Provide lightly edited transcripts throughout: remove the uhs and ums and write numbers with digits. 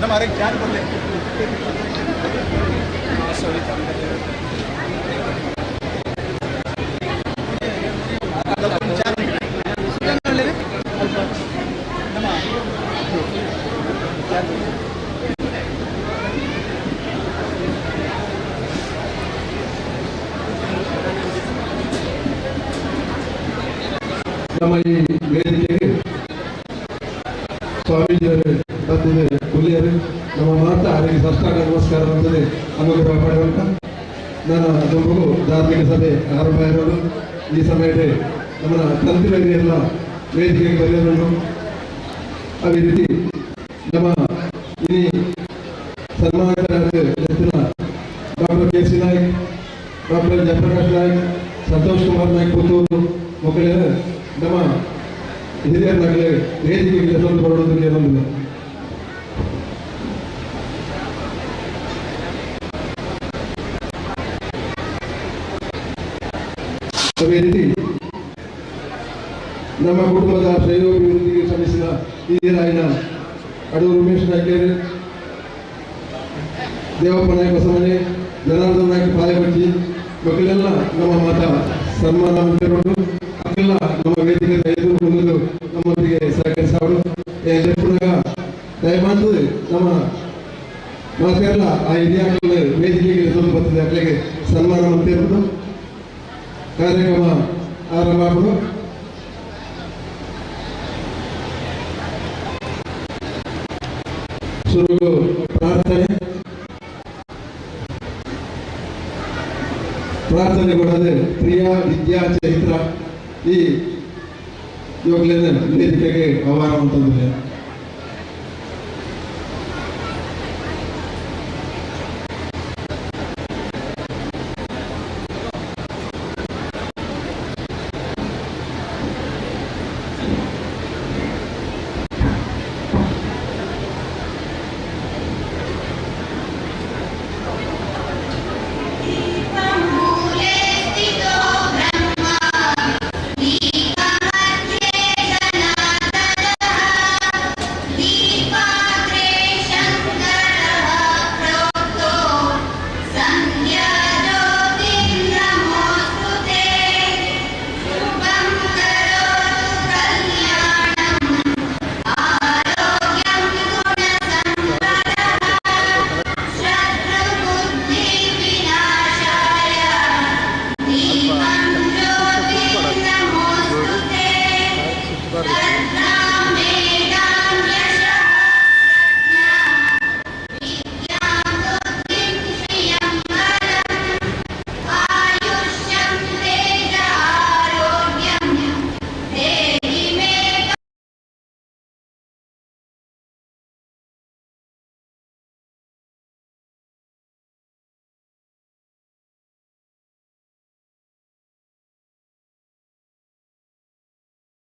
हमारे ज्ञान बोले सॉरी ನಮ್ಮಲ್ಲಿ ವೇದಿಕೆಗೆ ಸ್ವಾಮೀಜಿಯವರು ಬಂದಿದೆ ಹುಲಿಯರು ನಮ್ಮ ಮಾತಾ ಅವರಿಗೆ ಸಾಷ್ಟಾಂಗ ನಮಸ್ಕಾರ ಅಂತಲೇ ಅನುಗ್ರಹ ಮಾಡುವಂತ ನಾನು ಅದೊಂದು ಧಾರ್ಮಿಕ ಸಭೆ ಆರಂಭ ಇರೋದು ಈ ಸಮಯದಲ್ಲಿ ನಮ್ಮ ತಂತ್ರಿಗಳಿಗೆ ಎಲ್ಲ ವೇದಿಕೆಗೆ ಬರೆಯೋದು ಅದೇ ರೀತಿ ನಮ್ಮ ಇನಿ ಸನ್ಮಾನಿತರಾದ doctor K C. Naik, doctor Jayaprakash Naik, Santosh Kumar Naik Puttur ಮಕ್ಕಳ ನಮ್ಮ ಹಿರಿಯರನ್ನಾಗಲೇ ವೇದಿಕೆಗೆ ಹೆಸರು ಬರೋದಕ್ಕೆ ಏನೊಂದಿಲ್ಲ. ಅದೇ ರೀತಿ ನಮ್ಮ ಕುಟುಂಬದ ಶ್ರೇಯೋಭಿವೃದ್ಧಿಗೆ ಶ್ರಮಿಸಿದ ಹಿರಿಯರಾಯನ ಅಡೂರು ಉಮೇಶ್ ನಾಯ್ಕರು, ದೇವಪ್ಪ ನಾಯ್ಕ ಹೊಸಮನೆ, ಜನಾರ್ದನ ನಾಯ್ಕ ಪಾಲೆಬಚ್ಚಿ ಮಕ್ಕಳೆಲ್ಲ ನಮ್ಮ ಮಾತ ಸನ್ಮಾನ ಮಾಡಿಕೊಂಡು ಮಕ್ಕಳೆಲ್ಲ ನಮ್ಮ ವೇದಿಕೆ ಮುಂದೆ ನಮ್ಮೊಂದಿಗೆ ಸಹಕರಿಸವರು ದಯಮಾಡಿ ನಮ್ಮ ಮಾತೆಲ್ಲ ಆ ಹಿರಿಯ ವೇದಿಕೆಗೆ ಹೆಸರು ಬರ್ತದೆ ಅಲ್ಲಿಗೆ ಸನ್ಮಾನ ಮಾಡ್ತಿರೋದು ಕಾರ್ಯಕ್ರಮ ಆರಂಭ ಮಾಡೋದು. ಶುರು ಪ್ರಾರ್ಥನೆ ಕೊಡದೆ ಪ್ರಿಯ ವಿದ್ಯಾ ಚೈತ್ರ ಈ ಯೋಗಲಿಂದ ವೇದಿಕೆಗೆ ಆಹ್ವಾನ ಅಂತಂದ್ರೆ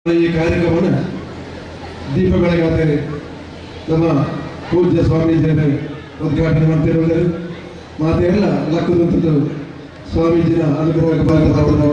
ಈ ಕಾರ್ಯಕ್ರಮವನ್ನು ದೀಪ ಬೆಳಗಾದೆ ನಮ್ಮ ಪೂಜ್ಯ ಸ್ವಾಮೀಜಿಯವರು ಉದ್ಘಾಟನೆ ಮಾಡ್ತಿರುವುದರ ಮಾತೆಲ್ಲ ಲಕ್ಕದಂಥದ್ದು ಸ್ವಾಮೀಜಿನ ಅನುಗ್ರಹ ಭಾಗವನ್ನು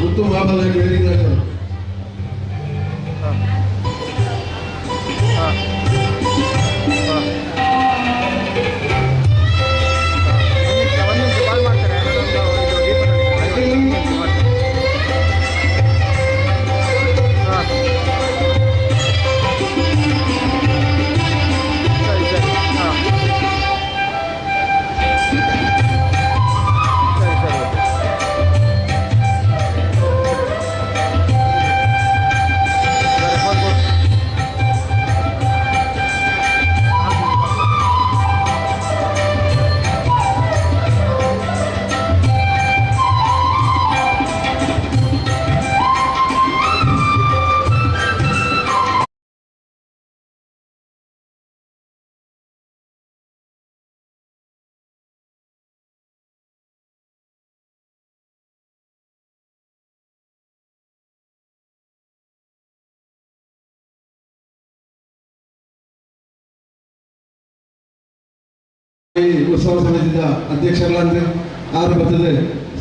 Butuh apa lagi dari kita? ಉತ್ಸವ ಸಮಿತಿಯ ಅಧ್ಯಕ್ಷರಾದ್ರೆ ಆರು ಬರ್ತದೆ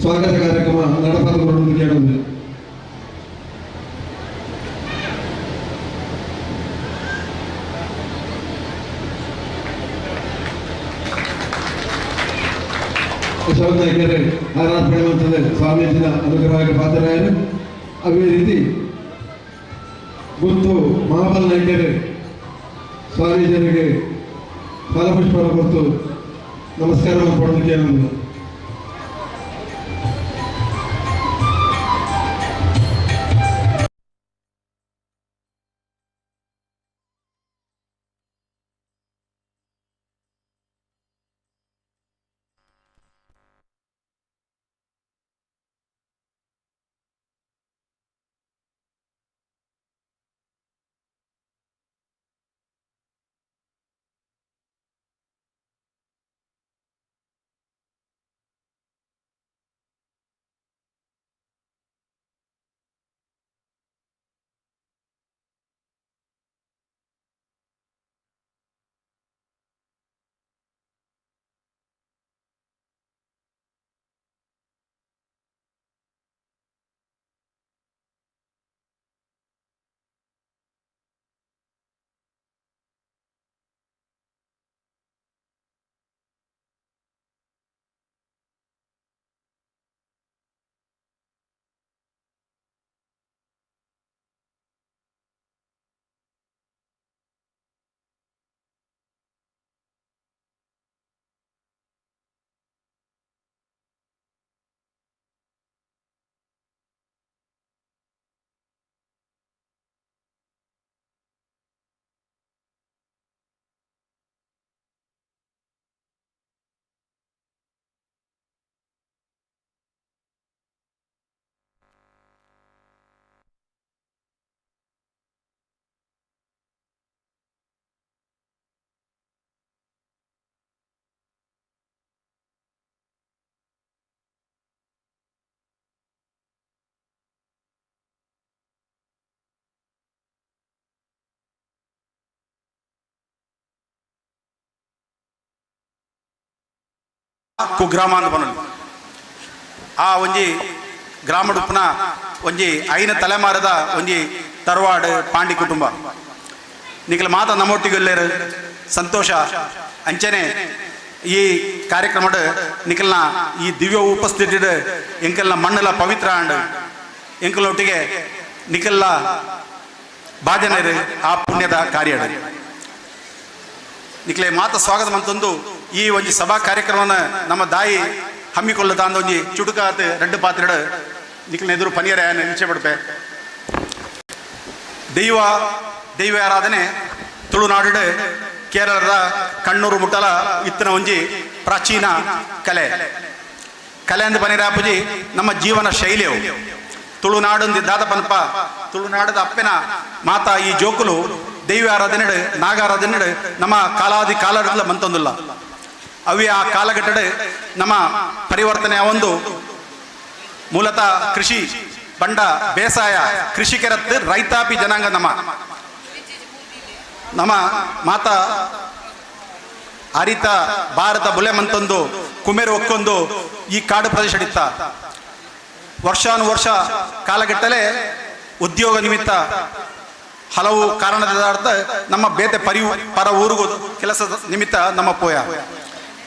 ಸ್ವಾಗತ ಕಾರ್ಯಕ್ರಮ ನಡೆಸಲು ಕೇಳುವುದು ಯಶವಂತಕೆರೆ ಆರಾಧನೆ ಮಾಡುತ್ತದೆ ಸ್ವಾಮೀಜಿನ ಅನುಗ್ರಹಕ್ಕೆ ಪಾತ್ರರಾಯರು ಅದೇ ರೀತಿ ಗುತ್ತು ಮಹಾಬಲಕೆರೆ ಸ್ವಾಮೀಜರಿಗೆ ಫಲಪುಷ್ಪವನ್ನು ಕೊಟ್ಟು ನಮಸ್ಕಾರವನ್ನು ಕೊಡಲು ಕೇಳುವುದು ಕುಗ್ರಾಮ ಅಂತ ಬನ್ನಲು ಆ ಒಂಜಿ ಗ್ರಾಮಡುಪ್ಪನ ಒಂಜಿ ಐನ ತಲೆಮಾರದ ಒಂಜಿ ತರವಾಡು ಪಾಂಡಿ ಕುಟುಂಬ ನಿಖಲ ಮಾತ ನಮ್ಮೊಟ್ಟಿಗೆಲ್ಲೇರು ಸಂತೋಷ ಅಂಚನೆ ಈ ಕಾರ್ಯಕ್ರಮದ ನಿಖಲ್ನ ಈ ದಿವ್ಯ ಉಪಸ್ಥಿತಿ ಎಂಕಲ್ನ ಮಣ್ಣಲ ಪವಿತ್ರ ಅಂಡ್ ಎಂಕಲೊಟ್ಟಿಗೆ ನಿಖಲ್ಲ ಬಾಜನರು ಆ ಪುಣ್ಯದ ಕಾರ್ಯ ನಿಖಲೆ ಮಾತ ಸ್ವಾಗತ ಮಂತೊಂದು ಈ ಒಂಜಿ ಸಭಾ ಕಾರ್ಯಕ್ರಮನ ನಮ್ಮ ದಾಯಿ ಹಮ್ಮಿಕೊಳ್ಳದ ಅಂದ ಒಂಜಿ ಚುಟುಕಾತ್ ರೆಡ್ಡು ಪಾತ್ರೆಡು ನಿಖಲ್ನ ಎದುರು ಪನಿಯರ ನಿಲ್ಚೆ ಬಿಡ್ಪೆ ದೈವ ಆರಾಧನೆ ತುಳುನಾಡು ಕೇರಳದ ಕಣ್ಣೂರು ಮುಟ್ಟಲ ಇತ್ತಿನ ಒಂಜಿ ಪ್ರಾಚೀನ ಕಲೆ ಅಂದ ಪನಿರಾಪುಜಿ ನಮ್ಮ ಜೀವನ ಶೈಲಿಯವು ತುಳುನಾಡು ದಾದ ಪನ್ಪ ತುಳುನಾಡದ ಅಪ್ಪೆನ ಮಾತಾ ಈ ಜೋಕುಲು ದೈವ ಆರಾಧನೆಡು ನಾಗಾರಾಧನೆಡು ನಮ್ಮ ಕಾಲಾದಿ ಕಾಲಗಳ ಮಂತೊಂದಿಲ್ಲ ಅವಿ ಆ ಕಾಲಘಟ್ಟದ ನಮ್ಮ ಪರಿವರ್ತನೆ ಒಂದು ಮೂಲತಃ ಕೃಷಿ ಬಂಡ ಬೇಸಾಯ ಕೃಷಿಕರತ್ತು ರೈತಾಪಿ ಜನಾಂಗ ನಮ್ಮ ಮಾತಾ ಅರಿತ ಭಾರತ ಬುಲೆ ಮಂತೊಂದು ಕುಮೇರು ಒಕ್ಕೊಂದು ಈ ಕಾಡು ಪ್ರದೇಶ ಹಿಡಿತ ವರ್ಷಾನುವರ್ಷ ಕಾಲಘಟ್ಟಲೆ ಉದ್ಯೋಗ ನಿಮಿತ್ತ ಹಲವು ಕಾರಣದ ಅರ್ಥ ನಮ್ಮ ಬೇತೆ ಪರ ಊರಿಗೂ ಕೆಲಸದ ನಿಮಿತ್ತ ನಮ್ಮ ಪೋಯ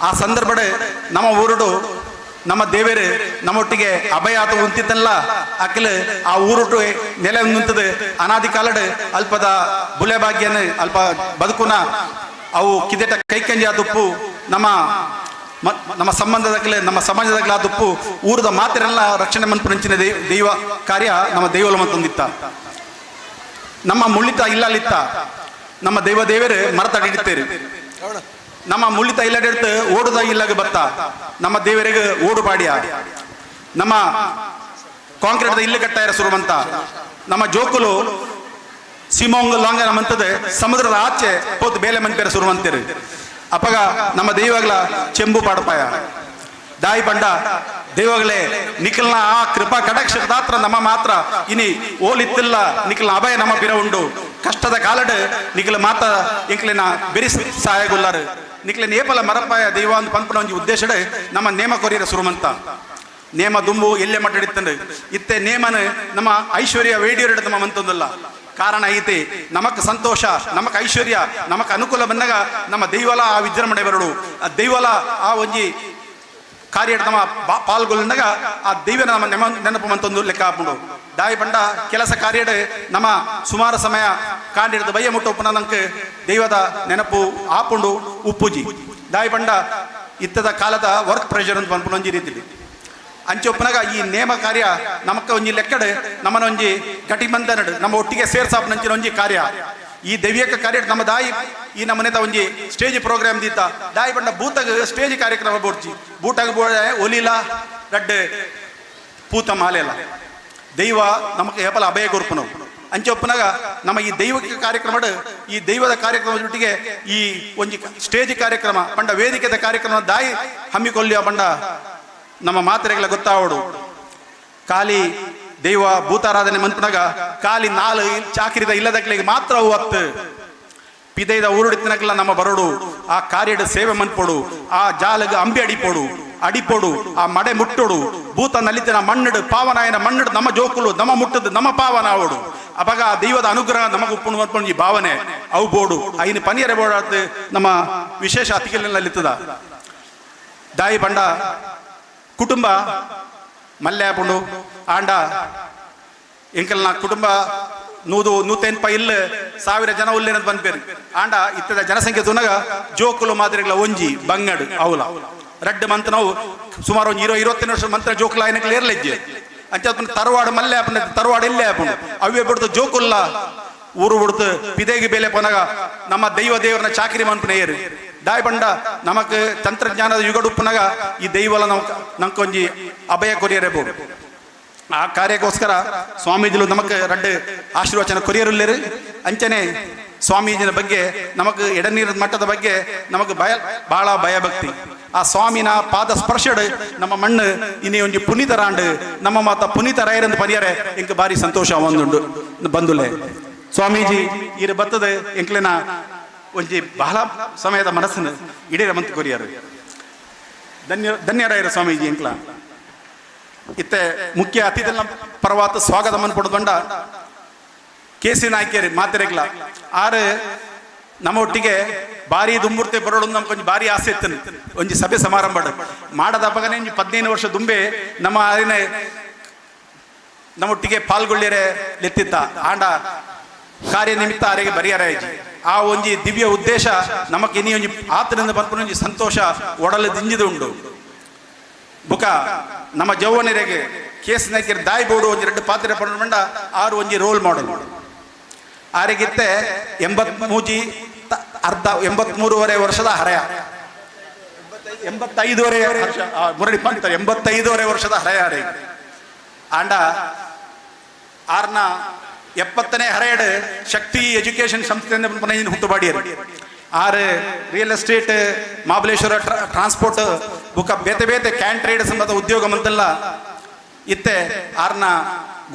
ಆ ಸಂದರ್ಭಡೆ ನಮ್ಮ ಊರುಡು ನಮ್ಮ ದೇವೇರು ನಮ್ಮೊಟ್ಟಿಗೆ ಅಭಯ ಆತ ಉಂತಿತ್ತಲ್ಲ ಅಕ್ಕಲು ಆ ಊರುಟು ನೆಲೆ ನಿಂತದು ಅನಾದಿ ಕಾಲಡ್ ಅಲ್ಪದ ಬುಲೆ ಭಾಗ್ಯನ ಅಲ್ಪ ಬದುಕುನ ಅವು ಕಿದೆಟ ಕೈಕಂಜಿ ಆದುಪ್ಪು ನಮ್ಮ ಸಂಬಂಧದಾಗಲೇ ನಮ್ಮ ಸಮಾಜದಾಗಲೇ ಆದುಪ್ಪು ಊರದ ಮಾತಿರೆಲ್ಲ ರಕ್ಷಣೆ ಮನ್ಪುಂಚಿನ ದೈವ ಕಾರ್ಯ ನಮ್ಮ ದೈವಲ ಮಂತೊಂದಿತ್ತ ನಮ್ಮ ಮುಳ್ಳಿತ ಇಲ್ಲಲ್ಲಿತ್ತ ನಮ್ಮ ದೇವರು ಮರತ ಹಿಡಿತೇರಿ ನಮ್ಮ ಮುಳ್ಳಿತ ಇಲ್ಲಡೆಡ್ತು ಓಡುದ ಇಲ್ಲಾಗ ಬತ್ತ ನಮ್ಮ ದೇವರಿಗೆ ಓಡು ಪಾಡ್ಯ ನಮ್ಮ ಕಾಂಕ್ರೀಟ್ ಇಲ್ಲ ಕಟ್ಟಾಯಿರ ಸುರುವಂತ ನಮ್ಮ ಜೋಕುಲು ಸಿಮೋಂಗ್ ಲಾಂಗ ನಮ್ಮಂತದ ಸಮುದ್ರದ ಆಚೆ ಪೋತು ಬೇಲೆ ಮಂಪೇರ ಸುರುವಂತೇರಿ ಅಪಗ ನಮ್ಮ ದೈವಗಳ ಚೆಂಬು ಪಾಡಪಾಯ ದಾಯಿ ಪಂಡ ದೇವಗಳೇ ನಿಖಲ್ನ ಆ ಕೃಪಾ ಕಟಾಕ್ಷದಾತ್ರ ನಮ್ಮ ಮಾತ್ರ ಇನಿ ಓಲಿತ್ತಿಲ್ಲ ನಿಖಲ್ನ ಅಭಯ ನಮ್ಮ ಬಿರ ಉಂಡು ಕಷ್ಟದ ಕಾಲಡ್ ನಿಖಲ ಮಾತ ಎಂಕ್ಲಿನ ಬೆರಿಸ್ ಸಹಾಯಗೊಲ್ಲಾರು ನಿಖಲಿನ ಏಪಲ ಮರಪಾಯ ದೈವ ಅಂತ ಪಂಪನ ಒಂಜಿ ಉದ್ದೇಶಡ್ ನಮ್ಮ ನೇಮ ಕೊರಿಯರ ಸುರುಮಂತ ನೇಮ ದುಂಬು ಎಲ್ಲೆ ಮಟ್ಟಡಿತ್ತಂಡು ಇತ್ತೆ ನೇಮನ ನಮ್ಮ ಐಶ್ವರ್ಯ ವೇಡಿಯರಿಡ ನಮ್ಮ ಮಂತೊಂದಲ್ಲ ಕಾರಣ ಐತೆ ನಮಕ್ ಸಂತೋಷ ನಮಕ್ ಐಶ್ವರ್ಯ ನಮಕ್ ಅನುಕೂಲ ಬಂದಾಗ ನಮ್ಮ ದೈವಲ ಆ ವಿಜೃಂಭಣೆ ಬರಡು ಆ ದೈವಲ ಆ ಒಂಜಿ ಕಾರ್ಯ ನಮ್ಮ ಪಾಲ್ಗೊಳ್ಳಂದಾಗ ಆ ದೈವ ನಮ್ಮ ನೆನಪು ಮಂತೊಂದು ಲೆಕ್ಕ ಹಾಕೊಂಡು ದಾಯಿ ಬಂಡ ಕೆಲಸ ಕಾರ್ಯಡ್ ನಮ್ಮ ಸುಮಾರು ಸಮಯ ಕಾಂಡಿಡ್ದು ಬಯ್ಯ ಮುಟ್ಟ ಉಪ್ಪನ ನಂಗೆ ದೈವದ ನೆನಪು ಹಾಕೊಂಡು ಉಪ್ಪುಜಿ ದಾಯಿ ಬಂಡ ಇತ್ತದ ಕಾಲದ ವರ್ಕ್ ಪ್ರೆಷರ್ ಅಂತ ಬಂದ್ಬಿಟ್ಟು ಒಂಜಿ ರೀತಿಲಿ ಅಂಚೊಪ್ಪನಾಗ ಈ ನೇಮ ಕಾರ್ಯ ನಮಕ್ಕ ಒಂಜಿ ಲೆಕ್ಕಡ್ ನಮ್ಮನ ಒಂಜಿ ಗಟಿ ಬಂದನಡು ನಮ್ಮ ಒಟ್ಟಿಗೆ ಸೇರ್ಸಾಪ್ ನಂಚಿನ ಒಂಜಿ ಕಾರ್ಯ ಈ ದೈವಿಕ ಕಾರ್ಯ ನಮ್ಮ ದಾಯಿ ಈ ನಮ್ಮನೆತ ಒಂಜಿ ಸ್ಟೇಜ್ ಪ್ರೋಗ್ರಾಮ್ ದೀತ ದಾಯಿ ಬಂಡ ಬೂತಗ ಸ್ಟೇಜ್ ಕಾರ್ಯಕ್ರಮ ಬೋಡ್ಚಿ ಬೂಟಾಗ ಬೋಡ ಒಲಿಲ ರಡ್ಡ್ ಪೂತ ಮಾಲೆಲ್ಲ ದೈವ ನಮಗೆ ಹೇಪಲ ಅಭಯ ಕೊರ್ಪನು ಅಂಚೊಪ್ಪನಾಗ ನಮ್ಮ ಈ ದೈವಿಕ ಕಾರ್ಯಕ್ರಮಡ್ ಈ ದೈವದ ಕಾರ್ಯಕ್ರಮದ ಜೊತೆಗೆ ಈ ಒಂಜಿ ಸ್ಟೇಜ್ ಕಾರ್ಯಕ್ರಮ ಪಂಡ ವೇದಿಕೆದ ಕಾರ್ಯಕ್ರಮ ದಾಯಿ ಹಮ್ಮಿಕೊಲ್ಲಿಯ ಬಂಡ ನಮ್ಮ ಮಾತ್ರೆಗಳ ಗೊತ್ತಾವಡು ಖಾಲಿ ದೈವ ಭೂತಾರಾಧನೆ ಮಂತ್ನಾಗ ಖಾಲಿ ನಾಲ್ ಚಾಕಿರಿದ ಇಲ್ಲದಕ್ಲಿಗೆ ಮಾತ್ರ ಹೊತ್ತು ಪಿದೈದ ಊರುಡಿತಿನಕ್ಲ ನಮ್ಮ ಬರೋಡು ಆ ಕಾರ್ಯದ ಸೇವೆ ಮನ್ಪೋಡು ಆ ಜಾಲಗ ಅಂಬಿ ಅಡಿಪೋಡು ಆ ಮಡೆ ಮುಟ್ಟೋಡು ಭೂತ ನಲಿತಿನ ಮಣ್ಣಡು ಪಾವನಾಯನ ಮಣ್ಣಡು ನಮ್ಮ ಜೋಕುಲು ನಮ್ಮ ಮುಟ್ಟದು ನಮ್ಮ ಪಾವನ ಅವಡು ಅವಾಗ ಆ ದೈವದ ಅನುಗ್ರಹ ನಮಗೆ ಉಪ್ಪು ಮನ್ಪೊಂಡು ಈ ಭಾವನೆ ಅವು ಬೋಡು ಐನು ಪನಿಯರೆ ಬೋಡಾತ್ ನಮ್ಮ ವಿಶೇಷ ಅತಿಗೆಲ್ಲಿತದ ದಾಯಿ ಬಂಡ ಕುಟುಂಬ ಮಲ್ಲೆ ಹಾಕೊಂಡು ಆಂಡ ಎಂಕಲ್ನ ಕುಟುಂಬ ನೂತೆನ್ಪ ಇಲ್ಲ 1000 ಜನ ಉಲ್ಲೇನದ್ ಬಂದ್ಪೇರು ಆಂಡ ಇತ್ತದ ಜನಸಂಖ್ಯೆ ತುನಗ ಜೋಕುಲು ಮಾದರಿಗಳ ಒಂಜಿ ಬಂಗಡು ಅವಲ ರಡ್ಡ್ ಮಂತ್ ನಾವು ಸುಮಾರು ಒಂದು 20-25 ವರ್ಷ ಮಂತ್ರ ಜೋಕುಲ ಆಯ್ನಕ್ಲೆ ಇರ್ಲಿಜ್ಜೆ ಅಂಚ ತರವಾಡು ಮಲ್ಲೆ ಹಾಪಂಡ ತರವಾಡು ಇಲ್ಲೇ ಹಾಪುಂಡು ಅವೇ ಬಿಡ್ತು ಜೋಕುಲ್ಲ ಊರು ಬಿಡ್ತು ಪಿದೇಗಿ ಬೇಲೆ ಪೋನಾಗ ನಮ್ಮ ದೇವರನ್ನ ಚಾಕಿರಿ ಮನ್ಪನೇರು ದಾಯ್ ಬಂಡ ನಮಕ್ ತಂತ್ರಜ್ಞಾನದ ಯುಗಡುಪ್ಪನಾಗ ಈ ದೈವಲ ನಂಕೊಂಜಿ ಅಭಯ ಕೊರಿಯರೇಬೋದು ಆ ಕಾರ್ಯಕ್ಕೋಸ್ಕರ ಸ್ವಾಮೀಜಿಲು ನಮಕ್ ರಡ್ಡ್ ಆಶೀರ್ವಚನ ಕೊರಿಯರುಲ್ಲೇರು ಅಂಚನೆ ಸ್ವಾಮೀಜಿನ ಬಗ್ಗೆ ನಮಕ್ ಎಡನೀರದ ಮಟ್ಟದ ಬಗ್ಗೆ ನಮಕ್ ಬಹಳ ಭಯಭಕ್ತಿ ಆ ಸ್ವಾಮಿನ ಪಾದ ಸ್ಪರ್ಶಡ್ ನಮ್ಮ ಮಣ್ಣು ಇನ್ನೇ ಒಂಜಿ ಪುನೀತರಾಂಡ್ ನಮ್ಮ ಮಾತ ಪುನೀತರಾಯರಂದು ಪರಿಯರೆ ಎಂಕ್ ಬಾರಿ ಸಂತೋಷ ಒಂದುಂಡು ಬಂದುಲೆ ಸ್ವಾಮೀಜಿ ಇರು ಬತ್ತದ ಎಂಕ್ಲೆನ ಒಂಜಿ ಬಹಳ ಸಮಯದ ಮನಸ್ಸನ್ನು ಇಡೀರ ಮಂತ್ ಕೊರಿಯರು ಧನ್ಯರಾಯರ ಸ್ವಾಮೀಜಿ ಎಂಕ್ಲ ಇತ್ತೆ ಮುಖ್ಯ ಅತಿಥಿಗಳ ಪರವಾತ ಸ್ವಾಗತವನ್ನು ಪಡೆದುಕೊಂಡ ಕೆ.ಸಿ. ನಾಯ್ಕೇರಿ ಮಾತೆರೆಗ್ಲ ಆರು ನಮ್ಮ ಒಟ್ಟಿಗೆ ಭಾರಿ ದುಂಬುರ್ತೆ ಬರೋಡು ನಮ್ಗೆ ಕೊಂಚ ಭಾರಿ ಆಸೆ ಇತ್ತು ಒಂಜಿ ಸಭೆ ಸಮಾರಂಭ ಮಾಡದ ಹಬ್ಬಗನೆ 15 ವರ್ಷ ದುಂಬೆ ನಮ್ಮ ನಮ್ಮೊಟ್ಟಿಗೆ ಪಾಲ್ಗೊಳ್ಳಿರೆ ಲೆತ್ತಿತ್ತ ಆಂಡ ಕಾರ್ಯ ನಿಮಿತ್ತ ಆರೆಗೆ ಬರಿಯರಾಯ್ಜಿ ಆ ಒಂಜಿ ದಿವ್ಯ ಉದ್ದೇಶ ನಮಕ್ ಇನಿ ಒಂಜಿ ಆತನಿಂದ ಬಂದ್ಕೊಂಡು ಒಂಜಿ ಸಂತೋಷ ಒಡಲು ದಿಂಜಿದು ಉಂಡು ಬುಕ ನಮ್ಮ ಜೌವನರಿಗೆ ಕೆ.ಸಿ. ನಾಯ್ಕೇರಿ ದಾಯಿ ಬೋರ್ಡು ಒಂಜಿ 2 ಪಾತ್ರೆ ಪಂಡ ಆರು ಒಂಜಿ ರೋಲ್ ಮಾಡಲ್ ಆರೆಗಿತ್ತೆ 83 ವರ್ಷದ ಹರೆಯ 85 ವರ್ಷದ ಹರೆಯ ಆರೆಗೆ ಆಂಡ ಆರ್ನ 70ನೇ ಹರೆಯಡ್ ಶಕ್ತಿ ಎಜುಕೇಶನ್ ಸಂಸ್ಥೆಯಿಂದ ಹುಟ್ಟುಬಾಡಿಯರು ಆರು ರಿಯಲ್ ಎಸ್ಟೇಟ್ ಮಹಾಬಲೇಶ್ವರ ಟ್ರಾನ್ಸ್ಪೋರ್ಟ್ ಬುಕ್ಕ ಬೇತೆ ಬೇತೆ ಕ್ಯಾನ್ ಟ್ರೇಡರ್ಸ್ ಅಂತ ಉದ್ಯೋಗ ಮಂತಲ್ಲ ಇತ್ತೆ ಆರ್ನ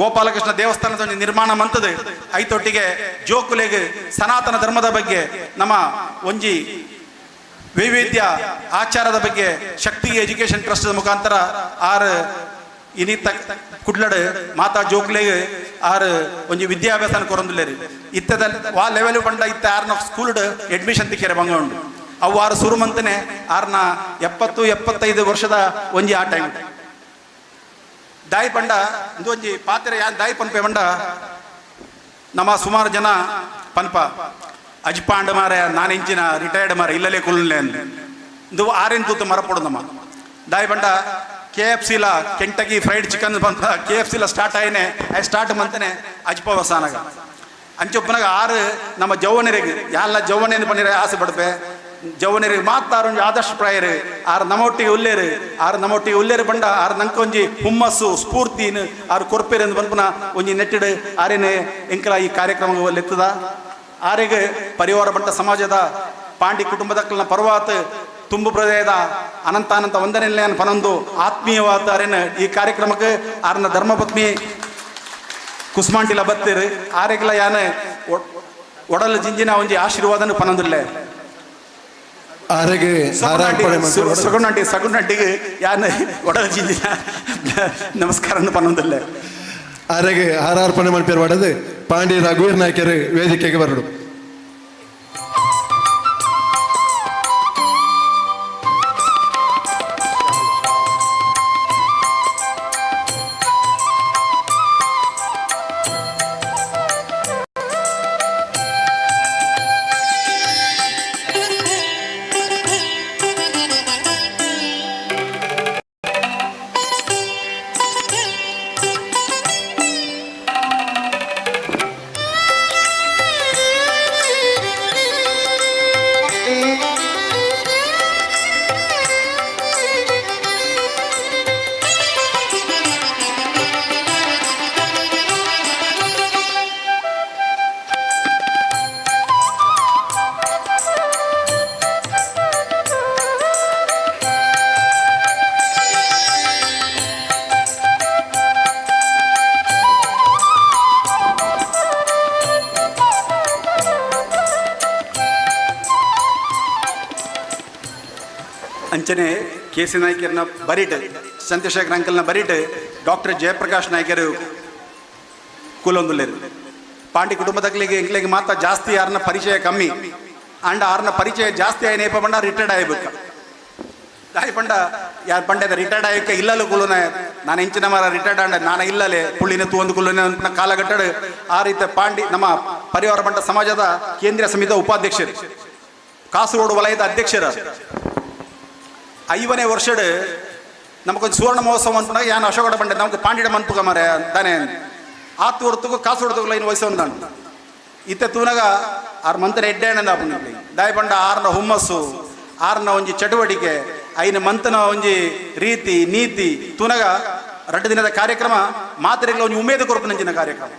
ಗೋಪಾಲಕೃಷ್ಣ ದೇವಸ್ಥಾನದ ನಿರ್ಮಾಣ ಮಂತದ ಐತೊಟ್ಟಿಗೆ ಜೋಕುಲೆಗೆ ಸನಾತನ ಧರ್ಮದ ಬಗ್ಗೆ ನಮ್ಮ ಒಂಜಿ ವೈವಿಧ್ಯ ಆಚಾರದ ಬಗ್ಗೆ ಶಕ್ತಿ ಎಜುಕೇಶನ್ ಟ್ರಸ್ಟ್ ಮುಖಾಂತರ ಆರು ಇನಿತ ಕುಡ್ಲಡ್ ಮಾತಾ ಜೋಕ್ಲೆಗೆ ಆರು ಒಂಜಿ ವಿದ್ಯಾಭ್ಯಾಸ ಕೊರೊಂದುಲ್ಲೇರಿ ಇತ್ತದ ವಾ ಲೆವೆಲ್ ಪಂಡ ಇತ್ತ ಆರ್ನ ಸ್ಕೂಲ್ಡ್ ಅಡ್ಮಿಷನ್ ತಿಕ್ಕರೆ ಬಂಗ ಉಂಡು ಅವು ಆರು ಸುರು ಮಂತನೆ ಆರ್ನ 70-75 ವರ್ಷದ ಒಂಜಿ ಆ ಟೈಮ್ ದಾಯಿ ಪಂಡ ಇಂದು ಒಂಜಿ ಪಾತ್ರೆ ಯಾನ್ ದಾಯಿ ಪನ್ಪೆ ಪಂಡ ನಮ್ಮ ಸುಮಾರು ಜನ ಪನ್ಪ ಅಜ್ಪಾಂಡ್ ಮಾರ ನಾನೆಂಚಿನ ರಿಟೈರ್ಡ್ ಮಾರ ಇಲ್ಲಲೇ ಕುಲ್ಲೇ ಅಂದು ಇಂದು ಆರೆನ್ ತೂತು ಮರಪೊಡು ನಮ್ಮ ದಾಯಿ ಪಂಡ ಕೆ.ಎಫ್.ಸಿ.ಲ ಕೆಂಟಕಿ ಫ್ರೈಡ್ ಚಿಕನ್ ಬಂತ ಕೆ.ಎಫ್.ಸಿ.ಲ ಸ್ಟಾರ್ಟ್ ಆಯ್ನೆ ಸ್ಟಾರ್ಟ್ ಮಂತನೆ ಅಜ್ಪವಸಾನಾಗ ಅಂಚೊಪ್ಪನಾಗ ಆರು ನಮ್ಮ ಜೌವನರಿಗೆ ಯಾಲ್ಲ ಜೌವನೇನು ಬಂದಿರ ಆಸೆ ಪಡ್ಪೆ ಜೌವನರಿಗೆ ಮಾತಾರು ಆದರ್ಶ ಪ್ರಾಯರು ಆರು ನಮ್ಮೊಟ್ಟಿಗೆ ಉಲ್ಲೇರು ಆರು ನಮ್ಮೊಟ್ಟಿಗೆ ಉಲ್ಲೇರು ಬಂಡ ಆರು ನಂಕೊಂಜಿ ಹುಮ್ಮಸ್ಸು ಸ್ಫೂರ್ತಿ ಆರು ಕೊರ್ಪೇರು ಎಂದು ಬಂದ್ಪುನ ಒಂಜಿ ನೆಟ್ಟಿಡ್ ಆರೇನೆ ಎಂಕಲ ಈ ಕಾರ್ಯಕ್ರಮ ಲೆತ್ತದ ಆರೆಗೆ ಪರಿವಾರ ಬಂಟ ಸಮಾಜದ ಪಾಂಡಿ ಕುಟುಂಬದಕ್ಕಲ್ನ ಪರ್ವಾತ್ ತುಂಬು ಹೃದಯದ ಅನಂತ ವಂದನೆಯನ್ನ ಪನೊಂದು ಆತ್ಮೀಯವಾದ ಅರೇನ ಈ ಕಾರ್ಯಕ್ರಮಕ್ಕೆ ಆರ್ನ ಧರ್ಮಪತ್ನಿ ಕುಸ್ಮಾಂಟಿಲ ಬತ್ತೀರು ಆರೆಗ್ಲ ಯಾನ ಒಡಲು ಜಿಂಜಿನ ಒಂಜಿ ಆಶೀರ್ವಾದನ ಪನೊಂದುಲ್ಲೆ ಆರೆಗೆ ಸಗುಣಂಟಿಗೆ ಯಾನ ಒಡಲು ಜಿಂಜಿನ ನಮಸ್ಕಾರ ಪನೊಂದುಲ್ಲೆ ಆರೆಗೆ ಹಾರಾರ್ಪಣೆ ಮಲ್ಪೇರು ಮಾಡದು ಪಾಂಡಿ ರಘುವೀರ್ ನಾಯ್ಕರು ವೇದಿಕೆಗೆ ಬರಡು ಅಂಚನೆ ಕೆ.ಸಿ. ನಾಯ್ಕರ್ನ ಬರಿಟ್ ಚಂದ್ರಶೇಖರ್ ಅಂಕಲ್ನ ಬರಿಟ್ ಡಾಕ್ಟರ್ ಜಯಪ್ರಕಾಶ್ ನಾಯ್ಕರು ಕೂಲೊಂದುಲ್ಲೇರು ಪಾಂಡಿ ಕುಟುಂಬದಕ್ಕೆ ಎಂಕ್ಲೆಗೆ ಮಾತ್ರ ಜಾಸ್ತಿ ಯಾರನ್ನ ಪರಿಚಯ ಕಮ್ಮಿ ಅಂಡ್ ಆರ್ನ ಪರಿಚಯ ಜಾಸ್ತಿ ಆಯ್ನೇಪ ಬಂಡ ರಿಟೈರ್ಡ್ ಆಯ್ಬೇಕು ದಾಯಿ ಪಂಡ ಯಾರು ಪಂಡ ರಿಟೈರ್ಡ್ ಆಯ್ಕೆ ಇಲ್ಲಲು ಕುಲುನ ನಾನು ಹೆಂಚಿನ ಮರ ರಿಟೈರ್ಡ್ ಆಂಡ ನಾನು ಇಲ್ಲಲೇ ಪುಳ್ಳಿನ ತೂಂದು ಕುಲುನ ಕಾಲಘಟ್ಟಡ್ ಆ ರೀತಿ ಪಾಂಡಿ ನಮ್ಮ ಪರಿವಾರ ಬಂಡ ಸಮಾಜದ ಕೇಂದ್ರೀಯ ಸಮಿತಿಯ ಉಪಾಧ್ಯಕ್ಷರು ಕಾಸರಗೋಡು ವಲಯದ ಅಧ್ಯಕ್ಷರ 5ನೇ ವರ್ಷಡ್ ನಮಗೊಂದು ಸುವರ್ಣ ಮಹೋತ್ಸವ ಅಂತ ಯಾನು ಅಶೋಕಡ ಬಂಡೆ ನಮ್ಗೆ ಪಾಂಡಿಡ ಮನ್ಪುಗ ಮರ ತಾನೆ ಆತು ಹೊರತುಗು ಕಾಸು ಹೊರತುಗು ಲೈನ್ ವಯಸ್ಸು ನಾನು ಇತ್ತೆ ತೂನಾಗ ಆರು ಮಂತನ ಎಡ್ಡೆಣ್ಣ ದಾಯಿ ಬಂಡ ಆರ್ನ ಹುಮ್ಮಸ್ಸು ಆರ್ನ ಒಂಜಿ ಚಟುವಟಿಕೆ ಐನ ಮಂತನ ಒಂಜಿ ರೀತಿ ನೀತಿ ತೂನಾಗ 2 ದಿನದ ಕಾರ್ಯಕ್ರಮ ಮಾತ್ರೆಗಳ ಒಂಜಿ ಉಮೇದು ಕೊರಪು ನಂಚಿನ ಕಾರ್ಯಕ್ರಮ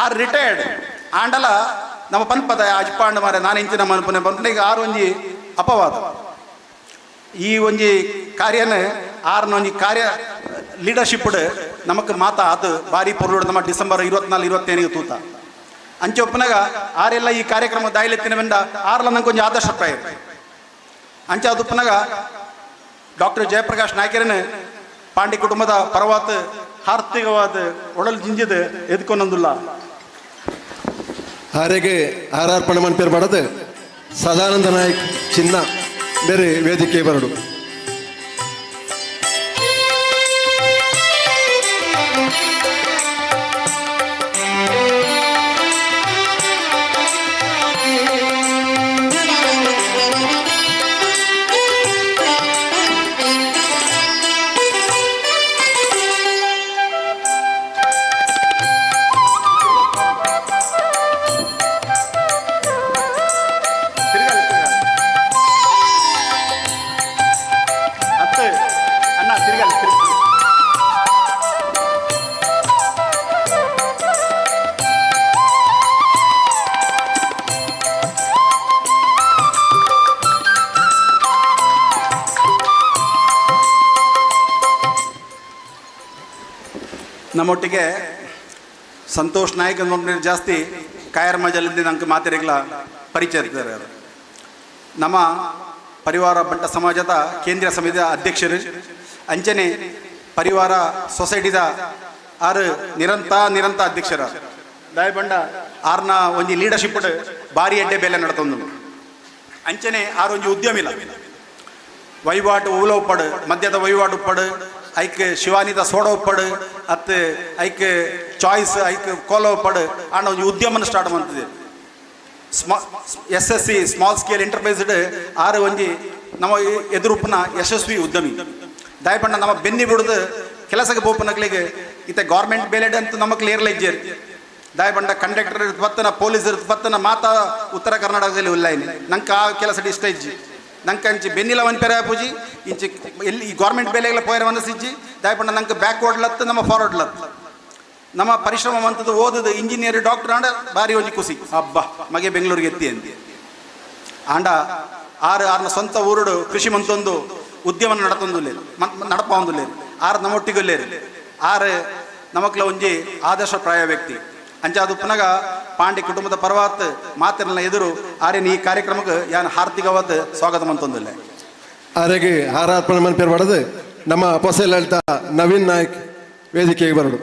ಆರ್ ರಿಟೈರ್ಡ್ ಆಂಡಲ ನಮ್ಮ ಪನ್ಪದ ಅಜ್ಪಾಂಡ ಮಾರ ನಾನು ಹೆಂಚಿನ ಮನ್ಪನೆ ಬಂದ ಈಗ ಆರು ಒಂಜಿ ಅಪವಾದ ಈ ಒಂಜಿ ಕಾರ್ಯನ ಆರ್ನ ಒಂಜಿ ಕಾರ್ಯ ಲೀಡರ್ಶಿಪ್ ನಮಕ್ ಮಾತಾ ಅದು ಬಾರಿ ಪೊರ್ಲುಡು ನಮ್ಮ ಡಿಸೆಂಬರ್ 24-25 ತೂತ ಅಂಚೆ ಒಪ್ಪನಾಗ ಆರೆಲ್ಲ ಈ ಕಾರ್ಯಕ್ರಮ ದಾಯಿಲೆತ್ತಿನ ಬಂದ ಆರ್ಲ ನಂಗೆ ಕೊಂಚ ಆದರ್ಶ ಪ್ರಾಯ ಅಂಚ ಅದುಪ್ಪನಾಗ ಡಾಕ್ಟರ್ ಜಯಪ್ರಕಾಶ್ ನಾಯ್ಕರನ್ನು ಪಾಂಡಿ ಕುಟುಂಬದ ಪರವಾತ್ ಆರ್ಥಿಕವಾದ ಒಡಲ್ ಜಿಂಜಿದ ಎದ್ಕೊಂಡಂದುಲ್ಲ ಹಾರೆಗೆ ಹಾರಾರ್ಪಣೆ ಮನ್ಪೇರು ಮಾಡದು ಸದಾನಂದ ನಾಯಕ್ ಚಿನ್ನ ಬೇರೆ ವೇದಿಕೆ ಬರಡು. ನಮ್ಮೊಟ್ಟಿಗೆ ಸಂತೋಷ್ ನಾಯ್ಕ ನೋಡಿ ಜಾಸ್ತಿ ಕಾಯರ್ ಮಜಲಿಂದ ನಂಗೆ ಮಾತಿರಗಳ ಪರಿಚಯ ಇರ್ತಾರೆ. ನಮ್ಮ ಪರಿವಾರ ಬಂಟ ಸಮಾಜದ ಕೇಂದ್ರೀಯ ಸಮಿತಿಯ ಅಧ್ಯಕ್ಷರು ಅಂಚನೆ ಪರಿವಾರ ಸೊಸೈಟಿದ ಆರು ನಿರಂತ ಅಧ್ಯಕ್ಷರ ದಯಬಂಡ ಆರ್ನ ಒಂಜಿ ಲೀಡರ್ಶಿಪ್ ಭಾರಿ ಎಡ್ಡೆ ಬೇಲೆ ನಡತೊಂದು ಅಂಚನೆ ಆರು ಒಂಜಿ ಉದ್ಯಮಿಲ್ಲ ವಹಿವಾಟು ಊಲ ಉಪ್ಪಡು ಮದ್ಯದ ವಹಿವಾಟು ಉಪ್ಪಡು ಐಕ್ ಶಿವಾನಿದ ಸೋಡ ಉಪ್ಪಡು ಅತ್ತು ಐಕ್ ಚಾಯ್ಸ್ ಐಕ್ ಕೋಲ ಉಪ್ಪಡು ಆಂಡ ಒಂಜಿ ಉದ್ಯಮನ ಸ್ಟಾರ್ಟ್ ಮಾಡ್ತಿದೆ. SSC ಸ್ಮಾಲ್ ಸ್ಕೇಲ್ ಎಂಟರ್ಪ್ರೈಸ್ಡ್ ಆರು ಒಂಜಿ ನಮ್ಮ ಎದುರುಪ್ಪನ ಯಶಸ್ವಿ ಉದ್ಯಮಿ ದಯಪಂಡ ನಮ್ಮ ಬೆನ್ನಿ ಬಿಡುದು ಕೆಲಸಕ್ಕೆ ಬೋಪನಕ್ಲಿಗೆ ಇತ್ತ ಗೌರ್ಮೆಂಟ್ ಬೇಲೆಡ್ ಅಂತ ನಮ್ಮ ಕ್ಲಿಯರ್ ಇಜ್ಜೇರಿ ದಯಪಂಡ ಕಂಡಕ್ಟರ್ ಪತ್ತನ ಪೊಲೀಸ್ ಪತ್ತನ ಮಾತಾ ಉತ್ತರ ಕರ್ನಾಟಕದಲ್ಲಿ ಉಲ್ಲಾಯಿನಿ ನಂಗೆ ಆ ಕೆಲಸ ಇಷ್ಟ ಇಜ್ಜಿ ನಂಗೆ ಅಂಚಿ ಬೆನ್ನಿಲ ಒಂದು ಪೆರ ಪೂಜಿ ಇಂಚಿ ಎಲ್ಲಿ ಈ ಗೌರ್ಮೆಂಟ್ ಬೇಲೆಗಳ ಪೋಯರ ಮನಸ್ಸಿಜ್ಜಿ ದಯಪಂಡ ನಂಗೆ ಬ್ಯಾಕ್ವರ್ಡ್ ಲತ್ತು ನಮ್ಮ ಫಾರ್ವರ್ಡ್ ಲತ್ತು ನಮ್ಮ ಪರಿಶ್ರಮ ಅಂತದ್ದು ಓದದು ಇಂಜಿನಿಯರ್ ಡಾಕ್ಟರ್ ಆಂಡ ಭಾರಿ ಒಂಜಿ ಖುಷಿ ಹಬ್ಬ ಮಗೆ ಬೆಂಗಳೂರಿಗೆ ಎತ್ತಿ ಅಂತ ಆಂಡ ಆರ್ನ ಸ್ವಂತ ಊರುಡು ಕೃಷಿ ಮಂತೊಂದು ಉದ್ಯಮ ನಡತೊಂದುಲ್ಲೇರು ನಡಪೊಂದುಲ್ಲೇರು ಆರು ನಮ್ಮೊಟ್ಟಿಗೊಲ್ಲೇರು ಆರು ನಮಕ್ಲ ಒಂಜಿ ಆದರ್ಶಪ್ರಾಯ ವ್ಯಕ್ತಿ ಅಂಚ ಅದು ಪುನಗ ಪಾಂಡಿ ಕುಟುಂಬದ ಪರವಾತ್ ಮಾತಿರಲ್ಲ ಎದುರು ಆರ್ಯನ ಈ ಕಾರ್ಯಕ್ರಮಕ್ಕೆ ಯಾನ್ ಹಾರ್ದಿಕವಾದ ಸ್ವಾಗತ ಮಂತೊಂದಿಲ್ಲ. ಆರೆಗೆ ಹಾರಾರ್ಪಣೆ ಮನ್ಪೇರು ಮಾಡದು ನಮ್ಮ ಹೊಸ ಲಲಿತ ನವೀನ್ ನಾಯ್ಕ್ ವೇದಿಕೆಗೆ ಬರಡು.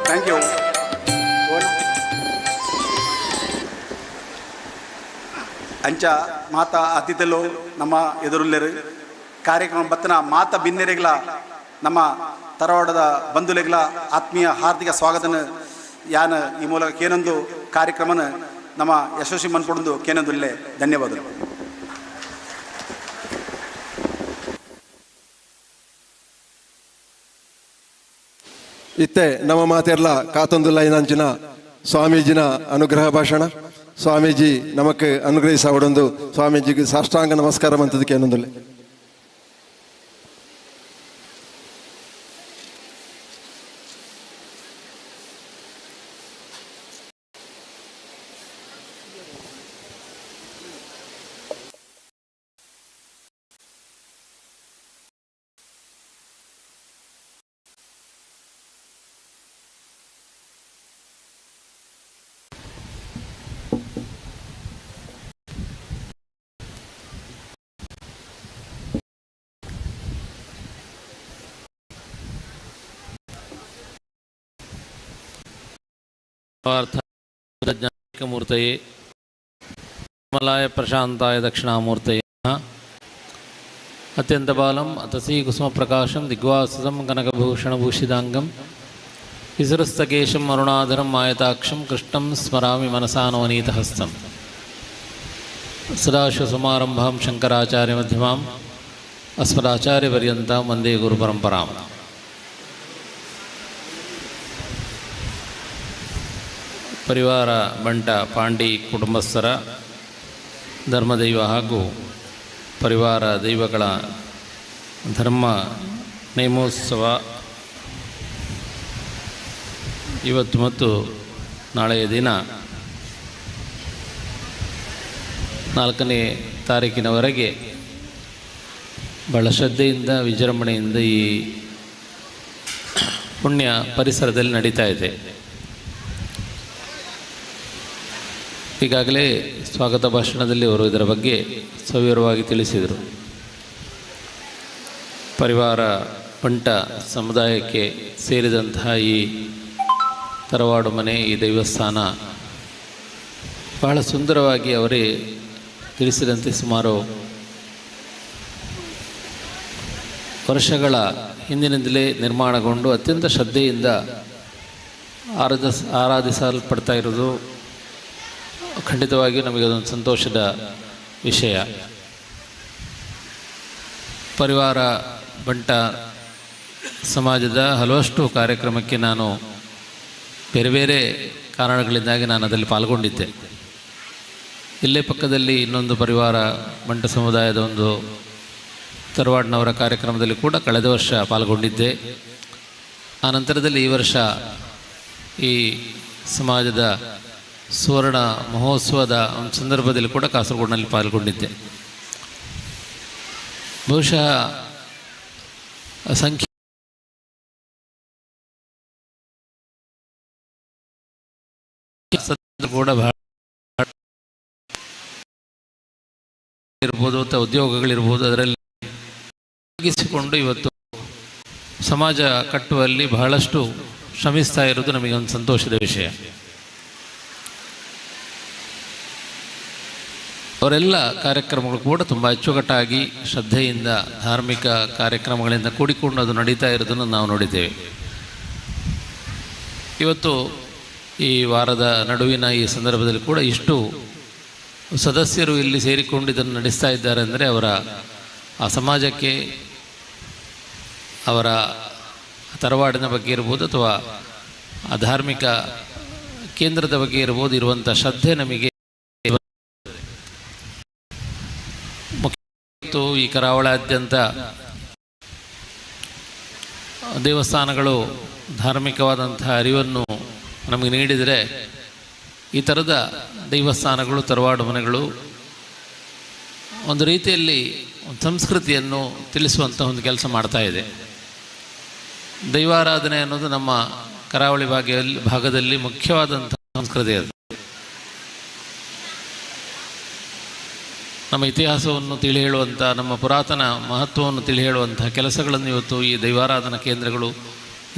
Thank you. ಅಂಚ ಮಾತ ಅತಿಥಿಲು ನಮ್ಮ ಎದುರುಲ್ಲೇರು ಕಾರ್ಯಕ್ರಮ ಬತ್ತನ ಮಾತ ಭಿನ್ನರೆಗಳ ನಮ್ಮ ತರವಾಡದ ಬಂಧುಲೆಗಳ ಆತ್ಮೀಯ ಹಾರ್ದಿಕ ಸ್ವಾಗತನ ಯಾನ ಈ ಮೂಲಕ ಕೇನೊಂದು ಕಾರ್ಯಕ್ರಮನ ನಮ್ಮ ಯಶಸ್ವಿ ಮನ್ಪೊಂದು ಕೇನೊಂದುಲ್ಲೇ ಧನ್ಯವಾದಗಳು. ಇತ್ತೆ ನಮ್ಮ ಮಾತೆರ್ಲ ಕಾತೊಂದುಲ್ಲ ಇಂಚಿನ ಸ್ವಾಮೀಜಿನ ಅನುಗ್ರಹ ಭಾಷಣ ಸ್ವಾಮೀಜಿ ನಮಕ್ ಅನುಗ್ರಹಿಸ ಒಡೊಂದು ಸ್ವಾಮೀಜಿಗೆ ಸಾಷ್ಟಾಂಗ ನಮಸ್ಕಾರ ಅಂತದಕ್ಕೆ ಏನೊಂದುಲ್ಲೆ. ಜ್ಞಾನಿಕಮೂರ್ತಯೇ ಕಮಲಾಯ ಪ್ರಶಾಂತಾಯ ದಕ್ಷಿಣಾಮೂರ್ತಯೇ ಅತ್ಯಂತ ಬಾಲಂ ಅತಸೀ ಕುಸುಮ ಪ್ರಕಾಶಂ ದಿಗ್ವಾಸಂ ಕನಕಭೂಷಣಭೂಷಿತಾಂಗಂ ಕಿಸರಸ್ತಕೇಶಂ ಅರುಣಾಧರಂ ಆಯತಾಕ್ಷಂ ಕೃಷ್ಣಂ ಸ್ಮರಾಮಿ ಮನಸಾನವನೀತಹಸ್ತಂ ಸದಾಶಿವಸಮಾರಂಭಾಂ ಶಂಕರಾಚಾರ್ಯಮಧ್ಯಮಾಂ ಅಸ್ಮದಾಚಾರ್ಯಪರ್ಯಂತಾಂ ವಂದೇ ಗುರುಪರಂಪರಾಂ. ಪರಿವಾರ ಬಂಟ ಪಾಂಡಿ ಕುಟುಂಬಸ್ಥರ ಧರ್ಮದೈವ ಹಾಗೂ ಪರಿವಾರ ದೈವಗಳ ಧರ್ಮ ನೇಮೋತ್ಸವ ಇವತ್ತು ಮತ್ತು ನಾಳೆಯ ದಿನ 4ನೇ ತಾರೀಕಿನವರೆಗೆ ಬಹಳ ಶ್ರದ್ಧೆಯಿಂದ ವಿಜೃಂಭಣೆಯಿಂದ ಈ ಪುಣ್ಯ ಪರಿಸರದಲ್ಲಿ ನಡೀತಾ ಇದೆ. ಈಗಾಗಲೇ ಸ್ವಾಗತ ಭಾಷಣದಲ್ಲಿ ಅವರು ಇದರ ಬಗ್ಗೆ ಸವಿವರವಾಗಿ ತಿಳಿಸಿದರು. ಪರಿವಾರ ಬಂಟ ಸಮುದಾಯಕ್ಕೆ ಸೇರಿದಂತಹ ಈ ತರವಾಡು ಮನೆ, ಈ ದೈವಸ್ಥಾನ ಬಹಳ ಸುಂದರವಾಗಿ ಅವರೇ ತಿಳಿಸಿದಂತೆ ಸುಮಾರು ವರ್ಷಗಳ ಹಿಂದಿನಿಂದಲೇ ನಿರ್ಮಾಣಗೊಂಡು ಅತ್ಯಂತ ಶ್ರದ್ಧೆಯಿಂದ ಆರಾಧಿಸಲ್ಪಡ್ತಾ ಇರೋದು ಖಂಡಿತವಾಗಿಯೂ ನಮಗೆ ಅದೊಂದು ಸಂತೋಷದ ವಿಷಯ. ಪರಿವಾರ ಬಂಟ ಸಮಾಜದ ಹಲವಷ್ಟು ಕಾರ್ಯಕ್ರಮಕ್ಕೆ ನಾನು ಬೇರೆ ಬೇರೆ ಕಾರಣಗಳಿಂದಾಗಿ ನಾನು ಅದರಲ್ಲಿ ಪಾಲ್ಗೊಂಡಿದ್ದೆ. ಇಲ್ಲೇ ಪಕ್ಕದಲ್ಲಿ ಇನ್ನೊಂದು ಪರಿವಾರ ಬಂಟ ಸಮುದಾಯದ ಒಂದು ತರವಾಡಿನವರ ಕಾರ್ಯಕ್ರಮದಲ್ಲಿ ಕೂಡ ಕಳೆದ ವರ್ಷ ಪಾಲ್ಗೊಂಡಿದ್ದೆ. ಆ ನಂತರದಲ್ಲಿ ಈ ವರ್ಷ ಈ ಸಮಾಜದ ಸುವರ್ಣ ಮಹೋತ್ಸವದ ಒಂದು ಸಂದರ್ಭದಲ್ಲಿ ಕೂಡ ಕಾಸರಗೋಡಿನಲ್ಲಿ ಪಾಲ್ಗೊಂಡಿದ್ದೆ. ಬಹುಶಃ ಸಂಖ್ಯೆ ಕೂಡ ಬಹಳ ಇರ್ಬೋದು ಅಥವಾ ಉದ್ಯೋಗಗಳಿರ್ಬೋದು, ಅದರಲ್ಲಿ ತೊಡಗಿಸಿಕೊಂಡು ಇವತ್ತು ಸಮಾಜ ಕಟ್ಟುವಲ್ಲಿ ಬಹಳಷ್ಟು ಶ್ರಮಿಸ್ತಾ ಇರೋದು ನಮಗೆ ಒಂದು ಸಂತೋಷದ ವಿಷಯ. ಅವರೆಲ್ಲ ಕಾರ್ಯಕ್ರಮಗಳು ಕೂಡ ತುಂಬ ಅಚ್ಚುಕಟ್ಟಾಗಿ ಶ್ರದ್ಧೆಯಿಂದ ಧಾರ್ಮಿಕ ಕಾರ್ಯಕ್ರಮಗಳಿಂದ ಕೂಡಿಕೊಂಡು ಅದು ನಡೀತಾ ಇರೋದನ್ನು ನಾವು ನೋಡಿದ್ದೇವೆ. ಇವತ್ತು ಈ ವಾರದ ನಡುವಿನ ಈ ಸಂದರ್ಭದಲ್ಲಿ ಕೂಡ ಇಷ್ಟು ಸದಸ್ಯರು ಇಲ್ಲಿ ಸೇರಿಕೊಂಡು ಇದನ್ನು ನಡೆಸ್ತಾ ಇದ್ದಾರೆ ಅಂದರೆ ಅವರ ಆ ಸಮಾಜಕ್ಕೆ, ಅವರ ತರವಾಡಿನ ಬಗ್ಗೆ ಇರ್ಬೋದು ಅಥವಾ ಆ ಧಾರ್ಮಿಕ ಕೇಂದ್ರದ ಬಗ್ಗೆ ಇರ್ಬೋದು, ಇರುವಂಥ ಶ್ರದ್ಧೆ ನಮಗೆ ಮುಖ್ಯ. ಈ ಕರಾವಳಿಯಾದ್ಯಂತ ದೇವಸ್ಥಾನಗಳು ಧಾರ್ಮಿಕವಾದಂತಹ ಅರಿವನ್ನು ನಮಗೆ ನೀಡಿದರೆ, ಈ ಥರದ ದೈವಸ್ಥಾನಗಳು, ತರವಾಡು ಮನೆಗಳು ಒಂದು ರೀತಿಯಲ್ಲಿ ಸಂಸ್ಕೃತಿಯನ್ನು ತಿಳಿಸುವಂಥ ಒಂದು ಕೆಲಸ ಮಾಡ್ತಾ ಇದೆ. ದೈವಾರಾಧನೆ ಅನ್ನೋದು ನಮ್ಮ ಕರಾವಳಿ ಭಾಗದಲ್ಲಿ ಮುಖ್ಯವಾದಂಥ ಸಂಸ್ಕೃತಿ. ಅದು ನಮ್ಮ ಇತಿಹಾಸವನ್ನು ತಿಳಿ ಹೇಳುವಂಥ, ನಮ್ಮ ಪುರಾತನ ಮಹತ್ವವನ್ನು ತಿಳಿ ಹೇಳುವಂತಹ ಕೆಲಸಗಳನ್ನು ಇವತ್ತು ಈ ದೈವಾರಾಧನಾ ಕೇಂದ್ರಗಳು,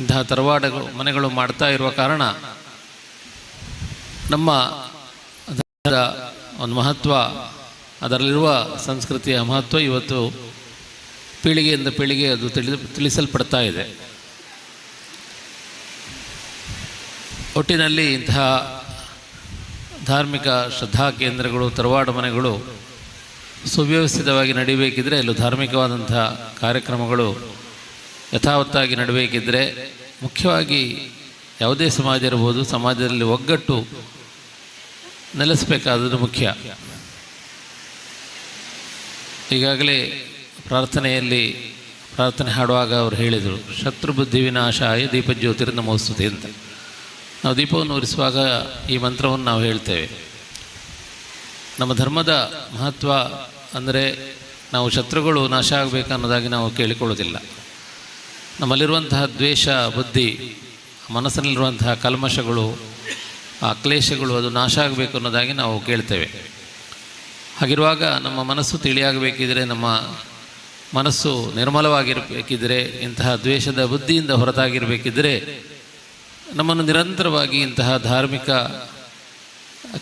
ಇಂತಹ ತರವಾಡು ಮನೆಗಳು ಮಾಡ್ತಾ ಇರುವ ಕಾರಣ ನಮ್ಮ ಧರ್ಮದ ಒಂದು ಮಹತ್ವ, ಅದರಲ್ಲಿರುವ ಸಂಸ್ಕೃತಿಯ ಮಹತ್ವ ಇವತ್ತು ಪೀಳಿಗೆಯಿಂದ ಪೀಳಿಗೆ ಅದು ತಿಳಿಸಲ್ಪಡ್ತಾ ಇದೆ. ಒಟ್ಟಿನಲ್ಲಿ ಇಂತಹ ಧಾರ್ಮಿಕ ಶ್ರದ್ಧಾ ಕೇಂದ್ರಗಳು, ತರವಾಡು ಮನೆಗಳು ಸುವ್ಯವಸ್ಥಿತವಾಗಿ ನಡೀಬೇಕಿದ್ರೆ, ಇಲ್ಲೂ ಧಾರ್ಮಿಕವಾದಂಥ ಕಾರ್ಯಕ್ರಮಗಳು ಯಥಾವತ್ತಾಗಿ ನಡೀಬೇಕಿದ್ರೆ ಮುಖ್ಯವಾಗಿ ಯಾವುದೇ ಸಮಾಜ ಇರ್ಬೋದು, ಸಮಾಜದಲ್ಲಿ ಒಗ್ಗಟ್ಟು ನೆಲೆಸಬೇಕಾದದ್ದು ಮುಖ್ಯ. ಈಗಾಗಲೇ ಪ್ರಾರ್ಥನೆ ಹಾಡುವಾಗ ಅವರು ಹೇಳಿದರು, ಶತ್ರು ಬುದ್ಧಿ ವಿನಾಶಾಯ ದೀಪಜ್ಯೋತಿರ್ ನಮೋಸ್ತುತೆ ಅಂತ. ನಾವು ದೀಪವನ್ನು ಉರಿಸುವಾಗ ಈ ಮಂತ್ರವನ್ನು ನಾವು ಹೇಳ್ತೇವೆ. ನಮ್ಮ ಧರ್ಮದ ಮಹತ್ವ ಅಂದರೆ ನಾವು ಶತ್ರುಗಳು ನಾಶ ಆಗಬೇಕನ್ನೋದಾಗಿ ನಾವು ಕೇಳಿಕೊಳ್ಳೋದಿಲ್ಲ. ನಮ್ಮಲ್ಲಿರುವಂತಹ ದ್ವೇಷ ಬುದ್ಧಿ, ಮನಸ್ಸಿನಲ್ಲಿರುವಂತಹ ಕಲ್ಮಶಗಳು, ಆ ಕ್ಲೇಶಗಳು ಅದು ನಾಶ ಆಗಬೇಕು ಅನ್ನೋದಾಗಿ ನಾವು ಕೇಳ್ತೇವೆ. ಹಾಗಿರುವಾಗ ನಮ್ಮ ಮನಸ್ಸು ತಿಳಿಯಾಗಬೇಕಿದ್ರೆ, ನಮ್ಮ ಮನಸ್ಸು ನಿರ್ಮಲವಾಗಿರಬೇಕಿದ್ರೆ, ಇಂತಹ ದ್ವೇಷದ ಬುದ್ಧಿಯಿಂದ ಹೊರತಾಗಿರಬೇಕಿದ್ರೆ ನಮ್ಮನ್ನು ನಿರಂತರವಾಗಿ ಇಂತಹ ಧಾರ್ಮಿಕ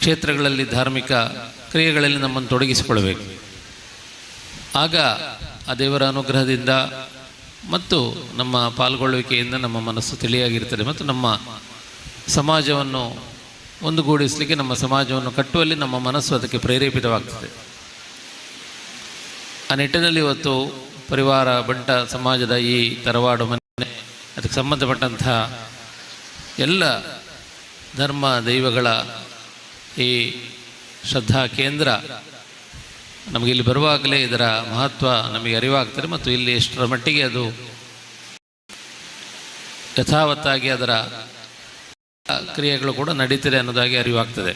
ಕ್ಷೇತ್ರಗಳಲ್ಲಿ, ಧಾರ್ಮಿಕ ಕ್ರಿಯೆಗಳಲ್ಲಿ ನಮ್ಮನ್ನು ತೊಡಗಿಸಿಕೊಳ್ಬೇಕು. ಆಗ ಆ ದೇವರ ಅನುಗ್ರಹದಿಂದ ಮತ್ತು ನಮ್ಮ ಪಾಲ್ಗೊಳ್ಳುವಿಕೆಯಿಂದ ನಮ್ಮ ಮನಸ್ಸು ತಿಳಿಯಾಗಿರ್ತದೆ ಮತ್ತು ನಮ್ಮ ಸಮಾಜವನ್ನು ಒಂದುಗೂಡಿಸಲಿಕ್ಕೆ, ನಮ್ಮ ಸಮಾಜವನ್ನು ಕಟ್ಟುವಲ್ಲಿ ನಮ್ಮ ಮನಸ್ಸು ಅದಕ್ಕೆ ಪ್ರೇರೇಪಿತವಾಗ್ತದೆ. ಆ ನಿಟ್ಟಿನಲ್ಲಿ ಇವತ್ತು ಪರಿವಾರ ಬಂಟ ಸಮಾಜದ ಈ ತರವಾಡು ಮನೆ, ಅದಕ್ಕೆ ಸಂಬಂಧಪಟ್ಟಂತಹ ಎಲ್ಲ ಧರ್ಮ ದೈವಗಳ ಈ ಶ್ರದ್ಧಾ ಕೇಂದ್ರ ನಮಗಿಲ್ಲಿ ಬರುವಾಗಲೇ ಇದರ ಮಹತ್ವ ನಮಗೆ ಅರಿವಾಗ್ತದೆ ಮತ್ತು ಇಲ್ಲಿ ಎಷ್ಟರ ಮಟ್ಟಿಗೆ ಅದು ಯಥಾವತ್ತಾಗಿ ಅದರ ಕ್ರಿಯೆಗಳು ಕೂಡ ನಡೀತಿದೆ ಅನ್ನೋದಾಗಿ ಅರಿವಾಗ್ತದೆ.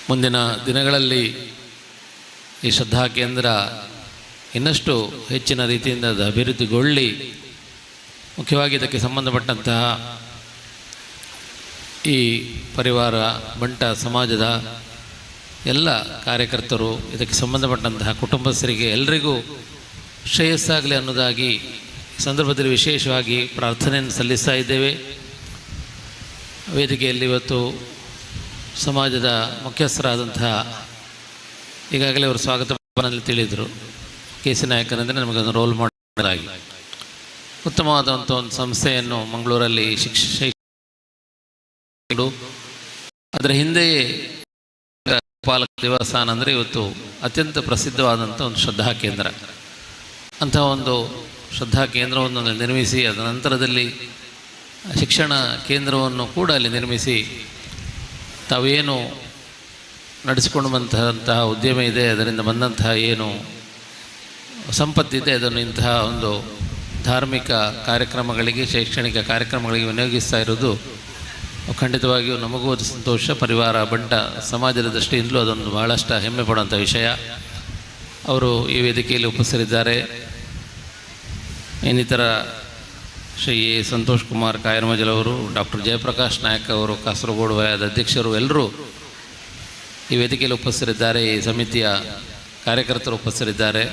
ಮುಂದಿನ ದಿನಗಳಲ್ಲಿ ಈ ಶ್ರದ್ಧಾ ಕೇಂದ್ರ ಇನ್ನಷ್ಟು ಹೆಚ್ಚಿನ ರೀತಿಯಿಂದ ಅದು ಅಭಿವೃದ್ಧಿಗೊಳ್ಳಿ, ಮುಖ್ಯವಾಗಿ ಇದಕ್ಕೆ ಸಂಬಂಧಪಟ್ಟಂತಹ ಈ ಪರಿವಾರ ಬಂಟ ಸಮಾಜದ ಎಲ್ಲ ಕಾರ್ಯಕರ್ತರು, ಇದಕ್ಕೆ ಸಂಬಂಧಪಟ್ಟಂತಹ ಕುಟುಂಬಸ್ಥರಿಗೆ ಎಲ್ಲರಿಗೂ ಶ್ರೇಯಸ್ಸಾಗಲಿ ಅನ್ನೋದಾಗಿ ಸಂದರ್ಭದಲ್ಲಿ ವಿಶೇಷವಾಗಿ ಪ್ರಾರ್ಥನೆಯನ್ನು ಸಲ್ಲಿಸ್ತಾ ಇದ್ದೇವೆ. ವೇದಿಕೆಯಲ್ಲಿ ಇವತ್ತು ಸಮಾಜದ ಮುಖ್ಯಸ್ಥರಾದಂತಹ ಈಗಾಗಲೇ ಅವರು ಸ್ವಾಗತದಲ್ಲಿ ತಿಳಿದರು ಕೆ.ಸಿ. ನಾಯಕರಂದರೆ ನಮಗೊಂದು ರೋಲ್ ಮಾಡಲಾಗಿ ಉತ್ತಮವಾದಂಥ ಒಂದು ಸಂಸ್ಥೆಯನ್ನು ಮಂಗಳೂರಲ್ಲಿ ಅದರ ಹಿಂದೆಯೇ ಪಾಲಕ ದೇವಸ್ಥಾನ ಅಂದರೆ ಇವತ್ತು ಅತ್ಯಂತ ಪ್ರಸಿದ್ಧವಾದಂಥ ಒಂದು ಶ್ರದ್ಧಾ ಕೇಂದ್ರ. ಅಂಥ ಒಂದು ಶ್ರದ್ಧಾ ಕೇಂದ್ರವನ್ನು ನಿರ್ಮಿಸಿ ಅದರ ನಂತರದಲ್ಲಿ ಶಿಕ್ಷಣ ಕೇಂದ್ರವನ್ನು ಕೂಡ ಅಲ್ಲಿ ನಿರ್ಮಿಸಿ ತಾವೇನು ನಡೆಸಿಕೊಂಡು ಬಂದಂತಹ ಉದ್ಯಮ ಇದೆ, ಅದರಿಂದ ಬಂದಂತಹ ಏನು ಸಂಪತ್ತಿದೆ, ಅದನ್ನು ಇಂತಹ ಒಂದು ಧಾರ್ಮಿಕ ಕಾರ್ಯಕ್ರಮಗಳಿಗೆ, ಶೈಕ್ಷಣಿಕ ಕಾರ್ಯಕ್ರಮಗಳಿಗೆ ವಿನಿಯೋಗಿಸ್ತಾ ಇರೋದು ಖಂಡಿತವಾಗಿಯೂ ನಮಗೂ ಅದು ಸಂತೋಷ. ಪರಿವಾರ ಬಂಟ ಸಮಾಜದ ದೃಷ್ಟಿಯಿಂದಲೂ ಅದೊಂದು ಬಹಳಷ್ಟು ಹೆಮ್ಮೆ ಪಡುವಂಥ ವಿಷಯ. ಅವರು ಈ ವೇದಿಕೆಯಲ್ಲಿ ಉಪಸ್ಥಿತರಿದ್ದಾರೆ. ಇನ್ನಿತರ ಶ್ರೀ ಸಂತೋಷ್ ಕುಮಾರ್ ಕಾಯರ್ಮಜಲವರು, ಡಾಕ್ಟರ್ ಜಯಪ್ರಕಾಶ್ ನಾಯಕ್ ಅವರು, ಕಾಸರಗೋಡು ವಲಯದ ಅಧ್ಯಕ್ಷರು ಎಲ್ಲರೂ ಈ ವೇದಿಕೆಯಲ್ಲಿ ಉಪಸ್ಥಿತರಿದ್ದಾರೆ. ಈ ಸಮಿತಿಯ ಕಾರ್ಯಕರ್ತರು ಉಪಸ್ಥಿತರಿದ್ದಾರೆ.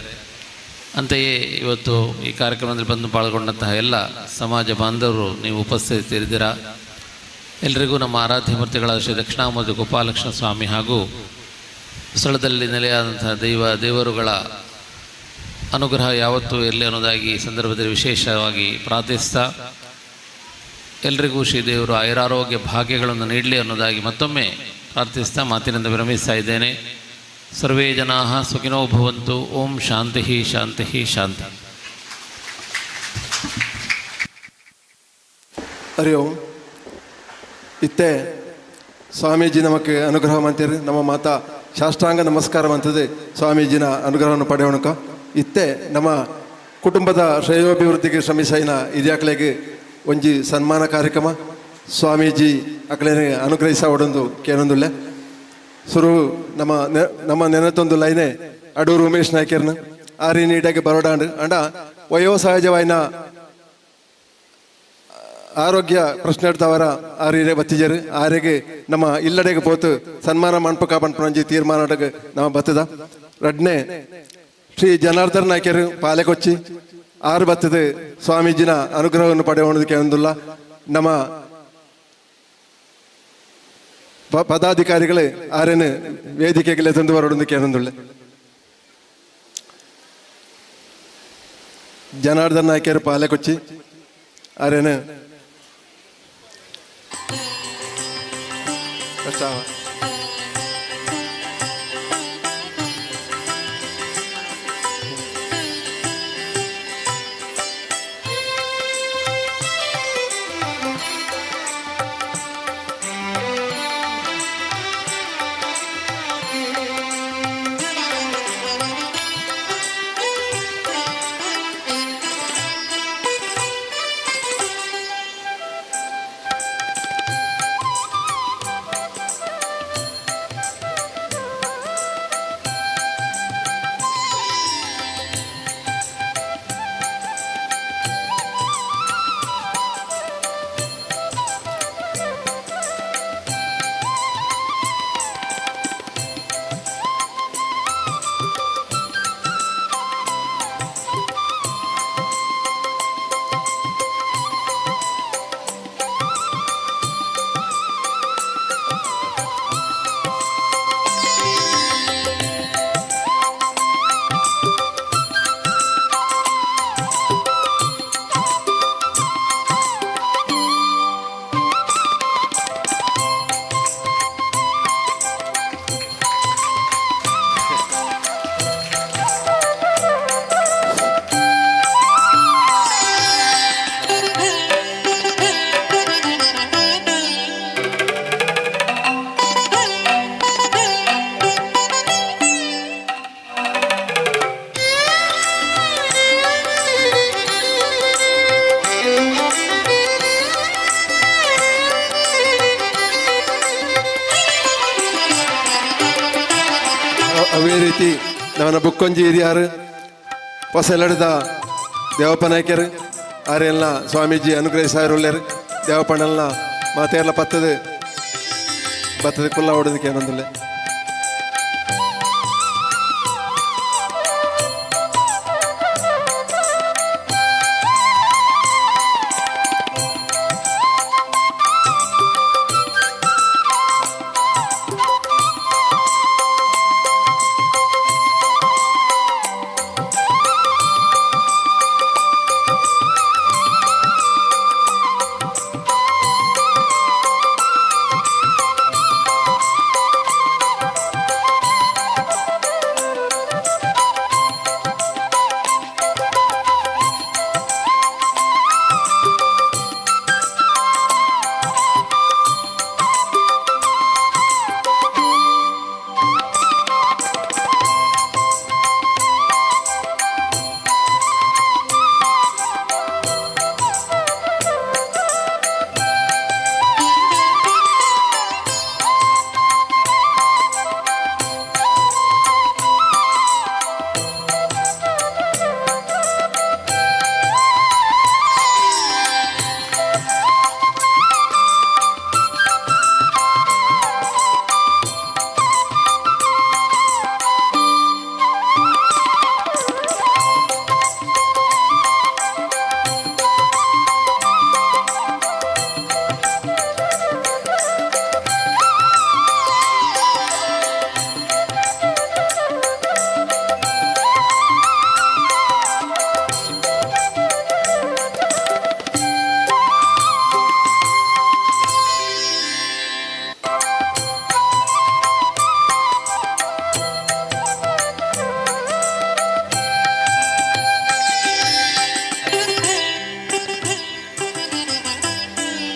ಅಂತೆಯೇ ಇವತ್ತು ಈ ಕಾರ್ಯಕ್ರಮದಲ್ಲಿ ಬಂದು ಪಾಲ್ಗೊಂಡಂತಹ ಎಲ್ಲ ಸಮಾಜ ಬಾಂಧವರು ನೀವು ಉಪಸ್ಥಿತರಿದ್ದೀರಾ. ಎಲ್ಲರಿಗೂ ನಮ್ಮ ಆರಾಧ್ಯ ಮೂರ್ತಿಗಳ ಶ್ರೀ ದಕ್ಷಿಣಾಮೂರ್ತಿ ಗೋಪಾಲಕೃಷ್ಣ ಸ್ವಾಮಿ ಹಾಗೂ ಸ್ಥಳದಲ್ಲಿ ನೆಲೆಯಾದಂತಹ ದೇವರುಗಳ ಅನುಗ್ರಹ ಯಾವತ್ತೂ ಇರಲಿ ಅನ್ನೋದಾಗಿ ಈ ಸಂದರ್ಭದಲ್ಲಿ ವಿಶೇಷವಾಗಿ ಪ್ರಾರ್ಥಿಸ್ತಾ, ಎಲ್ರಿಗೂ ಶ್ರೀದೇವರು ಆಯುರಾರೋಗ್ಯ ಭಾಗ್ಯಗಳನ್ನು ನೀಡಲಿ ಅನ್ನೋದಾಗಿ ಮತ್ತೊಮ್ಮೆ ಪ್ರಾರ್ಥಿಸ್ತಾ ಮಾತಿನಿಂದ ವಿರಮಿಸ್ತಾ ಇದ್ದೇನೆ. ಸರ್ವೇ ಜನಾಃ ಸುಖಿನೋ ಭವಂತು. ಓಂ ಶಾಂತಿ ಶಾಂತಿ ಶಾಂತಿ. ಹರಿ ಓಂ. ಇತ್ತೆ ಸ್ವಾಮೀಜಿ ನಮಗೆ ಅನುಗ್ರಹ ಮಂತೀರಿ. ನಮ್ಮ ಮಾತಾ ಶಾಸ್ತ್ರಾಂಗ ನಮಸ್ಕಾರ ಮಂತದೆ ಸ್ವಾಮೀಜಿನ ಅನುಗ್ರಹವನ್ನು ಪಡೆಯೋಣಕ. ಇತ್ತೆ ನಮ್ಮ ಕುಟುಂಬದ ಶ್ರೇಯೋಭಿವೃದ್ಧಿಗೆ ಶ್ರಮಿಸೈನ ಇದ್ಯಾಕಲೆಗೆ ಒಂಜಿ ಸನ್ಮಾನ ಕಾರ್ಯಕ್ರಮ ಸ್ವಾಮೀಜಿ ಅಕಲೆ ಅನುಗ್ರಹಿಸ ಒಡೊಂದು ಕೇಳೊಂದುಲ್ಲೆ ಸುರು ನಮ್ಮ ನೆನತೊಂದು ಲೈನೆ ಅಡೂರು ಉಮೇಶ್ ನಾಯ್ಕರ್ನ ಆರಿ ನೀಟಾಗಿ ಬರೋಡಾಂಡು ಅಂಡ ವಯೋಸಹಜವಾಯಿನ ಆರೋಗ್ಯ ಪ್ರಶ್ನೆ ಇಡ್ತಾವರ ಆರೀರೆ ಬತ್ತಿಜರು ಆರೆಗೆ ನಮ್ಮ ಇಲ್ಲಡೆಗೆ ಪೋತು ಸನ್ಮಾನ ಮಣ್ಪಕ ಪಂಪಣಂಜಿ ತೀರ್ಮಾನಕ್ಕೆ ನಮ್ಮ ಬತ್ತದ ರಡ್ನೆ ಶ್ರೀ ಜನಾರ್ದನ್ ನಾಯ್ಕರು ಪಾಲೆಕೊಚ್ಚಿ ಆರು ಬತ್ತದ ಸ್ವಾಮೀಜಿನ ಅನುಗ್ರಹವನ್ನು ಪಡೆಯೋದಕ್ಕೆ ಒಂದಿಲ್ಲ. ನಮ್ಮ ಪದಾಧಿಕಾರಿಗಳು ಆರೇನು ವೇದಿಕೆಗೆ ತಂದು ಬರೋದಕ್ಕೆ ಏನೊಂದುಳ್ಳೆ. ಜನಾರ್ದನ್ ನಾಯ್ಕರು ಪಾಲೆಕೊಚ್ಚಿ ಆರೇನು ಅವೇ ರೀತಿ ನಮ್ಮನ್ನ ಬುಕ್ಕೊಂಜಿ ಹಿರಿಯರು ಹೊಸಲಡ್ದ ದೇವಪ್ಪ ನಾಯ್ಕರು ಆರೆಲ್ಲ ಸ್ವಾಮೀಜಿ ಅನುಗ್ರಹಿಸಾರುಳ್ಳರು ದೇವಪ್ಪಣ್ಣಲ್ಲ ಮಾತೆಲ್ಲ ಬತ್ತದ ಕುಲ್ಲ ಹೊಡೋದಕ್ಕೆ ಏನೊಂದಿಲ್ಲ.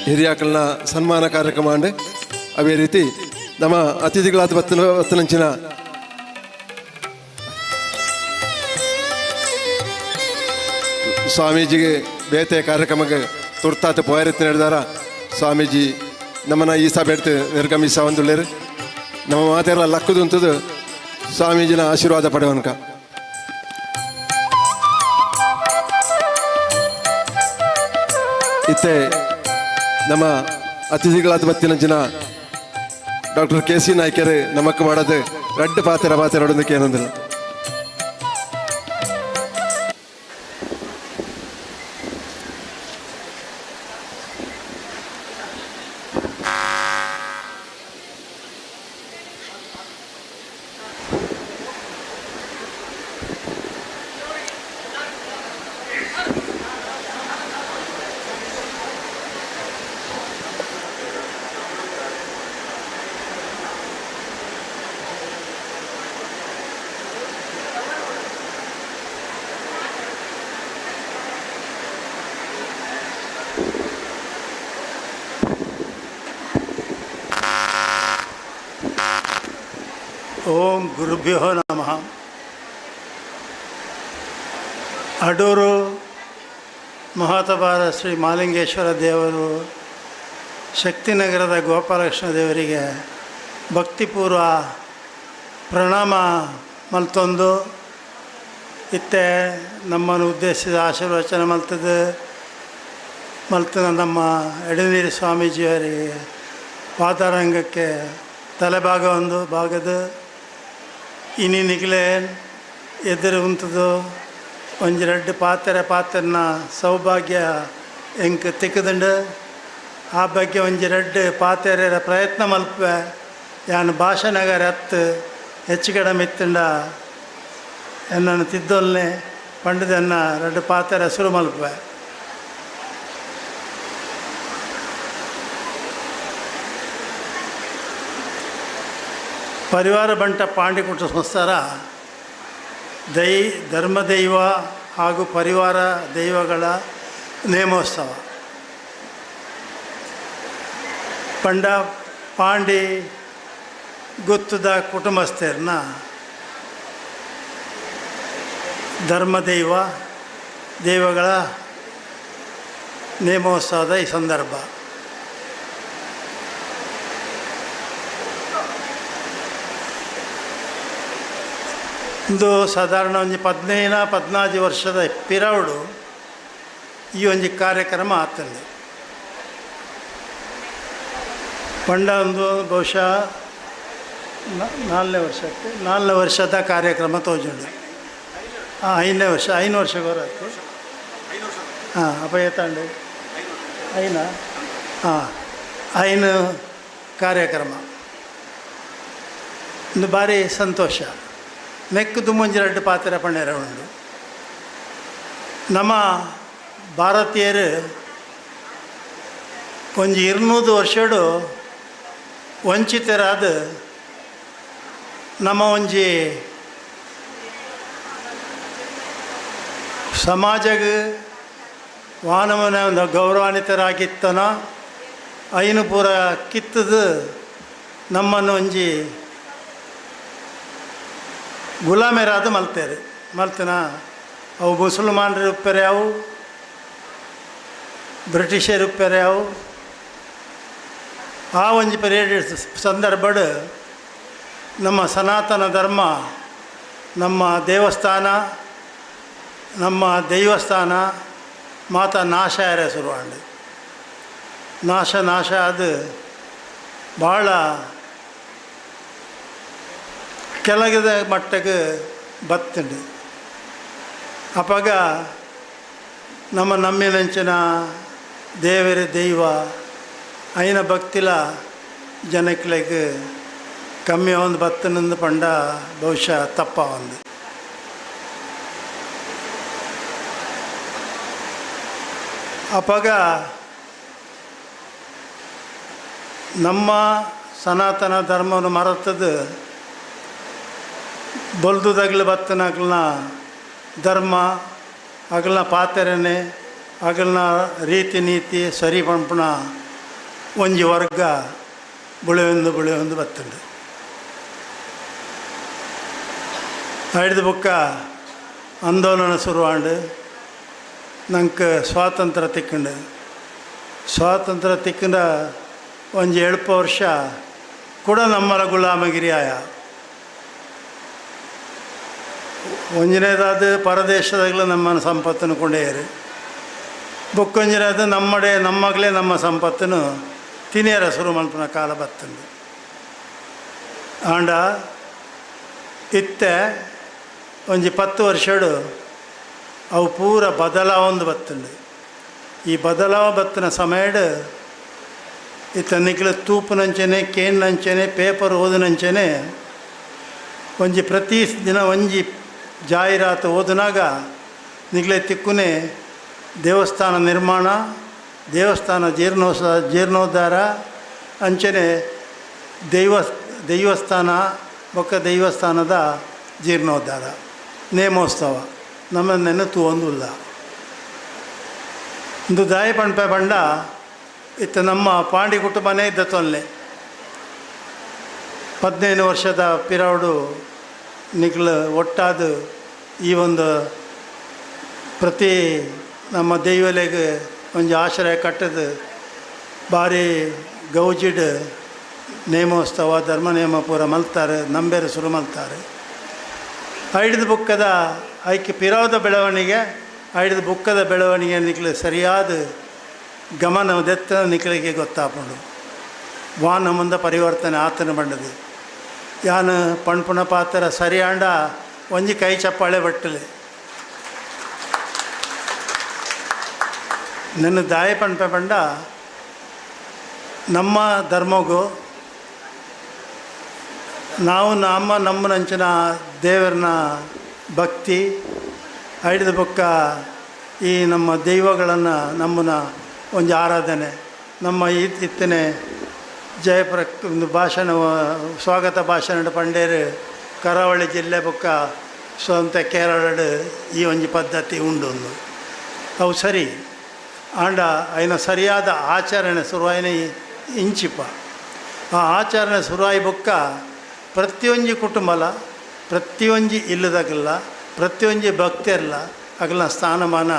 ಹಿರಿಯಾಕಳನ್ನ ಸನ್ಮಾನ ಕಾರ್ಯಕ್ರಮ ಅಂಡೆ ಅವೇ ರೀತಿ ನಮ್ಮ ಅತಿಥಿಗಳಾದ ಬತ್ತಲಂಚಿನ ಸ್ವಾಮೀಜಿಗೆ ಬೇತೆ ಕಾರ್ಯಕ್ರಮಕ್ಕೆ ತುರ್ತಾತ ಪೋಯರಿತ್ತು ನಡೆದಾರ ಸ್ವಾಮೀಜಿ ನಮ್ಮನ್ನ ಈ ಸಭೆ ನಿರ್ಗಮಿಸ ಒಂದುಳ್ಳೇರು ನಮ್ಮ ಮಾತೆಲ್ಲ ಲಕ್ಕದು ಅಂತದ್ದು ಸ್ವಾಮೀಜಿನ ಆಶೀರ್ವಾದ ಪಡೆವನ್ಕ. ಇತ್ತೆ ನಮ್ಮ ಅತಿಥಿಗಳಾದ ಬತ್ತಿನಂಚಿನ ಡಾಕ್ಟರ್ ಕೆ.ಸಿ. ನಾಯ್ಕರು ನಮಕ್ ಮಾಡೋದು ರಡ್ಡು ಪಾತೆರ ಹೊಡೋದಕ್ಕೆ ಏನಂದಿಲ್ಲ. ಓಂ ಗುರುಭ್ಯೋ ನಮಃ. ಅಡೂರು ಮಹಾತಬಾರ ಶ್ರೀ ಮಹಾಲಿಂಗೇಶ್ವರ ದೇವರು ಶಕ್ತಿನಗರದ ಗೋಪಾಲಕೃಷ್ಣ ದೇವರಿಗೆ ಭಕ್ತಿಪೂರ್ವ ಪ್ರಣಾಮ ಮಲ್ತೊಂದು ಇತ್ತೆ ನಮ್ಮನ್ನು ಉದ್ದೇಶಿಸಿದ ಆಶೀರ್ವಚನ ಮಲ್ತದ ನಮ್ಮ ಎಡನೀರು ಸ್ವಾಮೀಜಿಯವರಿಗೆ ಪಾದಾರಂಗಕ್ಕೆ ತಲೆಭಾಗ ಒಂದು ಭಾಗದ ಇನ್ನಿನಿಗಲೇ ಎದುರು ಉಂಟದು ಒಂಜಿ ರೆಡ್ಡು ಪಾತ್ರನ ಸೌಭಾಗ್ಯ ಎಂಕ್ ತಿಕ್ಕದಂಡು ಆ ಬಗ್ಗೆ ಒಂಜಿ ರೆಡ್ಡು ಪಾತೆರ ಪ್ರಯತ್ನ ಮಲ್ಪೆ ಯಾನು ಭಾಷಣಗಾರ ಹತ್ತು ಹೆಚ್ಚು ಕಡಿಮೆ ಇತ್ತಂಡ ಎನ್ನನ್ನು ತಿದ್ದೊಲ್ನೆ ಪಂಡದನ್ನ ರೆಡ್ಡು ಪಾತೆರ ಹೆಸರು ಮಲ್ಪೆ. ಪರಿವಾರ ಬಂಟ ಪಾಂಡಿಕುಟ ಸಂಸ್ಥಾರ ಧರ್ಮದೈವ ಹಾಗೂ ಪರಿವಾರ ದೈವಗಳ ನೇಮೋತ್ಸವ ಪಂಡ ಪಾಂಡಿ ಗೊತ್ತದ ಕುಟುಂಬಸ್ಥರನ್ನ ದೈವಗಳ ನೇಮೋತ್ಸವದ ಈ ಸಂದರ್ಭ ಒಂದು ಸಾಧಾರಣ ಒಂದು 15-14 ವರ್ಷದ ಪಿರವಡು ಈ ಒಂದು ಕಾರ್ಯಕ್ರಮ ಆಗ್ತದೆ. ಪಂಡ ಒಂದು ಬಹುಶಃ 4ನೇ ವರ್ಷದ ಕಾರ್ಯಕ್ರಮ ತೋಜುಂಡು. 5ನೇ ವರ್ಷ 5 ವರ್ಷ ಬರತ್ತೆ. ಹಾಂ ಅಪ್ಪ ಏತಾಂಡು ಐನು ಕಾರ್ಯಕ್ರಮ ಒಂದು ಭಾರಿ ಸಂತೋಷ. ಮೆಕ್ಕದು ಮುಂಜಿ ಪಾತ್ರ ಪಣ್ಣೆರ ಉಂಡು. ನಮ್ಮ ಭಾರತೀಯರು ಒಂದು 200 ವರ್ಷಡು ವಂಚಿತರಾದ ನಮ್ಮ ಒಂಜಿ ಸಮಾಜಗೆ ವಾನವನ ಗೌರವಾನ್ವಿತರಾಗಿತ್ತನ ಐನು ಪೂರ ಕಿತ್ತದು ನಮ್ಮನ್ನು ಒಂಜಿ ಗುಲಾಮೆರಾದ ಮಲ್ತೇರು ಮಲ್ತನ ಅವು ಮುಸಲ್ಮಾನರು ಉಪ್ಪೆರೆ ಅವು ಬ್ರಿಟಿಷರು ಉಪ್ಪೆರೆ ಅವು ಆ ಒಂಜಿ ಪೀರಿಯಡ್ ಸಂದರ್ಭಡ್ ನಮ್ಮ ಸನಾತನ ಧರ್ಮ ನಮ್ಮ ದೇವಸ್ಥಾನ ನಮ್ಮ ದೈವಸ್ಥಾನ ಮಾತ ನಾಶ ಯಾರೇ ಶುರುವಾಂಡು. ನಾಶ ಅದು ಭಾಳ ಕೆಳಗಿದ ಮಟ್ಟಕ್ಕೆ ಬತ್ತುಂಡು. ಅಪ್ಪಾಗ ನಮ್ಮ ನಮ್ಮಿನಂಚಿನ ದೇವರೇ ದೈವ అయిన భక్తిల ಜನಕ್ಕೆ ಕಮ್ಮಿ ಒಂದು ಬತ್ತನಂದು ಪಂಡ ಬಹುಶಃ ತಪ್ಪ ಒಂದು. ಅಪ್ಪಾಗ ನಮ್ಮ ಸನಾತನ ಧರ್ಮವನ್ನು ಮರೆತದ್ದು ಬಲ್ದುದಾಗಲಿ ಬತ್ತನಾಗಲನ ಧರ್ಮ ಆಗಲನ ಪಾತೆರನೆ ಆಗಲನ ರೀತಿ ನೀತಿ ಸರಿ ಪಂಪಣ ಒಂಜಿ ವರ್ಗ ಬುಳೆಯೊಂದು ಬತ್ತುಂಡು. ಹಿಡಿದು ಬುಕ್ಕ ಆಂದೋಲನ ಶುರುವಾಂಡು ನಂಗೆ ಸ್ವಾತಂತ್ರ್ಯ ತಿಕ್ಕಂಡು. ಸ್ವಾತಂತ್ರ್ಯ ತಿಕ್ಕಂಡ ಒಂಜಿ 7 ವರ್ಷ ಕೂಡ ನಮ್ಮಲ ಗುಲಾಮಗಿರಿ ಆಯ. ಒಂಜನೇದಾದ ಪರದೇಶದಾಗಲೂ ನಮ್ಮ ಸಂಪತ್ತನ್ನು ಕೊಂಡೇರು. ಬೊಕ್ಕೊಂಜನೇದ ನಮ್ಮಗಳೇ ನಮ್ಮ ಸಂಪತ್ತನ್ನು ತಿನಿಯರ ಶುರು ಮಲ್ಪನ ಕಾಲ ಬತ್ತಂದು. ಆಂಡ ಇತ್ತೆ ಒಂಜಿ 10 ವರ್ಷಡು ಅವು ಪೂರ ಬದಲಾವೊಂದು ಬತ್ತಂಡು. ಈ ಬದಲಾವ ಬತ್ತಿನ ಸಮಯಡ್ ಇತ್ತ ನಿಖಿಲ ತೂಪುನಂಚನೆ ಕೇನ್ನಂಚನೆ ಪೇಪರ್ ಓದಿನಂಚನೆ ಒಂಜಿ ಪ್ರತಿ ದಿನ ಒಂಜಿ ಜಾಹೀರಾತು ಓದಿನಾಗ ನಿಖಿಲೆ ತಿಕ್ಕುನೆ ದೇವಸ್ಥಾನ ನಿರ್ಮಾಣ, ದೇವಸ್ಥಾನ ಜೀರ್ಣೋದ್ಧಾರ ಅಂಚನೆ ದೈವಸ್ಥಾನ ಬೊಕ್ಕ ದೈವಸ್ಥಾನದ ಜೀರ್ಣೋದ್ಧಾರ ನೇಮೋತ್ಸವ ನಮ್ಮನ್ನೆನ್ನು ತೂವೊಂದುಲ್ಲ. ಒಂದು ದಾಯ ಪಂಪೆ ಬಂಡ ಇತ್ತು ನಮ್ಮ ಪಾಂಡಿ ಕುಟುಂಬನೇ ಇದ್ದ ತೊಲ್ಲೆ 15 ವರ್ಷದ ಪಿರವಡು ನಿಖಲು ಒಟ್ಟಾದ ಈ ಒಂದು ಪ್ರತಿ ನಮ್ಮ ದೈವಲೆಗೆ ಒಂದು ಆಶ್ರಯ ಕಟ್ಟದು ಭಾರಿ ಗೌಜಿಡ್ ನೇಮೋತ್ಸವ ಧರ್ಮ ನೇಮ ಪೂರ ಮಲ್ತಾರೆ. ನಂಬೇರು ಶುರು ಮಲ್ತಾರೆ. ಐಡಿದ ಬುಕ್ಕದ ಐಕ್ಯ ಪಿರವದ ಬೆಳವಣಿಗೆ ಐಡಿದ ಬುಕ್ಕದ ಬೆಳವಣಿಗೆ ನಿಖಲು ಸರಿಯಾದ ಗಮನದೆತ್ತ ನಿಖಲಿಗೆ ಗೊತ್ತಾಪುಂಡು. ವಾನ ಮುಂದೆ ಪರಿವರ್ತನೆ ಆತನ ಬಂಡದು ಯಾನು ಪಣ್ಪುಣ ಪಾತ್ರ ಸರಿ ಆಂಡ ಒಂಜಿ ಕೈ ಚಪ್ಪಾಳೆ ಬಟ್ಟಲೆ ನನ್ನ ದಾಯ ಪಣ್ಪೆ ಬಂಡ ನಮ್ಮ ಧರ್ಮಗೂ ನಾವು ನಮ್ಮನಂಚಿನ ದೇವರನ್ನ ಭಕ್ತಿ ಹಿಡಿದ ಬೊಕ್ಕ ಈ ನಮ್ಮ ದೈವಗಳನ್ನು ನಮ್ಮನ್ನ ಒಂದು ಆರಾಧನೆ ನಮ್ಮ ಇತ್ತನೆ ಜಯಪುರ ಒಂದು ಭಾಷಣ ಸ್ವಾಗತ ಭಾಷಣ ಪಂಡೇರು ಕರಾವಳಿ ಜಿಲ್ಲೆ ಬೊಕ್ಕ ಸ್ವಂತ ಕೇರಳ ಈ ಒಂಜಿ ಪದ್ಧತಿ ಉಂಡು. ಅವು ಸರಿ ಆಂಡ అయిన ಸರಿಯಾದ ಆಚರಣೆ ಶುರುವಾಯಿನ ಇಂಚಿಪ ಆ ಆಚರಣೆ ಶುರುವಾಯಿ ಬೊಕ್ಕ ಪ್ರತಿಯೊಂದು ಕುಟುಂಬಲ ಪ್ರತಿಯೊಂದು ಇಲ್ಲದಾಗಲ್ಲ ಪ್ರತಿಯೊಂದು ಭಕ್ತಿಯಲ್ಲ ಅಗಲ ಸ್ಥಾನಮಾನ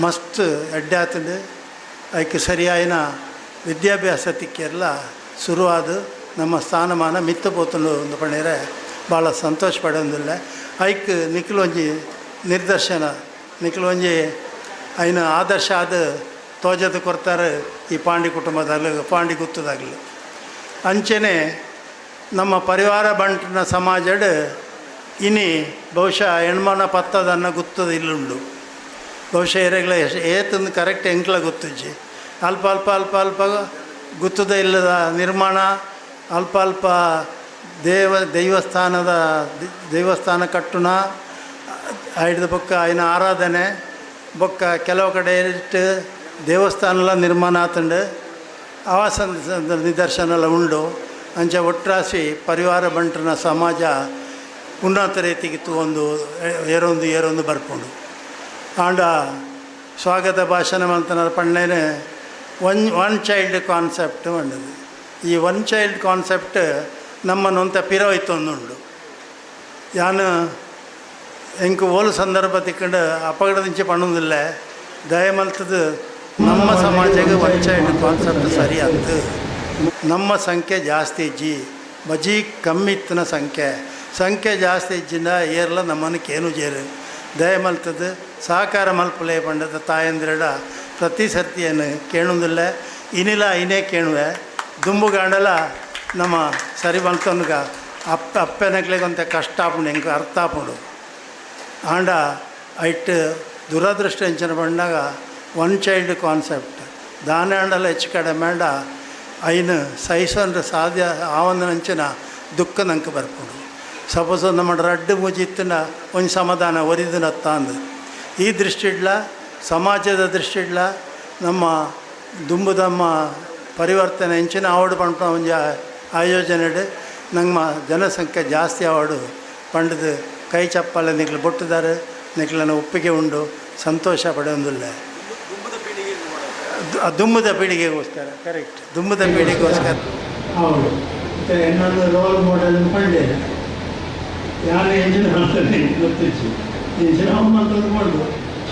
ಮಸ್ತ್ ಎಡ್ಡಾತಂಡು ಅದಕ್ಕೆ ಸರಿಯಾಯಿನ ವಿದ್ಯಾಭ್ಯಾಸ ತಿಕ್ಕೆಲ್ಲ ಶುರುವಾದ ನಮ್ಮ ಸ್ಥಾನಮಾನ ಮಿತ್ತು ಪೋತುಂಡು ಒಂದು ಪಣೇರೆ ಭಾಳ ಸಂತೋಷ ಪಡೋದಿಲ್ಲ. ಐಕ್ ನಿಖಿಲೊಂಜಿ ನಿರ್ದರ್ಶನ ನಿಖಿಲೊಂಜಿ ಐನ ಆದರ್ಶ ಆದ ತೋಜದ ಕೊಡ್ತಾರೆ ಈ ಪಾಂಡಿ ಕುಟುಂಬದಾಗಲಿ ಪಾಂಡಿ ಗುತ್ತದಾಗಲಿ ಅಂಚೆನೆ ನಮ್ಮ ಪರಿವಾರ ಬಂಟನ ಸಮಾಜಡ್ ಇನಿ ಬಹುಶಃ ಹೆಣ್ಮನ ಪತ್ತದನ್ನ ಗುತ್ತದ ಇಲ್ಲುಂಡು ಬಹುಶಃ ಎರೆಗಳ ಏತಂದು ಕರೆಕ್ಟ್ ಎಂಕ್ಲ ಗುತ್ತುಜ್ಜಿ ಅಲ್ಪ ಅಲ್ಪ ಅಲ್ಪ ಅಲ್ಪ ಗುತ್ತದ ಇಲ್ಲದ ನಿರ್ಮಾಣ ಅಲ್ಪ ಅಲ್ಪ ದೇವಸ್ಥಾನ ಕಟ್ಟುನ ಹಿಡಿದ ಬೊಕ್ಕ ಐನ ಆರಾಧನೆ ಬೊಕ್ಕ ಕೆಲವು ಕಡೆ ಇಟ್ಟು ದೇವಸ್ಥಾನ ನಿರ್ಮಾಣ ಆತಂಡು ಆವಾಸ ನಿದರ್ಶನ ಎಲ್ಲ ಉಂಡು ಅಂಚ ಒಟ್ರಾಸಿ ಪರಿವಾರ ಬಂಟನ ಸಮಾಜ ಉನ್ನತ ರೀತಿಗಿತ್ತು ಒಂದು ಏರೊಂದು ಬರ್ಕೊಂಡು ಆಂಡ ಸ್ವಾಗತ ಭಾಷಣ ಮಂತನ ಪಣ್ಣೇನೆ ಒನ್ ಚೈಲ್ಡ್ ಕಾನ್ಸೆಪ್ಟ್ ಮಂಡದು ಈ ಒನ್ ಚೈಲ್ಡ್ ಕಾನ್ಸೆಪ್ಟ್ ನಮ್ಮನ್ನೊಂತ ಪಿರೋಯ್ತು ಒಂದುಂಡು ಯಾನು ಎಂಕು ಓಲು ಸಂದರ್ಭ ತಿಕ್ಕೊಂಡು ಅಪಗಡದಿಂಚೆ ಪಣ್ಣುದಿಲ್ಲ ದಯಮಲ್ತದು ನಮ್ಮ ಸಮಾಜಕ್ಕೆ ಒನ್ ಚೈಲ್ಡ್ ಕಾನ್ಸೆಪ್ಟ್ ಸರಿ ಆಯ್ತು ನಮ್ಮ ಸಂಖ್ಯೆ ಜಾಸ್ತಿ ಇಜ್ಜಿ ಬಜಿ ಕಮ್ಮಿ ಇತ್ತಿನ ಸಂಖ್ಯೆ ಜಾಸ್ತಿ ಇಜ್ಜಿಂದ ಏರ್ಲ ನಮ್ಮನ್ನು ಕೇನು ಜೇರು ದಯಮಲ್ತದು ಸಹಕಾರ ಮಲ್ಪಲೆ ಪಂಡದ ತಾಯಂದಿರಡ ಪ್ರತಿ ಸರ್ತಿ ಏನು ಕೇಳುವುದಿಲ್ಲ ಇನಿಲ ಐನೇ ಕೇಳುವೆ ದುಂಬುಗಾಂಡಲ ನಮ್ಮ ಸರಿ ಮಲ್ತನ್ಗ ಅಪ್ಪೆನಕ್ಲಿಗಂತ ಕಷ್ಟ ಆಪುಂಡು ಹೆಂಗೆ ಅರ್ಥ ಆಪುಂಡು ಆಂಡ ಐಟ್ ದುರದೃಷ್ಟ ಹೆಂಚಿನ ಬಂದಾಗ ಒನ್ ಚೈಲ್ಡ್ ಕಾನ್ಸೆಪ್ಟ್ ದಾನೆ ಆಂಡಲ ಹೆಚ್ಚು ಕಡಿಮೆ ಆಂಡ ಐನು ಸಹಿಸೋನ್ರೆ ಸಾಧ್ಯ ಆವಂದನಂಚಿನ ದುಃಖ ನಂಗೆ ಬರ್ಕೊಂಡು ಸಪೋಸ್ ನಮ್ಮ ರಡ್ಡು ಮುಜಿತ್ತಿನ ಒಂದು ಸಮಾಧಾನ ಒರಿದನತ್ತ ಅಂದು ಈ ದೃಷ್ಟಿಡ್ಲ ಸಮಾಜದ ದೃಷ್ಟಿಡ್ಲ ನಮ್ಮ ದುಂಬುದಮ್ಮ ಪರಿವರ್ತನೆ ಹೆಂಚಿನ ಆವಡು ಪಂಡ ಒಂದು ಆಯೋಜನೆ ನಮ್ಮ ಜನಸಂಖ್ಯೆ ಜಾಸ್ತಿ ಆವಡು ಪಂಡದು ಕೈ ಚಪ್ಪಲ್ಲ ನಿಕ್ಲು ಬೊಟ್ಟಿದ್ದಾರೆ ನಿಕ್ಲನ ಒಪ್ಪಿಗೆ ಉಂಡು ಸಂತೋಷ ಪಡೆಯೋದಿಲ್ಲ ದುಂಬದ ಪೀಳಿಗೆಗೋಸ್ಕರ ಕರೆಕ್ಟ್ ದುಂಬದ ಪೀಳಿಗೆಗೋಸ್ಕರ ಹೌದು ಮತ್ತು ಇನ್ನೊಂದು ರೋಲ್ ಮಾಡೆಲ್ ಪಂಡೆ ಯಾರು ಎಂಜಿನ ಮಾಡ್ತಾನೆ ಗೊತ್ತಿಚ್ಚು ಎಂಜಿನ ಅವಮ್ಮಂತದ್ದು ಮಾಡು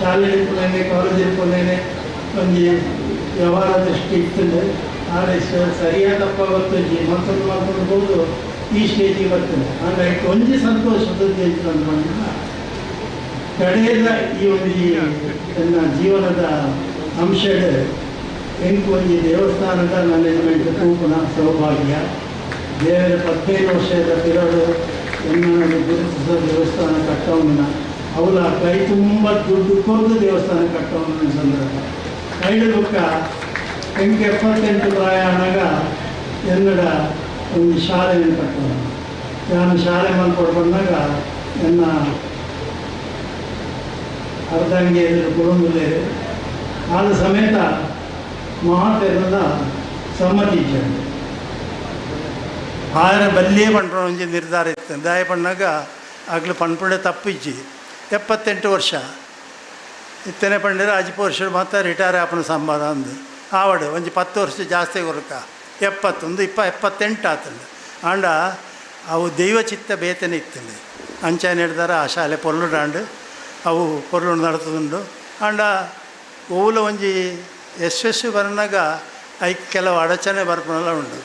ಶಾಲೆ ಇಟ್ಕೊಂಡೇನೆ ಕಾಲೇಜ್ ಇಟ್ಕೊಂಡೇನೆ ಒಂದು ವ್ಯವಹಾರ ದೃಷ್ಟಿ ಇರ್ತದೆ ಆದರೆ ಸರಿಯಾದ ತಪ್ಪ ಗೊತ್ತಿಜ್ಜಿ ಮತ್ತೊಂದು ಹೋದು ಈ ಸ್ಟೇಜಿಗೆ ಬರ್ತದೆ ಹಾಗಾಗಿ ಒಂಜಿ ಸಂತೋಷದ ಅಂದ್ಕೊಂಡಿಲ್ಲ ಕಡೆಯದ ಈ ಒಂದು ನನ್ನ ಜೀವನದ ಅಂಶದ ಎಂಟು ಒಂದು ದೇವಸ್ಥಾನದ ಮ್ಯಾನೇಜ್ಮೆಂಟ್ ಕೂಪನ ಸೌಭಾಗ್ಯ ದೇವರ 15 ವರ್ಷದ ಪಿರೋಡು ಎನ್ನನ್ನು ಗುರುತಿಸೋ ದೇವಸ್ಥಾನ ಕಟ್ಟವನ್ನ ಅವಳ ಕೈ ತುಂಬ ದುಡ್ಡು ಕೊದ್ದು ದೇವಸ್ಥಾನ ಕಟ್ಟವನ್ನ ಸಂದರ್ಭ ಐದು ಬುಕ್ಕ ಎಂಟು 78 ಪ್ರಾಯ ಆನಾಗ ಎನ್ನಡ ಒಂದು ಶಾಲೆಯನ್ನು ಕಟ್ಟವನು ನಾನು ಶಾಲೆ ಮಲ್ಕೊಂಡು ಬಂದಾಗ ನನ್ನ ಅರ್ಧಂಗೆ ಎದುರು ಕುಟುಂಬದಲ್ಲಿ ಆದ ಸಮೇತ ಮಹಾತೆರದ ಸಮ್ಮತಿಜ್ಜಂಡು ಆಯರ ಬಲ್ಲಿಯೇ ಪಂಡ್ರ ಒಂಜಿ ನಿರ್ಧಾರ ಇತ್ತು ದಾಯ ಪಣ್ಣಾಗ ಆಗ್ಲು ಪಣ್ಪುಂಡೆ ತಪ್ಪಿಜ್ಜಿ 78 ವರ್ಷ ಇತ್ತನೆ ಪಂಡಿರ 10 ವರ್ಷ ಮಾತ್ರ ರಿಟೈರ್ ಆಪನ ಸಂಬಂಧ ಅಂದು ಆವಡು ಒಂಜಿ 10 ವರ್ಷ ಜಾಸ್ತಿ ಕೊರಕ 78 ಆತಂಡು ಆಂಡ ಅವು ದೈವ ಚಿತ್ತ ಬೇತನೆ ಇತ್ತಂಡು ಅಂಚಾನೆ ಹಿಡ್ದಾರ ಆ ಶಾಲೆ ಪೊರ್ಲುಡಾಂಡು ಅವು ಪೊರ್ಲು ನಡ್ತದುಂಡು ಆಂಡ ಓಲು ಒಂಜಿ ಯಶಸ್ವಿ ಬರ್ನಾಗ ಐಕ್ ಕೆಲವು ಅಡಚಣೆ ಬರ್ಪನೆಲ್ಲ ಉಂಡು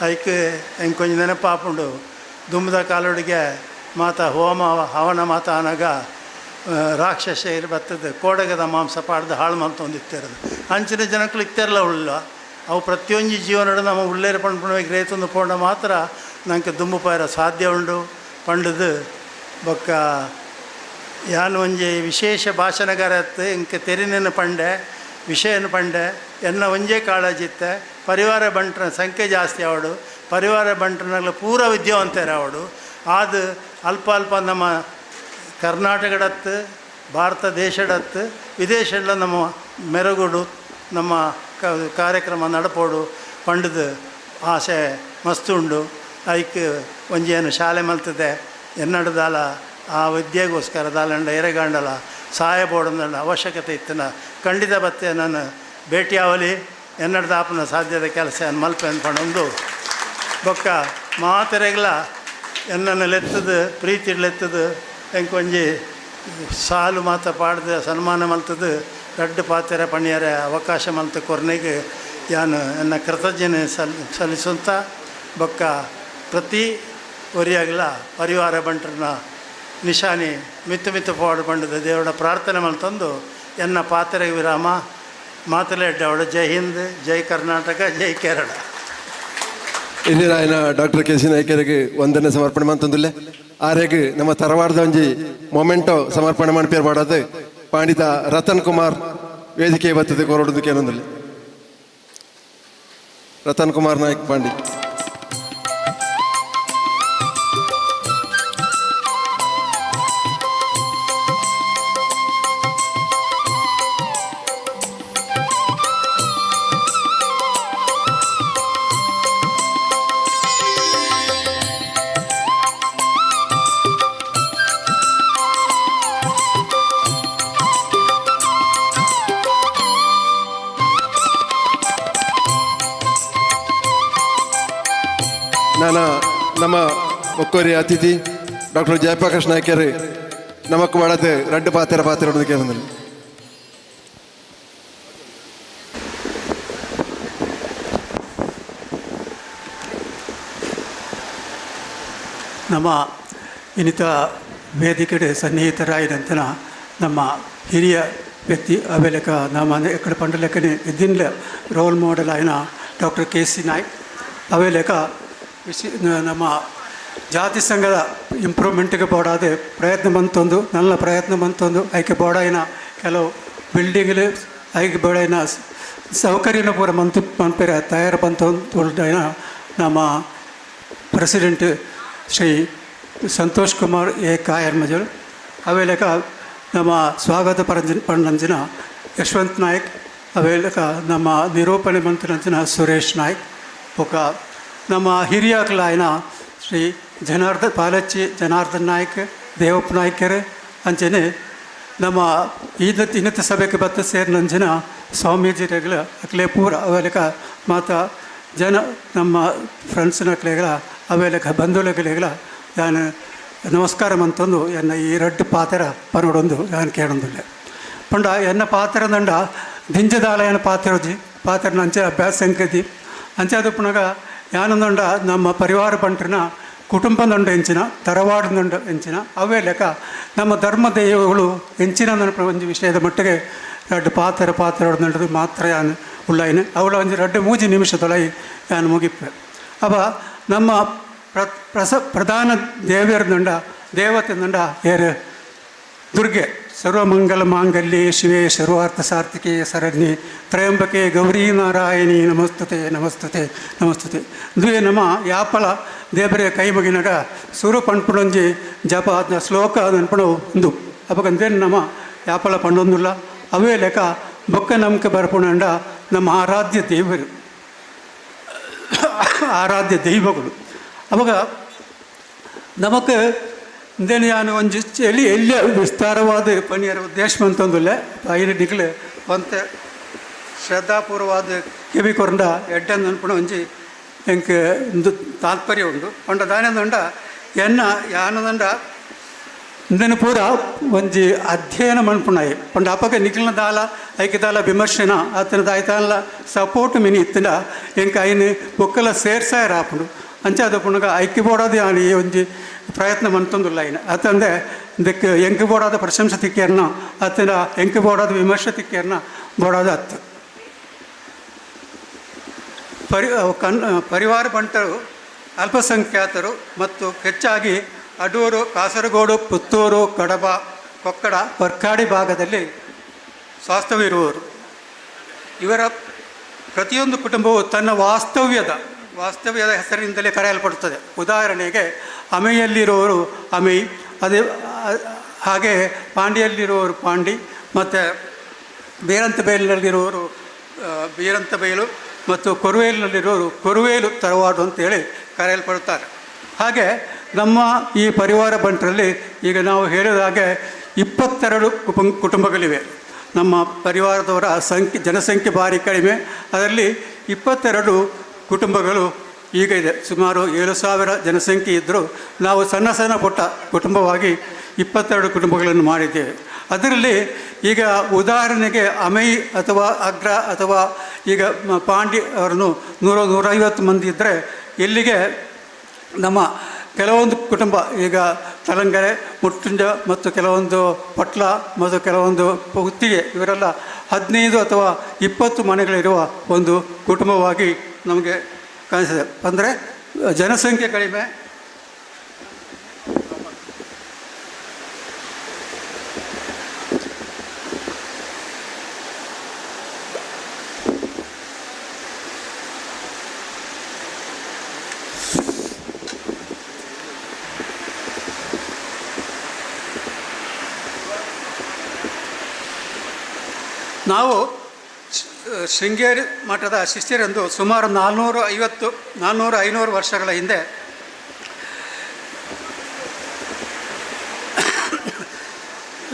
ಐಕ್ ಹೆಂಗೆ ಕೊಂಚ ನೆನಪಾಪುಂಡು ದುಂಬದ ಕಾಲೊಡಿಗೆ ಮಾತ ಹೋಮ ಹವನ ಮಾತ ಆನಾಗ ರಾಕ್ಷಸ ಇರು ಬರ್ತದೆ ಕೋಡಗದ ಮಾಂಸ ಪಾಡ್ದು ಹಾಳು ಮಲ್ತೊಂದಿತ್ತಿರೋದು ಅಂಚಿನ ಜನಕ್ಕಳು ಇತ್ತಿರಲ್ಲ ಉಳ್ಳ ಅವು ಪ್ರತಿಯೊಂದು ಜೀವನ ನಮ್ಮ ಉಳ್ಳೇರು ಪಂಡ್ಪುಣವಾಗಿ ರೇತೊಂದು ಪೋಂಡ ಮಾತ್ರ ನಂಗೆ ದುಂಬು ಪಾಯರ ಸಾಧ್ಯ ಉಂಡು ಪಂಡದು ಬೊಕ್ಕ ಯಾನು ಒಂಜಿ ವಿಶೇಷ ಭಾಷಣಗಾರ ಇತ್ತು ಇಂಕ ತೆರಿನೇನು ಪಂಡೆ ವಿಷಯನ ಪಂಡೆ ಎನ್ನ ಒಂಜೇ ಕಾಳಜಿತ್ತೆ ಪರಿವಾರ ಬಂಟನ ಸಂಖ್ಯೆ ಜಾಸ್ತಿ ಆವಡು ಪರಿವಾರ ಬಂಟನಾಗಲ ಪೂರ ವಿದ್ಯಾವಂತರು ಆವಡು ಅದು ಅಲ್ಪ ಅಲ್ಪ ನಮ್ಮ ಕರ್ನಾಟಕದತ್ತು ಭಾರತ ದೇಶದತ್ತು ವಿದೇಶಲ್ಲ ನಮ್ಮ ಮೆರಗುಡು ನಮ್ಮ ಕಾರ್ಯಕ್ರಮ ನಡಪೋಡು ಪಂಡದು ಆಸೆ ಮಸ್ತು ಉಂಡು ಐಕ್ ಒಂಜೇನು ಶಾಲೆ ಮಲ್ತದೆ ಎನ್ನಡದಾಲ ಆ ವಿದ್ಯೆಗೋಸ್ಕರ ದಾಲಂಡ ಎರೆಗಾಂಡಲ ಸಹಾಯ ಬೋಡಂದ ಅವಶ್ಯಕತೆ ಇತ್ತನ ಖಂಡಿತ ಬತ್ತೆ ನಾನು ಭೇಟಿ ಆವಲಿ ಎನ್ನಡ್ದ ಆಪನ ಸಾಧ್ಯದ ಕೆಲಸ ಮಲ್ಪೆ ಅಂದ್ಕೊಂಡು ಬೊಕ್ಕ ಮಾತೆರೆಗ್ಲ ಎನ್ನನ್ನು ಲೆತ್ತದು ಪ್ರೀತಿ ಲೆತ್ತದು ಎಂಕೊಂಜಿ ಸಾಲು ಮಾತ ಪಾಡ್ದು ಸನ್ಮಾನ ಮಲ್ತದು ದೊಡ್ಡ ಪಾತ್ರೆ ಪಣಿಯರೆ ಅವಕಾಶ ಮಲ್ತ ಕೊರ್ನೆಗೆ ಯಾನು ಎನ್ನ ಕೃತಜ್ಞನೆ ಸಲ್ಲಿಸುವಂಥ ಬೊಕ್ಕ ಪ್ರತಿ ಒರಿಯಾಗಲ ಪರಿವಾರ ಬಂಟ್ರನ್ನ ನಿಶಾನಿ ಮಿತ್ತು ಮಿತ್ತು ಪೋಡು ಪಂಡದ ದೇವರ ಪ್ರಾರ್ಥನೆ ಮಲ್ತಂದು ಎನ್ನ ಪಾತ್ರೆಗೆ ವಿರಾಮ ಮಾತಲೆಡ್ಡವಳು ಜೈ ಹಿಂದ್, ಜೈ ಕರ್ನಾಟಕ, ಜೈ ಕೇರಳ. ಇಲ್ಲಿ ನಾಯನ ಡಾಕ್ಟರ್ ಕೆ.ಸಿ. ನಾಯ್ಕರಿಗೆ ವಂದನೆ ಸಮರ್ಪಣೆ ಮಂತಂದುಲ್ಲೆ. ಆರೆಗ್ ನಮ್ಮ ತರವಾರದ ಒಂಜಿ ಮೊಮೆಂಟೋ ಸಮರ್ಪಣೆ ಮನ್ಪೇರ್ ಮಾಡೋದು ಪಂಡಿತ ರತನ್ ಕುಮಾರ್ ವೇದಿಕೆ ಬರ್ತದೆ ಕೊರಡುದು ಕೇಳೊಂದಿಲ್ಲ. ರತನ್ ಕುಮಾರ್ ನಾಯ್ಕ್ ಪಾಂಡಿ. ನಾನು ನಮ್ಮ ಒಕ್ಕೋರಿ ಅತಿಥಿ ಡಾಕ್ಟರ್ ಜಯಪ್ರಕಾಶ್ ನಾಯ್ಕರು ನಮಕ್ ಮಾಡದೆ ರಡ್ಡು ಪಾತ್ರ ಹೊಡೆದು ಕೇಳಿದ್ರು. ನಮ್ಮ ಇನ್ನಿತ ವೇದಿಕೆ ಸನ್ನಿಹಿತರಾಯಿದಂತನ ನಮ್ಮ ಹಿರಿಯ ವ್ಯಕ್ತಿ ಅವೆಲೆಕ ನಮ್ಮ ಎಕ್ಕಡ ಪಂಡಲೆಕ್ಕನೆ ಇದ್ದಿನ ರೋಲ್ ಮಾಡೆಲ್ ಆಯ್ನ ಡಾಕ್ಟರ್ ಕೆ.ಸಿ. ನಾಯ್ಕ್ ಅವೆಲೆಕ ನಮ್ಮ ಜಾತಿ ಸಂಘದ ಇಂಪ್ರೂವ್ಮೆಂಟ್ಗೆ ಬೋಡಾದ ಪ್ರಯತ್ನ ಬಂತೊಂದು ನನ್ನ ಪ್ರಯತ್ನ ಬಂತೊಂದು ಐಕೆ ಬೋಡಾಯಿನ ಕೆಲವು ಬಿಲ್ಡಿಂಗ್ಲು ಐಕೆ ಬೋಡಾಯಿನ ಸೌಕರ್ಯನ ಪೂರ ಮನ್ಪೇರ ತಯಾರು ಬಂತೊಂದು ನಮ್ಮ ಪ್ರೆಸಿಡೆಂಟ್ ಶ್ರೀ ಸಂತೋಷ್ ಕುಮಾರ್ 𝐴 ಅವೇಲೆಕ ನಮ್ಮ ಸ್ವಾಗತ ಪಂಡಂಜಿನ ಯಶವಂತ್ ನಾಯ್ಕ್ ಅವೇಲೆಕ ನಮ್ಮ ನಿರೂಪಣೆ ಮಂತ್ರಂಜಿನ ಸುರೇಶ್ ನಾಯ್ಕ್ ఒక ನಮ್ಮ ಹಿರಿಯಕಲಾಯನ ಶ್ರೀ ಪಾಲಚ್ಚಿ ಜನಾರ್ದನ್ ನಾಯ್ಕ್ ದೇವಪ್ಪ ನಾಯ್ಕರು ಅಂಚನೆ ನಮ್ಮ ಇನ್ನತ ಸಭೆಗೆ ಬತ್ತ ಸೇರಿನಂಚಿನ ಸ್ವಾಮೀಜಿಗಳ ಅಕ್ಲೆ ಪೂರ ಅವೇಲೆಕ ಮಾತ ಜನ ನಮ್ಮ ಫ್ರೆಂಡ್ಸ್ನ ಅಕ್ಲೆಗಳ ಅವೇಲೆಕ ಬಂಧುಲೆಗಳ ನಾನು ನಮಸ್ಕಾರ ಅಂತಂದು ಎನ್ನ ಈ ರಡ್ಡು ಪಾತ್ರ ಪನೋಡೊಂದು ನಾನು ಕೇಳೊಂದಿಲ್ಲ ಪಂಡ ಎನ್ನ ಪಾತ್ರ ದಂಡ ದಿಂಜದಾಲಯನ ಪಾತ್ರ ನಂಚೆ ಅಭ್ಯಾಸ ಸಂಕತಿ ಅಂಚಾದ ಪುನಗ ಯಾನೊಂದುಂಡ ನಮ್ಮ ಪರಿವಾರ ಬಂಟ್ರನ ಕುಟುಂಬದೊಂಡು ಎಂಚಿನ ತರವಾಡದೊಂಡು ಎಂಚಿನ ಅವೇ ಲೆಕ್ಕ ನಮ್ಮ ಧರ್ಮ ದೈವಗಳು ಎಂಚಿನ ಒಂದು ವಿಷಯದ ಮಟ್ಟಿಗೆ ರಡ್ಡು ಪಾತ್ರ ಹೊಡೆದು ಮಾತ್ರ ಯಾನು ಉಳ್ಳಾಯಿನ ಅವಳ ಒಂದು ರಡ್ಡು 3 ನಿಮಿಷದೊಳಗೆ ಯಾನು ಮುಗಿಪ್ಪೆ ಅವ ನಮ್ಮ ಪ್ರಧಾನ ದೇವಿಯರದಂಡ ದೇವತೆದಂಡ ಏರು ದುರ್ಗೆ ಸರ್ವಮಂಗಲ ಮಾಂಗಲ್ಯೆ ಶಿವೆ ಸರ್ವಾರ್ಥ ಸಾರ್ಥಿಕೆ ಶರಣ್ಯೆ ತ್ರಯಂಬಕೆ ಗೌರಿ ನಾರಾಯಣಿ ನಮಸ್ತುತೆ ನಮಸ್ತುತೆ ನಮಸ್ತುತೆ ದುವೆ ನಮ ಯಾಪಲ ದೇವರೇ ಕೈ ಮಗಿನಗ ಸುರು ಪಂಪುಣಂಜಿ ಜಪ ಅದನ್ನ ಶ್ಲೋಕ ಅನ್ಪಣವು ಒಂದು ಅಪ್ಪಗಂದೇನು ನಮ್ಮ ಯಾಪಲ ಪಂಡೊಂದಿಲ್ಲ ಅವೇ ಲೆಕ್ಕ ಬೊಕ್ಕ ನಮ್ಗೆ ಬರ್ಪುಣಂಡ ನಮ್ಮ ಆರಾಧ್ಯ ದೈವಗಳು ಅವಾಗ ನಮಗೆ ಇಂದೇನು ನಾನು ಒಂದು ಎಲ್ಲಿ ವಿಸ್ತಾರವಾದ ಪಣಿಯರ ಉದ್ದೇಶ ಅಂತಂದಿಲ್ಲ ಐದು ನಿಗ್ಲು ಒಂತ ಶ್ರದ್ಧಾಪೂರ್ವವಾದ ಕಿವಿ ಕೊರಂಡ ಎಡ್ಡನ್ನು ಅನ್ಪಣ ಒಂಜಿ ಎಂಗೆ ಒಂದು ತಾತ್ಪರ್ಯ ಉಂಡು ಪಂಡ ದಾನದಂಡ ಎನ್ನ ಯಾನದಂಡ ಇಂದನು ಪೂರ ಒಂಜಿ ಅಧ್ಯಯನ ಮನ್ಪುಣಾಯಿ ಪಂಡ ಅಪ್ಪಗೆ ನಿಖಿಲ್ನ ದಾಲ ಐಕೆ ದಾಲ ವಿಮರ್ಶನ ಆತನ ದಾಯ್ತಾಲ ಸಪೋರ್ಟ್ ಮಿನಿ ಇತ್ತಿನ ಎಂಕ ಐನು ಬೊಕ್ಕಲ ಸೇರ್ಸಾಯ ರಾಪುಂಡು ಅಂಚಾದ ಪುಣಗ ಐಕ್ಯ ಬೋಡಾದ ಯಾನಿ ಒಂಜಿ ಪ್ರಯತ್ನ ಮಂತೊಂದುಲ್ಲ ಐನ ಅತಂದೆ ಇದಕ್ಕೆ ಎಂಕೆ ಬೋಡಾದ ಪ್ರಶಂಸೆ ತಿಕ್ಕೇರ್ನ ಅತನ ಎಂಕೆ ಬೋಡಾದ ವಿಮರ್ಶೆ ತಿಕ್ಕೇರ್ನ ಬೋಡಾದ ಅತ್ತು ಪರಿವಾರ ಬಂಟರು ಅಲ್ಪಸಂಖ್ಯಾತರು ಮತ್ತು ಹೆಚ್ಚಾಗಿ ಅಡೂರು, ಕಾಸರಗೋಡು, ಪುತ್ತೂರು, ಕಡಬ, ಕೊಕ್ಕಡ, ವರ್ಕಾಡಿ ಭಾಗದಲ್ಲಿ ವಾಸ್ತವ್ಯವಿರುವವರು. ಇವರ ಪ್ರತಿಯೊಂದು ಕುಟುಂಬವು ತನ್ನ ವಾಸ್ತವ್ಯದ ಹೆಸರಿನಿಂದಲೇ ಕರೆಯಲ್ಪಡುತ್ತದೆ. ಉದಾಹರಣೆಗೆ ಅಮೆಯಲ್ಲಿರುವವರು ಅಮೈ, ಅದೇ ಹಾಗೆ ಪಾಂಡಿಯಲ್ಲಿರುವವರು ಪಾಂಡಿ, ಮತ್ತು ಬೇರಂತಬೈಲಿನಲ್ಲಿರುವವರು ಬೇರಂತಬೈಲು, ಮತ್ತು ಕೊರುವೇಲಿನಲ್ಲಿರುವವರು ಕೊರುವೇಲು ತರವಾಡು ಅಂತೇಳಿ ಕರೆಯಲ್ಪಡುತ್ತಾರೆ. ಹಾಗೆ ನಮ್ಮ ಈ ಪರಿವಾರ ಬಂಟರಲ್ಲಿ ಈಗ ನಾವು ಹೇಳಿದ ಹಾಗೆ 22 ಕುಟುಂಬಗಳಿವೆ. ನಮ್ಮ ಪರಿವಾರದವರ ಜನಸಂಖ್ಯೆ ಭಾರಿ ಕಡಿಮೆ. ಅದರಲ್ಲಿ 22 ಕುಟುಂಬಗಳು ಈಗ ಇದೆ. ಸುಮಾರು 7,000 ಜನಸಂಖ್ಯೆ ಇದ್ದರೂ ನಾವು ಸಣ್ಣ ಪುಟ್ಟ ಕುಟುಂಬವಾಗಿ 22 ಕುಟುಂಬಗಳನ್ನು ಮಾಡಿದ್ದೇವೆ. ಅದರಲ್ಲಿ ಈಗ ಉದಾಹರಣೆಗೆ ಅಮೈ ಅಥವಾ ಅಗ್ರ ಅಥವಾ ಈಗ ಪಾಂಡಿ ಅವರನ್ನು 100-150 ಮಂದಿ ಇದ್ದರೆ, ಇಲ್ಲಿಗೆ ನಮ್ಮ ಕೆಲವೊಂದು ಕುಟುಂಬ ಈಗ ತಲಂಗರೆ, ಮುಟ್ಟುಂಜ ಮತ್ತು ಕೆಲವೊಂದು ಪಟ್ಲ ಮತ್ತು ಕೆಲವೊಂದು ಗುತ್ತಿಗೆ ಇವರೆಲ್ಲ 15 ಅಥವಾ 20 ಮನೆಗಳಿರುವ ಒಂದು ಕುಟುಂಬವಾಗಿ ನಮಗೆ ಕಾಣಿಸಿದೆ. ಅಂದರೆ ಜನಸಂಖ್ಯೆ ಕಡಿಮೆ, ನಾವು ಶೃಂಗೇರಿ ಮಠದ ಶಿಷ್ಯರೆಂದು ಸುಮಾರು 450-500 ವರ್ಷಗಳ ಹಿಂದೆ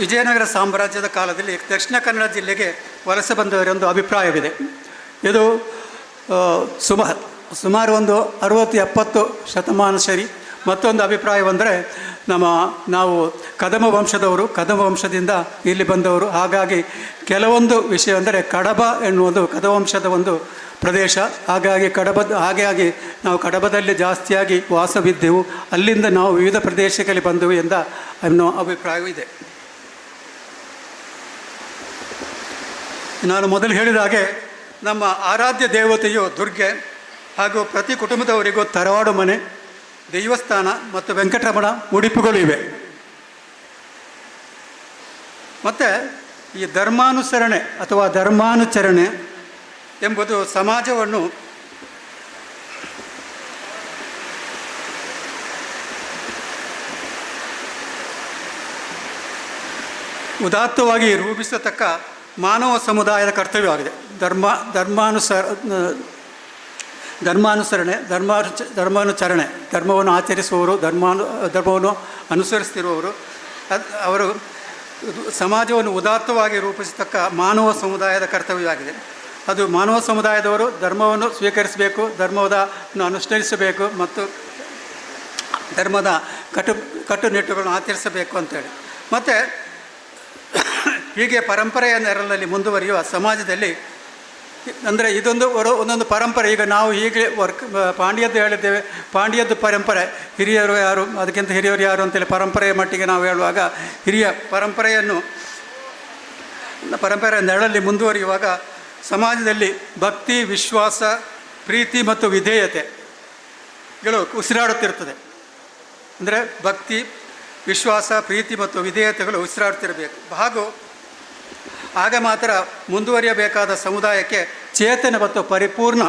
ವಿಜಯನಗರ ಸಾಮ್ರಾಜ್ಯದ ಕಾಲದಲ್ಲಿ ದಕ್ಷಿಣ ಕನ್ನಡ ಜಿಲ್ಲೆಗೆ ವಲಸೆ ಬಂದವರೆಂದು ಅಭಿಪ್ರಾಯವಿದೆ. ಇದು ಸುಮಾರು ಒಂದು 60-70 ಶತಮಾನ ಸರಿ. ಮತ್ತೊಂದು ಅಭಿಪ್ರಾಯವೆಂದರೆ ನಾವು ಕದಮ ವಂಶದಿಂದ ಇಲ್ಲಿ ಬಂದವರು. ಹಾಗಾಗಿ ಕೆಲವೊಂದು ವಿಷಯ ಅಂದರೆ ಕಡಬ ಎನ್ನುವುದು ಕದವಂಶದ ಒಂದು ಪ್ರದೇಶ. ಹಾಗಾಗಿ ನಾವು ಕಡಬದಲ್ಲಿ ಜಾಸ್ತಿಯಾಗಿ ವಾಸವಿದ್ದೆವು, ಅಲ್ಲಿಂದ ನಾವು ವಿವಿಧ ಪ್ರದೇಶಗಳಿಗೆ ಬಂದೆವು ಅನ್ನೋ ಅಭಿಪ್ರಾಯವೂ ಇದೆ. ನಾನು ಮೊದಲು ಹೇಳಿದ ಹಾಗೆ ನಮ್ಮ ಆರಾಧ್ಯ ದೇವತೆಯು ದುರ್ಗೆ ಹಾಗೂ ಪ್ರತಿ ಕುಟುಂಬದವರಿಗೂ ತರವಾಡು ಮನೆ, ದೇವಸ್ಥಾನ ಮತ್ತು ವೆಂಕಟರಮಣ ಉಡುಪುಗಳು ಇವೆ. ಮತ್ತು ಈ ಧರ್ಮಾನುಸರಣೆ ಅಥವಾ ಧರ್ಮಾನುಚರಣೆ ಎಂಬುದು ಸಮಾಜವನ್ನು ಉದಾತ್ತವಾಗಿ ರೂಪಿಸತಕ್ಕ ಮಾನವ ಸಮುದಾಯದ ಕರ್ತವ್ಯವಾಗಿದೆ. ಧರ್ಮಾನುಚರಣೆ, ಧರ್ಮವನ್ನು ಆಚರಿಸುವವರು, ಧರ್ಮವನ್ನು ಅನುಸರಿಸ್ತಿರುವವರು, ಅವರು ಸಮಾಜವನ್ನು ಉದಾತ್ತವಾಗಿ ರೂಪಿಸತಕ್ಕ ಮಾನವ ಸಮುದಾಯದ ಕರ್ತವ್ಯವಾಗಿದೆ. ಅದು ಮಾನವ ಸಮುದಾಯದವರು ಧರ್ಮವನ್ನು ಸ್ವೀಕರಿಸಬೇಕು, ಧರ್ಮವನ್ನು ಅನುಷ್ಠಾನಿಸಬೇಕು ಮತ್ತು ಧರ್ಮದ ಕಟ್ಟುನಿಟ್ಟುಗಳನ್ನು ಆಚರಿಸಬೇಕು ಅಂತೇಳಿ. ಮತ್ತು ಹೀಗೆ ಪರಂಪರೆಯ ನೆರಳಲ್ಲಿ ಮುಂದುವರಿಯುವ ಸಮಾಜದಲ್ಲಿ ಅಂದರೆ ಒಂದೊಂದು ಪರಂಪರೆ. ಈಗ ನಾವು ಹೀಗೆ ಪಾಂಡ್ಯದ್ದು ಹೇಳಿದ್ದೇವೆ, ಪಾಂಡ್ಯದ್ದು ಪರಂಪರೆ, ಹಿರಿಯರು ಯಾರು, ಅದಕ್ಕಿಂತ ಹಿರಿಯರು ಯಾರು ಅಂತೇಳಿ ಪರಂಪರೆಯ ಮಟ್ಟಿಗೆ ನಾವು ಹೇಳುವಾಗ ಹಿರಿಯ ಪರಂಪರೆಯ ನೆರಳಲ್ಲಿ ಮುಂದುವರಿಯುವಾಗ ಸಮಾಜದಲ್ಲಿ ಭಕ್ತಿ, ವಿಶ್ವಾಸ, ಪ್ರೀತಿ ಮತ್ತು ವಿಧೇಯತೆಗಳು ಉಸಿರಾಡುತ್ತಿರುತ್ತದೆ. ಅಂದರೆ ಭಕ್ತಿ, ವಿಶ್ವಾಸ, ಪ್ರೀತಿ ಮತ್ತು ವಿಧೇಯತೆಗಳು ಉಸಿರಾಡುತ್ತಿರಬೇಕು. ಆಗ ಮಾತ್ರ ಮುಂದುವರಿಯಬೇಕಾದ ಸಮುದಾಯಕ್ಕೆ ಚೇತನ ಮತ್ತು ಪರಿಪೂರ್ಣ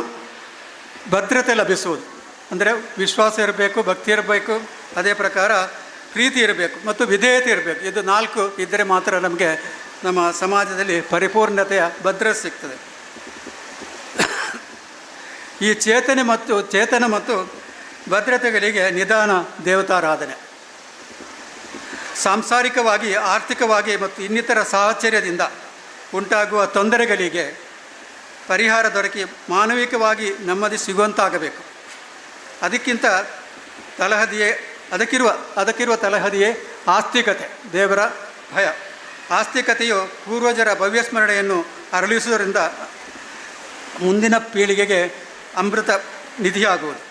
ಭದ್ರತೆ ಲಭಿಸುವುದು. ಅಂದರೆ ವಿಶ್ವಾಸ ಇರಬೇಕು, ಭಕ್ತಿ ಇರಬೇಕು, ಅದೇ ಪ್ರಕಾರ ಪ್ರೀತಿ ಇರಬೇಕು ಮತ್ತು ವಿಧೇಯತೆ ಇರಬೇಕು. ಇದು 4 ಇದ್ದರೆ ಮಾತ್ರ ನಮಗೆ ನಮ್ಮ ಸಮಾಜದಲ್ಲಿ ಪರಿಪೂರ್ಣತೆಯ ಭದ್ರತೆ ಸಿಗ್ತದೆ. ಈ ಚೇತನ ಮತ್ತು ಭದ್ರತೆಗಳಿಗೆ ನಿಧಾನ ದೇವತಾರಾಧನೆ, ಸಾಂಸಾರಿಕವಾಗಿ, ಆರ್ಥಿಕವಾಗಿ ಮತ್ತು ಇನ್ನಿತರ ಸಾಹಚರ್ಯದಿಂದ ಉಂಟಾಗುವ ತೊಂದರೆಗಳಿಗೆ ಪರಿಹಾರ ದೊರಕಿ ಮಾನವಿಕವಾಗಿ ನೆಮ್ಮದಿ ಸಿಗುವಂತಾಗಬೇಕು. ಅದಕ್ಕಿರುವ ತಳಹದಿಯೇ ಆಸ್ತಿಕತೆ, ದೇವರ ಭಯ. ಆಸ್ತಿಕತೆಯು ಪೂರ್ವಜರ ಭವ್ಯಸ್ಮರಣೆಯನ್ನು ಅರಳಿಸುವುದರಿಂದ ಮುಂದಿನ ಪೀಳಿಗೆಗೆ ಅಮೃತ ನಿಧಿಯಾಗುವುದು.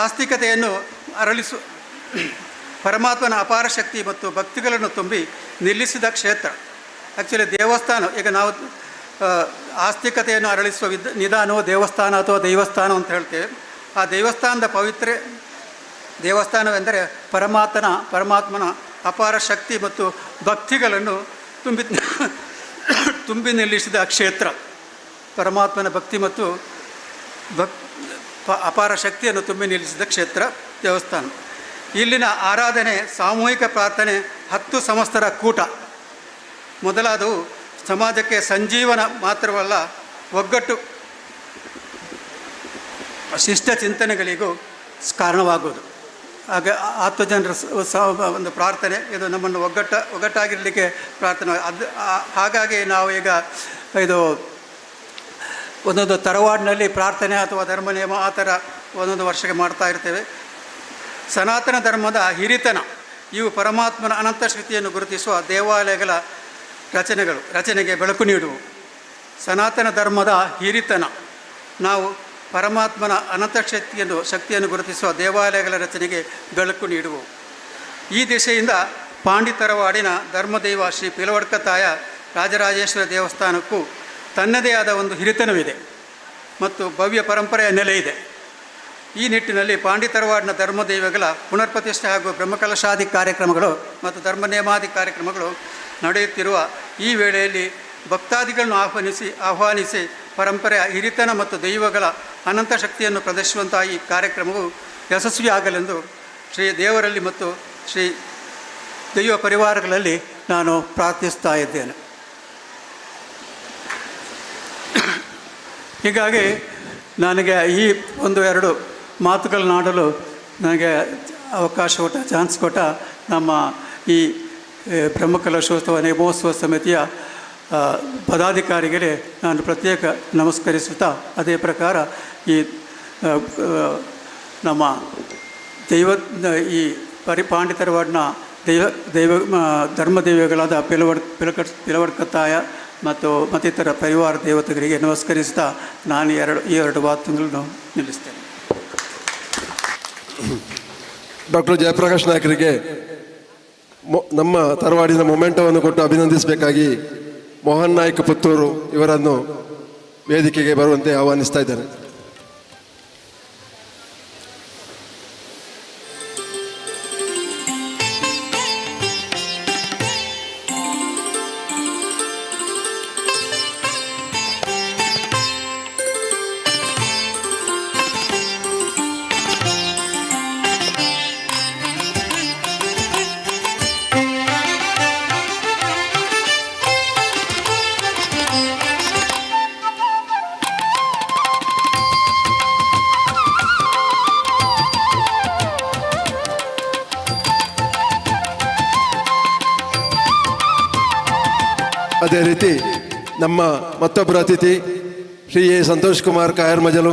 ಆಸ್ತಿಕತೆಯನ್ನು ಪರಮಾತ್ಮನ ಅಪಾರ ಶಕ್ತಿ ಮತ್ತು ಭಕ್ತಿಗಳನ್ನು ತುಂಬಿ ನಿಲ್ಲಿಸಿದ ಕ್ಷೇತ್ರ. ಆ್ಯಕ್ಚುಲಿ ದೇವಸ್ಥಾನ, ಈಗ ನಾವು ಆಸ್ತಿಕತೆಯನ್ನು ಅರಳಿಸುವ ನಿಧಾನವು ದೇವಸ್ಥಾನ ಅಥವಾ ದೈವಸ್ಥಾನ ಅಂತ ಹೇಳ್ತೇವೆ. ಆ ದೇವಸ್ಥಾನವೆಂದರೆ ಪರಮಾತ್ಮನ ಅಪಾರ ಶಕ್ತಿ ಮತ್ತು ಭಕ್ತಿಗಳನ್ನು ತುಂಬಿ ನಿಲ್ಲಿಸಿದ ಕ್ಷೇತ್ರ. ಪರಮಾತ್ಮನ ಭಕ್ತಿ ಮತ್ತು ಅಪಾರ ಶಕ್ತಿಯನ್ನು ತುಂಬಿ ನಿಲ್ಲಿಸಿದ ಕ್ಷೇತ್ರ ದೇವಸ್ಥಾನ. ಇಲ್ಲಿನ ಆರಾಧನೆ, ಸಾಮೂಹಿಕ ಪ್ರಾರ್ಥನೆ, 10 ಸಂವತ್ಸರ ಕೂಟ ಮೊದಲಾದವು ಸಮಾಜಕ್ಕೆ ಸಂಜೀವನ ಮಾತ್ರವಲ್ಲ, ಒಗ್ಗಟ್ಟು, ಶಿಷ್ಟ ಚಿಂತನೆಗಳಿಗೂ ಕಾರಣವಾಗುವುದು. ಹಾಗೆ 10 ಜನರ ಒಂದು ಪ್ರಾರ್ಥನೆ, ಇದು ನಮ್ಮನ್ನು ಒಗ್ಗಟ್ಟಾಗಿರಲಿಕ್ಕೆ ಪ್ರಾರ್ಥನೆ. ಹಾಗಾಗಿ ನಾವು ಈಗ ಒಂದೊಂದು ತರವಾಡಿನಲ್ಲಿ ಪ್ರಾರ್ಥನೆ ಅಥವಾ ಧರ್ಮ ನಿಯಮ ಆ ಥರ ಒಂದೊಂದು ವರ್ಷಕ್ಕೆ ಮಾಡ್ತಾ ಇರ್ತೇವೆ. ಸನಾತನ ಧರ್ಮದ ಹಿರಿತನ ಇವು ಪರಮಾತ್ಮನ ಅನಂತ ಶಕ್ತಿಯನ್ನು ಗುರುತಿಸುವ ದೇವಾಲಯಗಳ ರಚನೆಗೆ ಬೆಳಕು ನೀಡುವು. ಸನಾತನ ಧರ್ಮದ ಹಿರಿತನ ನಾವು ಪರಮಾತ್ಮನ ಅನಂತ ಶಕ್ತಿಯನ್ನು ಗುರುತಿಸುವ ದೇವಾಲಯಗಳ ರಚನೆಗೆ ಬೆಳಕು ನೀಡುವು. ಈ ದಿಶೆಯಿಂದ ಪಾಂಡಿತರವಾಡಿನ ಧರ್ಮದೈವ ಶ್ರೀ ಪಿಲವಡ್ಕತಾಯ ರಾಜರಾಜೇಶ್ವರ ದೇವಸ್ಥಾನಕ್ಕೂ ತನ್ನದೇ ಆದ ಒಂದು ಹಿರಿತನವಿದೆ ಮತ್ತು ಭವ್ಯ ಪರಂಪರೆಯ ನೆಲೆ ಇದೆ. ಈ ನಿಟ್ಟಿನಲ್ಲಿ ಪಾಂಡಿತರವಾಡಿನ ಧರ್ಮದೈವಗಳ ಪುನರ್ಪ್ರತಿಷ್ಠೆ ಹಾಗೂ ಬ್ರಹ್ಮಕಲಶಾದಿ ಕಾರ್ಯಕ್ರಮಗಳು ಮತ್ತು ಧರ್ಮ ನೇಮಾದಿ ಕಾರ್ಯಕ್ರಮಗಳು ನಡೆಯುತ್ತಿರುವ ಈ ವೇಳೆಯಲ್ಲಿ ಭಕ್ತಾದಿಗಳನ್ನು ಆಹ್ವಾನಿಸಿ ಪರಂಪರೆಯ ಹಿರಿತನ ಮತ್ತು ದೈವಗಳ ಅನಂತ ಶಕ್ತಿಯನ್ನು ಪ್ರದರ್ಶಿಸುವಂತಹ ಈ ಕಾರ್ಯಕ್ರಮವು ಯಶಸ್ವಿಯಾಗಲೆಂದು ಶ್ರೀ ದೇವರಲ್ಲಿ ಮತ್ತು ಶ್ರೀ ದೈವ ಪರಿವಾರಗಳಲ್ಲಿ ನಾನು ಪ್ರಾರ್ಥಿಸ್ತಾ ಇದ್ದೇನೆ. ಹೀಗಾಗಿ ನನಗೆ ಈ ಒಂದು ಎರಡು ಮಾತುಗಳನ್ನಾಡಲು ನನಗೆ ಅವಕಾಶ ಕೊಟ್ಟ, ಚಾನ್ಸ್ ಕೊಟ್ಟ ನಮ್ಮ ಈ ಬ್ರಹ್ಮಕಲಶೋತ್ಸವ ನೇಮೋತ್ಸವ ಸಮಿತಿಯ ಪದಾಧಿಕಾರಿಗಳಿಗೆ ನಾನು ಪ್ರತ್ಯೇಕ ನಮಸ್ಕರಿಸುತ್ತಾ, ಅದೇ ಪ್ರಕಾರ ಈ ನಮ್ಮ ಈ ಪಾಂಡಿತರವಾಡಿನ ಧರ್ಮದೈವಗಳಾದ ಪಿಲವಡ್ಕತಾಯ ಮತ್ತು ಮತ್ತಿತರ ಪರಿವಾರ ದೇವತೆಗಳಿಗೆ ನಮಸ್ಕರಿಸುತ್ತಾ ನಾನು ಈ ಎರಡು ಮಾತುಗಳನ್ನು ನಿಲ್ಲಿಸ್ತೇನೆ. ಡಾಕ್ಟರ್ ಜಯಪ್ರಕಾಶ್ ನಾಯಕರಿಗೆ ನಮ್ಮ ತರವಾಡಿನ ಮೊಮೆಂಟವನ್ನು ಕೊಟ್ಟು ಅಭಿನಂದಿಸಬೇಕಾಗಿ ಮೋಹನ್ ನಾಯ್ಕ ಪುತ್ತೂರು ಇವರನ್ನು ವೇದಿಕೆಗೆ ಬರುವಂತೆ ಆಹ್ವಾನಿಸ್ತಾ ಇದ್ದೇನೆ. ಅದೇ ರೀತಿ ನಮ್ಮ ಮತ್ತೊಬ್ಬರು ಅತಿಥಿ ಶ್ರೀ ಸಂತೋಷ್ ಕುಮಾರ್ ಕಾಯರ್ ಮಜಲು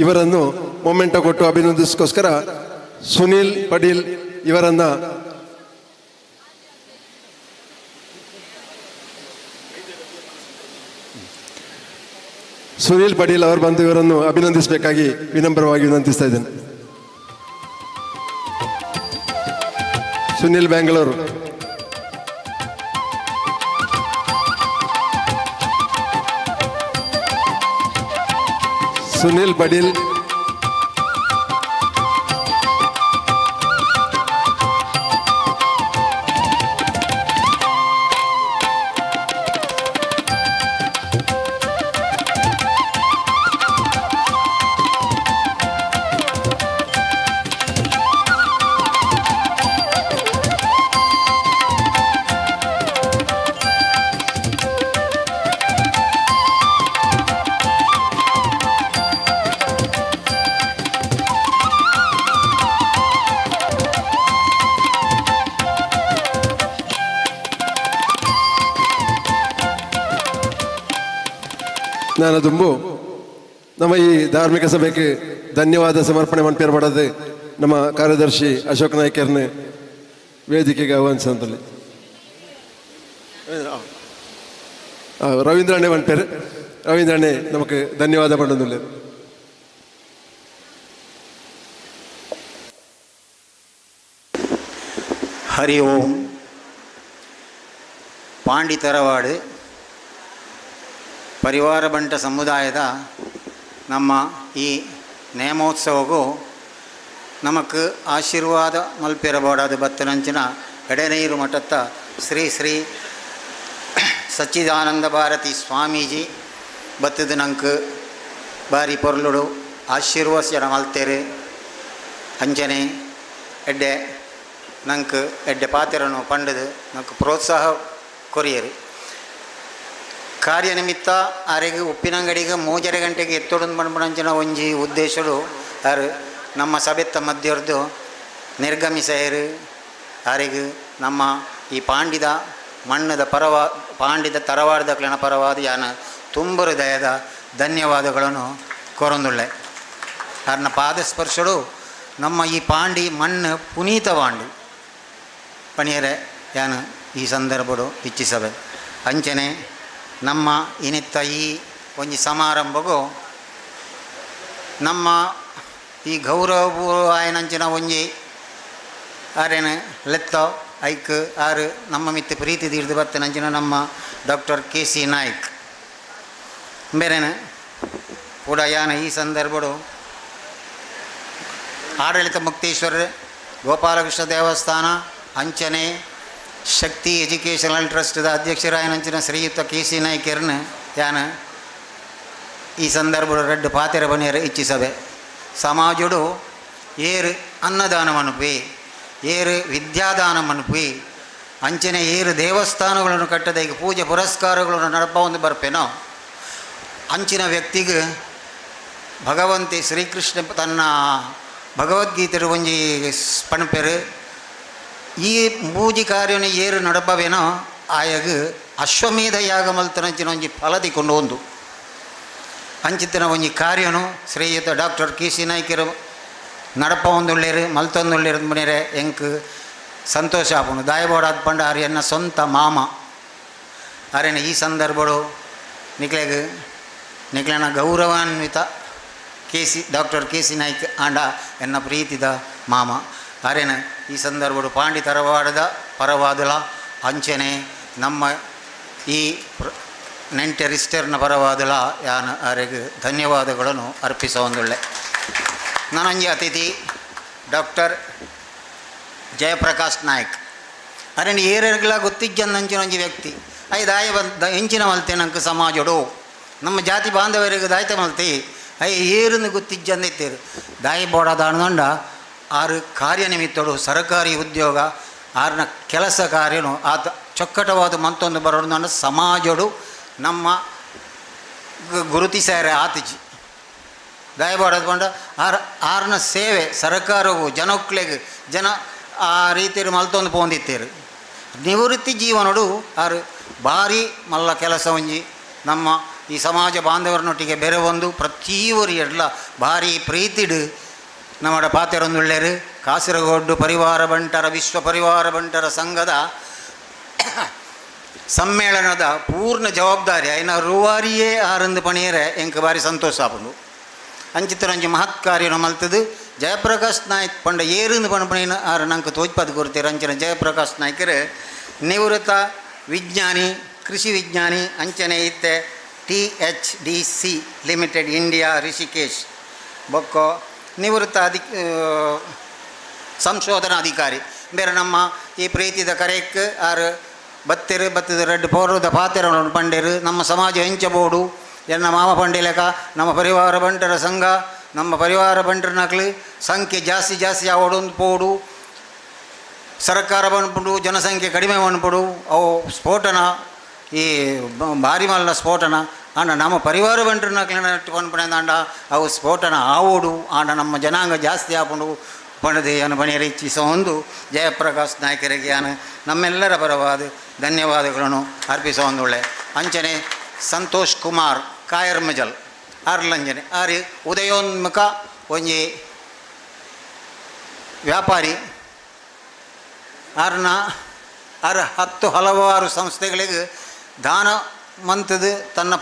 ಇವರನ್ನು ಮೊಮೆಂಟೋ ಕೊಟ್ಟು ಅಭಿನಂದಿಸೋಸ್ಕರ ಸುನೀಲ್ ಪಡೀಲ್ ಇವರನ್ನು ಅವರು ಬಂದು ಇವರನ್ನು ಅಭಿನಂದಿಸಬೇಕಾಗಿ ವಿನಮ್ರವಾಗಿ ವಿನಂತಿಸ್ತಾ ಇದ್ದೇನೆ. ಸುನೀಲ್ ಬ್ಯಾಂಗ್ಳೂರು. ಸುನೀಲ್ ಪಡೀಲ್, ನಾನು ತುಂಬು ನಮ್ಮ ಈ ಧಾರ್ಮಿಕ ಸಭೆಗೆ ಧನ್ಯವಾದ ಸಮರ್ಪಣೆ ಮನ್ಪೇರ್ಪಡದೆ ನಮ್ಮ ಕಾರ್ಯದರ್ಶಿ ಅಶೋಕ್ ನಾಯ್ಕರ್ನೆ ವೇದಿಕೆಗೆ ಆಹ್ವಾನಿಸಂತಲ್ಲಿ ರವೀಂದ್ರಣ್ಣೆ ಮನ್ಪೇರು ರವೀಂದ್ರಣ್ಣೆ ನಮಗೆ ಧನ್ಯವಾದ ಪಡೋದಿಲ್ಲ. ಹರಿ ಓಂ. ಪಾಂಡಿತರವಾಡು ಪರಿವಾರ ಬಂಟ ಸಮುದಾಯದ ನಮ್ಮ ಈ ನೇಮೋತ್ಸವಗೂ ನಮಕ್ ಆಶೀರ್ವಾದ ಮಲ್ಪಿರಬೋಡಾದ ಬತ್ತನಂಚಿನ ಎಡೆನೀರು ಮಠದ ಶ್ರೀ ಶ್ರೀ ಸಚ್ಚಿದಾನಂದ ಭಾರತಿ ಸ್ವಾಮೀಜಿ ಬತ್ತದ ನಂಗೆ ಬಾರಿ ಪೊರ್ಲುಡು ಆಶೀರ್ವಾದ ಮಲ್ತೇರು ಅಂಚನೆ ಎಡ್ಡೆ ನಂಗೆ ಎಡ್ಡೆ ಪಾತ್ರನು ಪಂಡದು ನಂಗೆ ಪ್ರೋತ್ಸಾಹ ಕೊರಿಯರು. ಕಾರ್ಯನಿಮಿತ್ತ ಆರೆಗೆ ಉಪ್ಪಿನಂಗಡಿಗೆ 3:30 ಗಂಟೆಗೆ ಎತ್ತೊಡೊಂದು ಬಂದ್ಬಿಡಂಚಿನ ಒಂಜಿ ಉದ್ದೇಶಗಳು ಯಾರು ನಮ್ಮ ಸಭೆತ್ತ ಮಧ್ಯರ್ದು ನಿರ್ಗಮಿಸೇರು ಆರೆಗೆ ನಮ್ಮ ಈ ಪಾಂಡಿದ ಮಣ್ಣದ ಪಾಂಡಿದ ತರವಾರದ ಕ್ಲಣ ಪರವಾದ ಯಾನ ತುಂಬ ಹೃದಯದ ಧನ್ಯವಾದಗಳನ್ನು ಕೋರೊಂದುಳ್ಳೆ. ಯಾರನ್ನ ಪಾದಸ್ಪರ್ಶಗಳು ನಮ್ಮ ಈ ಪಾಂಡಿ ಮಣ್ಣು ಪುನೀತವಾಂಡು ಪಣಿಯರೆ ಯಾನು ಈ ಸಂದರ್ಭಡು ಇಚ್ಛಿಸಬೆ. ಅಂಚನೆ ನಮ್ಮ ಇನಿತ್ತ ಈ ಒಂಜಿ ಸಮಾರಂಭಗೂ ನಮ್ಮ ಈ ಗೌರವಪೂರ್ವ ಆಯನಂಚಿನ ಒಂಜಿ ಆರೇನು ಲೆತ್ತೋ ಐಕ್ ಆರು ನಮ್ಮ ಮಿತ್ತು ಪ್ರೀತಿ ತೀರ್ದು ಬರ್ತೇನಂಚಿನ ನಮ್ಮ ಡಾಕ್ಟರ್ ಕೆ.ಸಿ. ನಾಯ್ಕ್ ಬೇರೆನೆ ಕೂಡ ಯಾನ ಈ ಸಂದರ್ಭಡು ಆಡಳಿತ ಮುಕ್ತೇಶ್ವರ ಗೋಪಾಲಕೃಷ್ಣ ದೇವಸ್ಥಾನ ಅಂಚನೆ ಶಕ್ತಿ ಎಜುಕೇಷನಲ್ ಟ್ರಸ್ಟ್ದ ಅಧ್ಯಕ್ಷರಾಯನಂಚಿನ ಶ್ರೀಯುತ ಕೆ.ಸಿ. ನಾಯ್ಕರ್ನ ಯಾನ ಈ ಸಂದರ್ಭಡು ರೆಡ್ಡು ಪಾತೆರ ಬನಿಯರ ಇಚ್ಛಿಸಬೆ ಸಮಾಜಡು ಏರು ಅನ್ನದಾನವನ್ನುಪಿ ಏರು ವಿದ್ಯಾದಾನವನ್ನುಪಿ ಅಂಚನೆ ಏರು ದೇವಸ್ಥಾನಗಳನ್ನು ಕಟ್ಟದ ಈಗ ಪೂಜೆ ಪುರಸ್ಕಾರಗಳನ್ನು ನಡಪ ಒಂದು ಬರ್ಪೇನೋ ಅಂಚಿನ ವ್ಯಕ್ತಿಗೆ ಭಗವಂತಿ ಶ್ರೀಕೃಷ್ಣ ತನ್ನ ಭಗವದ್ಗೀತೆರು ಒಂಜಿ ಪಣಪೆರು ಈ ಪೂಜೆ ಕಾರ್ಯನ ಏರು ನಡಪವೇನೋ ಆಯಗ ಅಶ್ವಮೇಧ ಯಾಗ ಮಲ್ತನಂಚಿನ ಒಂಜಿ ಫಲದಿ ಕೊಂಡು ಒಂದು ಅಂಚಿತ್ತಿನ ಒಂಜಿ ಕಾರ್ಯನು ಶ್ರೀಯುತ ಡಾಕ್ಟರ್ ಕೆ.ಸಿ. ನಾಯ್ಕರು ನಡಪ ಒಂದುಳ್ಳೇರು ಮಲ್ತೊಂದುಳ್ಳೇರು ಮನೆಯರೆ ಎಂಕ್ ಸಂತೋಷ ಆಪುಂಡು ದಾಯಬೋಡಾದ ಪಂಡ ಆರ್ಯನ್ನ ಸ್ವಂತ ಮಾಮ ಆರ್ಯನ ಈ ಸಂದರ್ಭಡು ನಿಕ್ಲೆನ ಗೌರವಾನ್ವಿತ ಡಾಕ್ಟರ್ ಕೆ.ಸಿ. ನಾಯ್ಕ್ ಆಂಡ ಎನ್ನ ಪ್ರೀತಿದ ಮಾಮ ಆರ್ಯನ ಈ ಸಂದರ್ಭಡು ಪಾಂಡಿ ತರವಾಡದ ಪರವಾದಲ ಅಂಚನೆ ನಮ್ಮ ಈ ನೆಂಟರಿಸ್ಟರ್ನ ಪರವಾದಲ ಯಾನ ಆರೆಗೆ ಧನ್ಯವಾದಗಳನ್ನು ಅರ್ಪಿಸೊಂದುಳ್ಳೆ ನನಂಜಿ ಅತಿಥಿ ಡಾಕ್ಟರ್ ಜಯಪ್ರಕಾಶ್ ನಾಯ್ಕ್ ಅರೆಂಡು ಏರೆಗ್ಲ ಗೊತ್ತಿಜ್ಜಂದಂಚಿನ ಒಂಜಿ ವ್ಯಕ್ತಿ ಐದು ದಾಯ ಹೆಂಚಿನ ಮಲ್ತೆ ನಂಗೆ ಸಮಾಜಡು ನಮ್ಮ ಜಾತಿ ಬಾಂಧವರಿಗೆ ದಾಯ್ತ ಮಲ್ತಿ ಏರನ್ನು ಗೊತ್ತಿಜ್ಜಂದಿತ್ತೇರು ದಾಯಿ ಬೋಡದಾಣದಂಡ ಆರು ಕಾರ್ಯನಿಮಿತ್ತಡು ಸರ್ಕಾರಿ ಉದ್ಯೋಗ ಆರ್ನ ಕೆಲಸ ಕಾರ್ಯನು ಆತ ಚೊಕ್ಕಟವಾದ ಮಂತೊಂದು ಬರೋದು ಸಮಾಜಡು ನಮ್ಮ ಗುರುತಿಸ್ಯಾರೆ ಆತಜಿ ದಾಯಬಾಡದು ಬಂಡ ಆರ್ನ ಸೇವೆ ಸರ್ಕಾರವು ಜನಕ್ಲೆಗೆ ಜನ ಆ ರೀತಿಯಲ್ಲಿ ಮಲ್ತೊಂದು ಪೋಂದಿತ್ತೇರು ನಿವೃತ್ತಿ ಜೀವನಡು ಆರು ಭಾರಿ ಮಲ್ಲ ಕೆಲಸ ಒಂಜಿ ನಮ್ಮ ಈ ಸಮಾಜ ಬಾಂಧವರನೊಟ್ಟಿಗೆ ಬೆರೆ ಒಂದು ಪ್ರತಿಯೊರು ಎಲ್ಲ ಭಾರಿ ಪ್ರೀತಿಡು ನಮ್ಮ ಪಾತೆರೊಂದುಳ್ಳೇರು ಕಾಸರಗೋಡು ಪರಿವಾರ ಬಂಟರ ವಿಶ್ವ ಪರಿವಾರ ಬಂಟರ ಸಂಘದ ಸಮ್ಮೇಳನದ ಪೂರ್ಣ ಜವಾಬ್ದಾರಿ ಐನ ರೂವಾರಿಯೇ ಆರಂದು ಪಣಿಯರೆ ಎಂಕ್ ಬಾರಿ ಸಂತೋಷ ಆಪುಂಡು ಅಂಚಿತ್ತರಂಜಿ ಮಹತ್ ಕಾರ್ಯನ ಮಲ್ತದು ಜಯಪ್ರಕಾಶ್ ನಾಯ್ಕ್ ಪಂಡ ಏರಿಂದ ಪಣಪಣಿನ ಆರು ನಂಗೆ ತೋಜ್ಪದ ಗುರುತೀರ ಅಂಚನೆ ಜಯಪ್ರಕಾಶ್ ನಾಯ್ಕರು ನಿವೃತ್ತ ವಿಜ್ಞಾನಿ ಕೃಷಿ ವಿಜ್ಞಾನಿ ಅಂಚನೆ ಇತ್ತೆ THDC ಲಿಮಿಟೆಡ್ ಇಂಡಿಯಾ ರಿಷಿಕೇಶ್ ಬೊಕ್ಕೋ ನಿವೃತ್ತ ಸಂಶೋಧನಾ ಅಧಿಕಾರಿ ಬೇರೆ ನಮ್ಮ ಈ ಪ್ರೀತಿದ ಕರೆಕ್ ಆರು ಬತ್ತದ ರೆಡ್ ಪೌರದ ಪಾತೆರಗಳನ್ನು ಪಂಡೇರು ನಮ್ಮ ಸಮಾಜ ಹೆಂಚಬೋಡು ಎನ್ನ ಮಾಮ ಪಂಡಿಲೆಕ ನಮ್ಮ ಪರಿವಾರ ಬಂಟರ ಸಂಘ ನಮ್ಮ ಪರಿವಾರ ಬಂಟರ ನಕ್ಲು ಸಂಖ್ಯೆ ಜಾಸ್ತಿ ಆವಡೊಂದು ಪೋಡು ಸರ್ಕಾರ ಬಂದ್ಬಿಡು ಜನಸಂಖ್ಯೆ ಕಡಿಮೆ ಬಂದ್ಬಿಡು ಅವು ಸ್ಫೋಟನ ಈ ಭಾರಿ ಮಲ್ಲ ಸ್ಫೋಟನ ಆಂಡ ನಮ್ಮ ಪರಿವಾರ ಬಂಟರ ನಕ್ಲಿನ ಪಂಪಣೆಂದಾಂಡ ಅವು ಸ್ಫೋಟನ ಆವೋಡು ಆಂಡ ನಮ್ಮ ಜನಾಂಗ ಜಾಸ್ತಿ ಆಪುಂಡು ಪಣದೆಯನ್ನು ಬಣಿಯರು ಇಚ್ಛಿಸೋ ಒಂದು ಜಯಪ್ರಕಾಶ್ ನಾಯ್ಕರಿಗೆ ನಾನು ನಮ್ಮೆಲ್ಲರ ಪರವಾದ ಧನ್ಯವಾದಗಳನ್ನು ಅರ್ಪಿಸೋ ಒಂದುಳ್ಳೆ ಅಂಚನೆ ಸಂತೋಷ್ ಕುಮಾರ್ ಕಾಯರ್ಮಜಲ್ ಆರ್ಲಂಜನೆ ಆರಿ ಉದಯೋನ್ಮುಖ ಒಂಜಿ ವ್ಯಾಪಾರಿ ಆರ್ನ ಹಲವಾರು ಸಂಸ್ಥೆಗಳಿಗೆ ದಾನ ಮಂತದು ತನ್ನ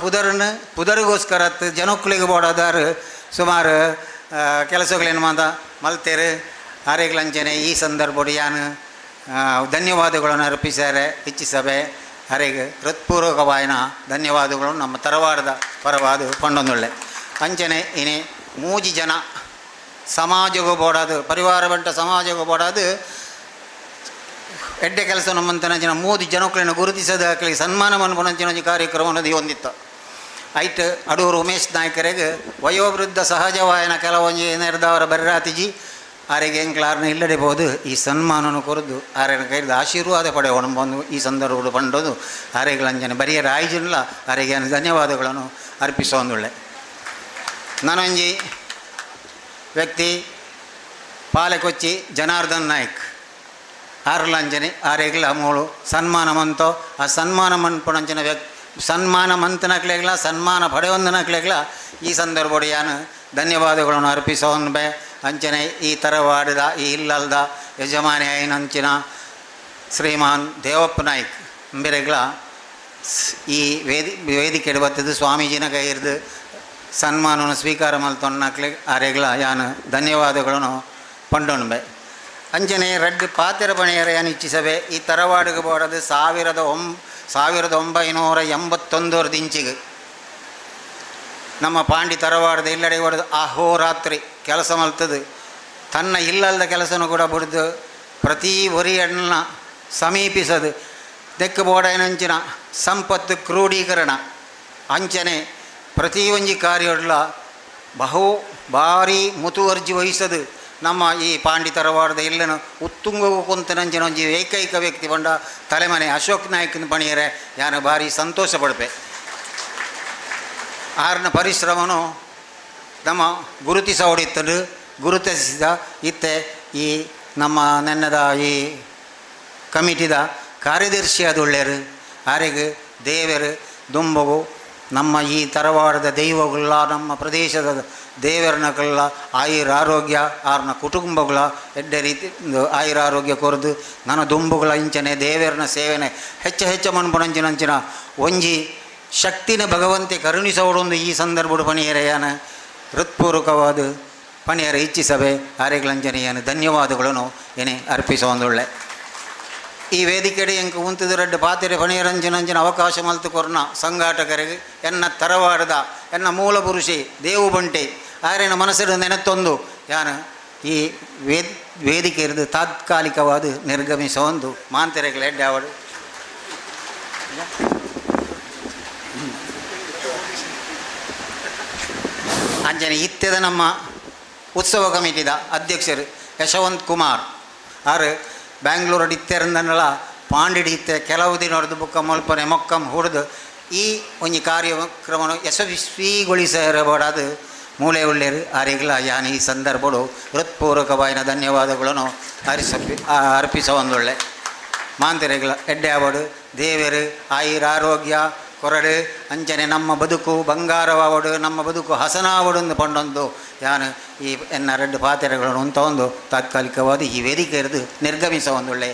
ಪುದರಿಗೋಸ್ಕರ ಜನಕ್ಕಳಿಗೆ ಬೋಡಾದಾರು ಸುಮಾರು ಕೆಲಸಗಳೇನು ಮಲ್ತೇರು ಆರೆಗ್ಲಂಚನೆ ಈ ಸಂದರ್ಭಡು ಯಾನು ಧನ್ಯವಾದಗಳನ್ನು ಅರ್ಪಿಸಾರೆ ಇಚ್ಛಿಸಬೆ ಅರೆಗೆ ಹೃತ್ಪೂರ್ವಕವಾಯಿನ ಧನ್ಯವಾದಗಳು ನಮ್ಮ ತರವಾಡದ ಪರವಾದ ಕೊಂಡೊಂದುಳ್ಳೆ ಅಂಚನೆ ಇನಿ ಮೂಜಿ ಜನ ಸಮಾಜಗೂ ಬೋಡಾದು ಪರಿವಾರ ಬಂಟ ಸಮಾಜಗೂ ಬೋಡಾದು ಎಡ್ಡೆ ಕೆಲಸ ನಮ್ಮಂತನ ಜನ ಮೂದು ಜನಕ್ಕಳನ್ನು ಗುರುತಿಸದಾಗಲಿ ಸನ್ಮಾನ ಮನ್ಪುಣಂಚಿನ ಕಾರ್ಯಕ್ರಮವನ್ನು ಹೊಂದಿತ್ತು ಐಟ್ ಅಡೂರು ಉಮೇಶ್ ನಾಯ್ಕರಿಗೆ ವಯೋವೃದ್ಧ ಸಹಜವಾಯನ ಕೆಲವೊಂದು ನಿರ್ಧಾರ ಬರ್ರಾತಿಜಿ ಆರೆಗೆ ಎಂಕ್ಲಾರ್ನ ಇಲ್ಲಡೆಬಹುದು ಈ ಸನ್ಮಾನನು ಕೊರದು ಆರೆನ ಕೈದ ಆಶೀರ್ವಾದ ಪಡೆಯೋಣ ಬಂದು ಈ ಸಂದರ್ಭಗಳು ಪಂಡೋದು ಆರೆಗಳಂಜನೆ ಬರಿಯ ರಾಯ್ಜನ್ಲ ಆರೆಗೆ ಧನ್ಯವಾದಗಳನ್ನು ಅರ್ಪಿಸೋಂದುಳ್ಳೆ ನಾನೊಂಜಿ ವ್ಯಕ್ತಿ ಪಾಲೆಕೊಚ್ಚಿ ಜನಾರ್ದನ್ ನಾಯ್ಕ್ ಆರ್ಲಂಜನೆ ಆರೆಗ್ಲ ಮೂಳು ಸನ್ಮಾನ ಮಂತೋ ಆ ಸನ್ಮಾನ ಮನ್ಪುಣಂಚಿನ ಸನ್ಮಾನ ಮಂತನಕ್ಲೆಗ್ಲ ಸನ್ಮಾನ ಪಡೆಯೊಂದನಕ್ಲೆಗ್ಲ ಈ ಸಂದರ್ಭಡು ಯಾನು ಧನ್ಯವಾದಗಳನ್ನು ಅರ್ಪಿಸೋನ್ಬೆ ಅಂಚನೆ ಈ ತರವಾಡದ ಈ ಇಲ್ಲಲ್ದ ಯಜಮಾನಿ ಐನಂಚಿನ ಶ್ರೀಮಾನ್ ದೇವಪ್ಪ ನಾಯ್ಕ್ ಬೇರೆಗ್ಲ ಈ ವೇದಿಕೆ ಬತ್ತದು ಸ್ವಾಮೀಜಿನ ಕೈ ಹಿರಿದು ಸನ್ಮಾನವನ್ನು ಸ್ವೀಕಾರ ಮಲ್ತೊನ್ನಕ್ಲೆ ಆರೆಗ್ಲ ಯಾನು ಧನ್ಯವಾದಗಳನ್ನು ಪಂಡೊಣ್ಬೆ ಅಂಚನೆ ರಡ್ಡು ಪಾತೆರ ಪಣಿಯರ ಯಾನು ಇಚ್ಛಿಸಬೆ ಈ ತರವಾಡಿಗೆ ಬೋಡದು 1981 ಇಂಚಿಗೆ ನಮ್ಮ ಪಾಂಡಿ ತರವಾಡದ ಇಲ್ಲಡೆ ಹೊಡೆದು ಅಹೋರಾತ್ರಿ ಕೆಲಸ ಮಲ್ತದು ತನ್ನ ಇಲ್ಲದ ಕೆಲಸನೂ ಕೂಡ ಬಿಡ್ದು ಪ್ರತಿ ಒರಿಯನ್ನ ಸಮೀಪಿಸದು ತೆಕ್ಕು ಬೋಡನಂಚಿನ ಸಂಪತ್ತು ಕ್ರೋಢೀಕರಣ ಅಂಚನೆ ಪ್ರತಿ ಒಂಜಿ ಕಾರ್ಯಡ್ಲ ಬಹು ಭಾರಿ ಮುತುವರ್ಜಿ ವಹಿಸದು ನಮ್ಮ ಈ ಪಾಂಡಿ ತರವಾಡದ ಇಲ್ಲನು ಉತ್ತುಂಗವು ಕುಂತನಂಚಿನ ಒಂಜಿ ಏಕೈಕ ವ್ಯಕ್ತಿ ಬಂಡ ತಲೆಮನೆ ಅಶೋಕ್ ನಾಯ್ಕನ ಪಣಿಯರೆ ಯಾನು ಭಾರಿ ಸಂತೋಷ ಪಡ್ಪೆ ಆರ್ನ ಪರಿಶ್ರಮನು ನಮ್ಮ ಗುರುತಿಸ ಹೊಡಿತರು ಗುರುತಿಸಿದ ಇತ್ತೆ ಈ ನಮ್ಮ ನೆನ್ನದ ಈ ಕಮಿಟಿದ ಕಾರ್ಯದರ್ಶಿ ಅದೊಳ್ಳೆರು ಆರೆಗೆ ದೇವರು ದುಂಬಗು ನಮ್ಮ ಈ ತರವಾಡದ ದೈವಗಳ ನಮ್ಮ ಪ್ರದೇಶದ ದೇವರನಗಳ ಆಯುರಾರೋಗ್ಯ ಆರ್ನ ಕುಟುಂಬಗಳ ಎಡ್ಡೆ ರೀತಿ ಆಯುರಾರೋಗ್ಯ ಕೊರದು ನನ್ನ ದುಂಬುಗಳ ಇಂಚನೆ ದೇವರನ ಸೇವೆನೆ ಹೆಚ್ಚು ಮನ್ಪುಣಂಚಿನಂಚಿನ ಒಂಜಿ ಶಕ್ತಿನ ಭಗವಂತೆ ಕರುಣಿಸೋಡೊಂದು ಈ ಸಂದರ್ಭದ ಪಣಿಯರೆಯಾನ ಹೃತ್ಪೂರ್ವಕವಾದ ಪಣಿಯರ ಇಚ್ಛಿಸಬೆ ಆರೆಗಳಂಜನೆಯನ್ನು ಧನ್ಯವಾದಗಳನ್ನು ಏನೇ ಅರ್ಪಿಸೋಂದುಳ್ಳೆ ಈ ವೇದಿಕೆಡೆ ಎಂಕ ಉಂತಿದ ರಡ್ಡು ಪಾತೆರೆ ಪಣಿಯರಂಜನಂಜನ ಅವಕಾಶ ಮಲ್ತು ಕೊರ್ನ ಸಂಘಾಟಕರಿಗೆ ಎನ್ನ ತರವಾಡದ ಎನ್ನ ಮೂಲ ಪುರುಷಿ ದೇವು ಬಂಟೆ ಆರೇನ ಮನಸ್ಸಿನ ನೆನತ್ತೊಂದು ಯಾನು ಈ ವೇದಿಕೆ ಇರಿದು ತಾತ್ಕಾಲಿಕವಾದ ನಿರ್ಗಮಿಸೊಂದು ಮಾಂತೆರೆಗಳ ಎಡ್ಡೆ ಅವಡು ಅಂಜನೆ ಇತ್ಯದ ನಮ್ಮ ಉತ್ಸವ ಕಮಿಟಿದ ಅಧ್ಯಕ್ಷರು ಯಶವಂತ್ ಕುಮಾರ್ ಆರು ಬ್ಯಾಂಗ್ಳೂರು ಇತ್ತೆರಂದನಲ ಪಾಂಡಿಡಿ ಇತ್ತೆ ಕೆಲವು ದಿನ ಹೊಡೆದು ಬುಕ್ಕ ಮಲ್ಪನೆ ಮೊಕ್ಕಂ ಹೊಡೆದು ಈ ಒಂಜಿ ಕಾರ್ಯಕ್ರಮವನ್ನು ಯಶಸ್ವಿಗೊಳಿಸಬಾರ್ದು ಮೂಲೆ ಉಳ್ಳೇರು ಆರಿಗ್ಲ ಯಾನು ಈ ಸಂದರ್ಭಗಳು ಹೃತ್ಪೂರ್ವಕವಾದ ಧನ್ಯವಾದಗಳನ್ನು ಅರ್ಪಿಸೊಂದುಳ್ಳೆ ಮಾಂತೆರೆಗಳ ಎಡ್ಡೆ ಅವಡು ದೇವರು ಆಯುರಾರೋಗ್ಯ ಕೊರಡು ಅಂಚನೆ ನಮ್ಮ ಬದುಕು ಬಂಗಾರವಾವಡು ನಮ್ಮ ಬದುಕು ಹಸನಾವಡು ಪಂಡೊಂದು ಯಾನು ಈ ಎನ್ನ ರಡ್ಡು ಪಾತೆರೆಗಳನ್ನು ಅಂತ ಒಂದು ತಾತ್ಕಾಲಿಕವಾದ ಈ ವೇದಿಕೆ ಇರಿದು ನಿರ್ಗಮಿಸ ಒಂದೊಳ್ಳೆ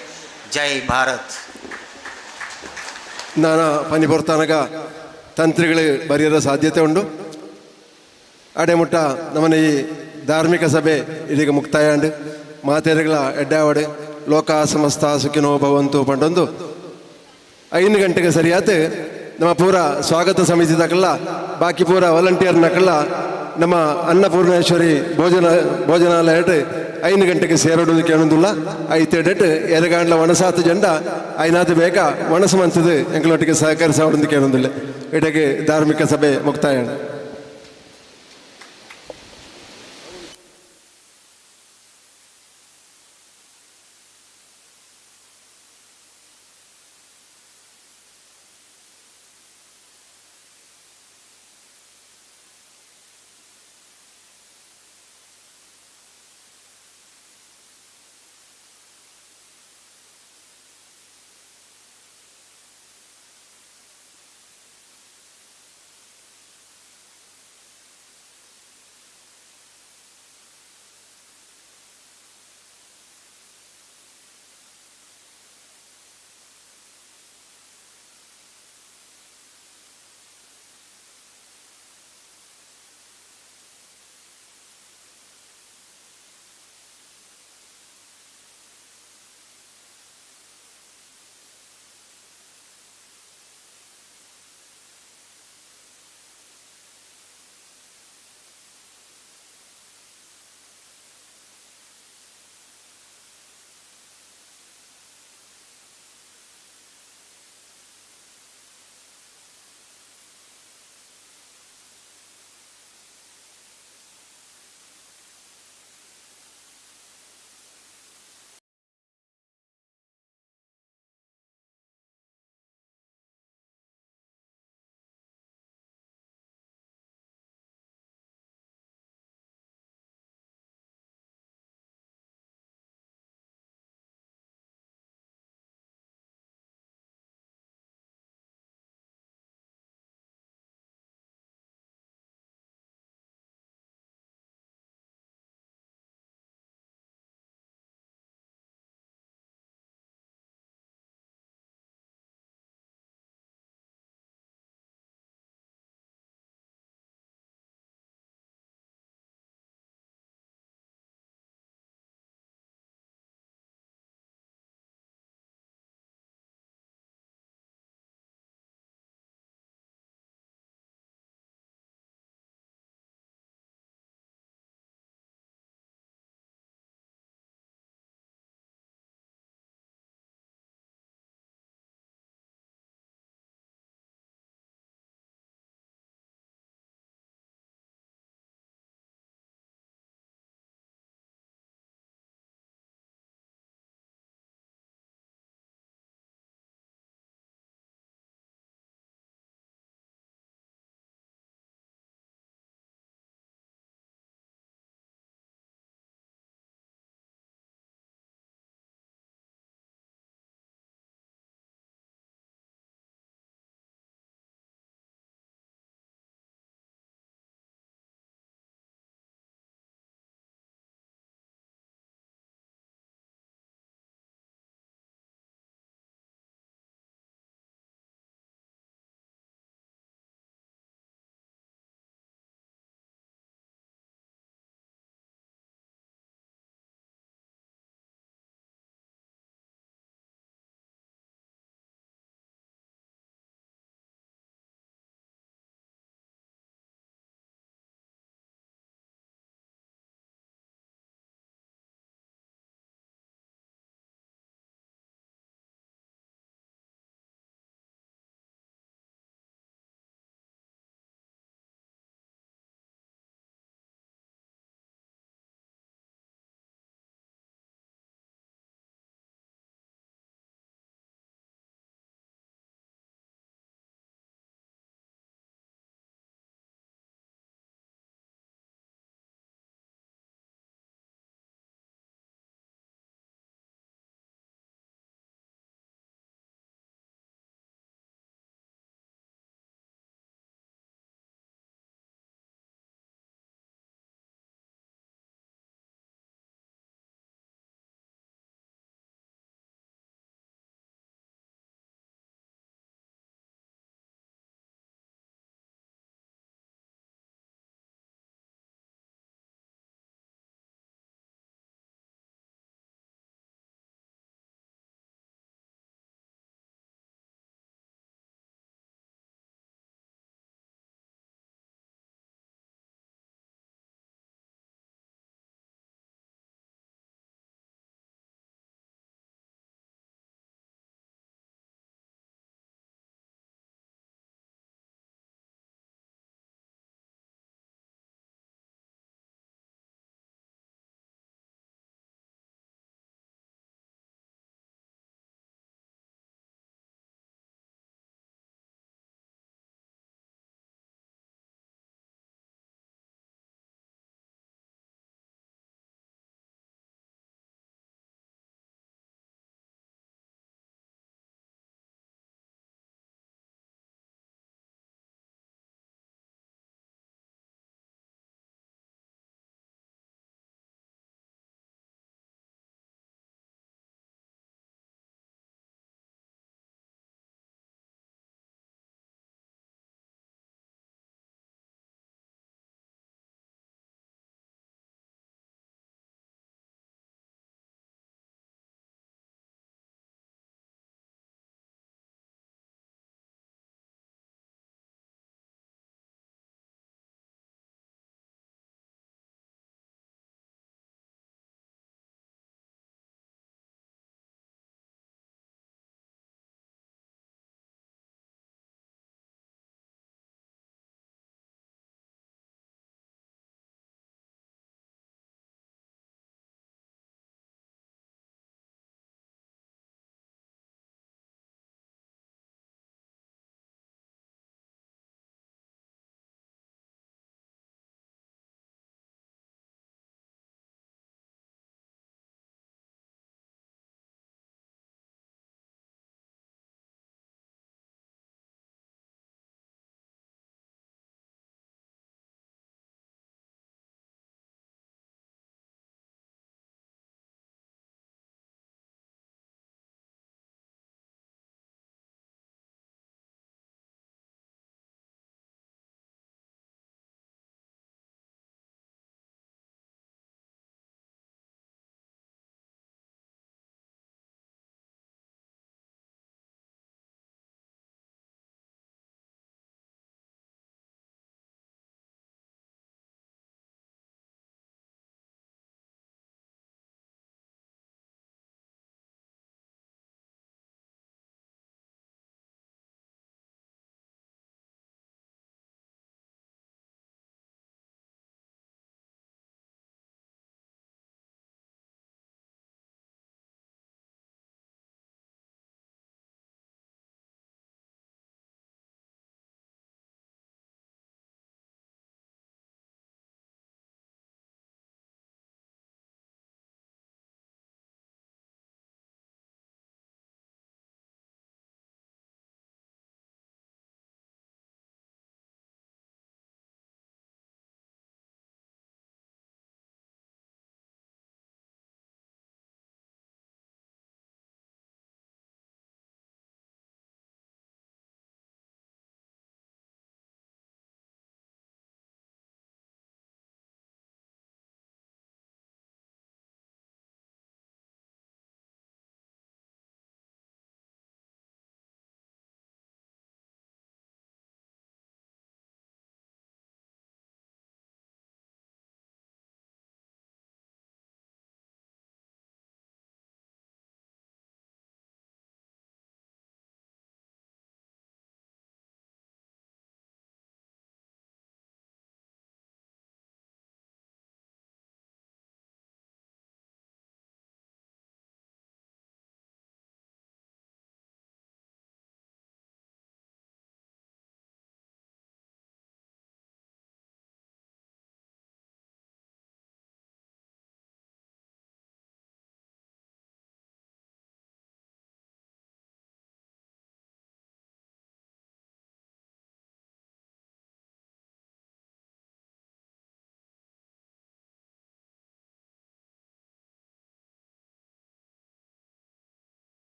ಜೈ ಭಾರತ್. ನಾನು ಪನಿ ಪೊರ್ತನಗ ತಂತ್ರಿಗಳು ಬರೆಯೋ ಸಾಧ್ಯತೆ ಉಂಟು. ಅಡೆಮುಟ್ಟ ನಮ್ಮನ ಈ ಧಾರ್ಮಿಕ ಸಭೆ ಇದೀಗ ಮುಕ್ತಾಯ ಉಂಡು. ಮಾತೆರೆಗಳ ಎಡ್ಡಾವಡು ಲೋಕ ಸಮಸ್ತ ಸುಖಿನೋ ಭವಂತು ಪಂಡೊಂದು 5 ಗಂಟೆಗೆ ಸರಿಯಾತ ನಮ್ಮ ಪೂರ ಸ್ವಾಗತ ಸಮಿತಿದಕಲ್ಲ ಬಾಕಿ ಪೂರ ವಾಲಂಟಿಯರ್ನಕಲ್ಲ ನಮ್ಮ ಅನ್ನಪೂರ್ಣೇಶ್ವರಿ ಭೋಜನಾಲಯ 5 ಗಂಟೆಗೆ ಸೇರೋದಕ್ಕೆ ಕೇಳೋದಿಲ್ಲ. 5 ಎರಗಾಂಡ್ಲ ಒಣಸಾತು ಜಂಡ ಐನಾತು ಬೇಗ ಒಣಸು ಮಂತದು ಎಂಗಳೊಟ್ಟಿಗೆ ಸಹಕರಿಸೋದಕ್ಕೆ ಕೇಳೋದಿಲ್ಲ. ಇಡೆಗೆ ಧಾರ್ಮಿಕ ಸಭೆ ಮುಕ್ತಾಯ.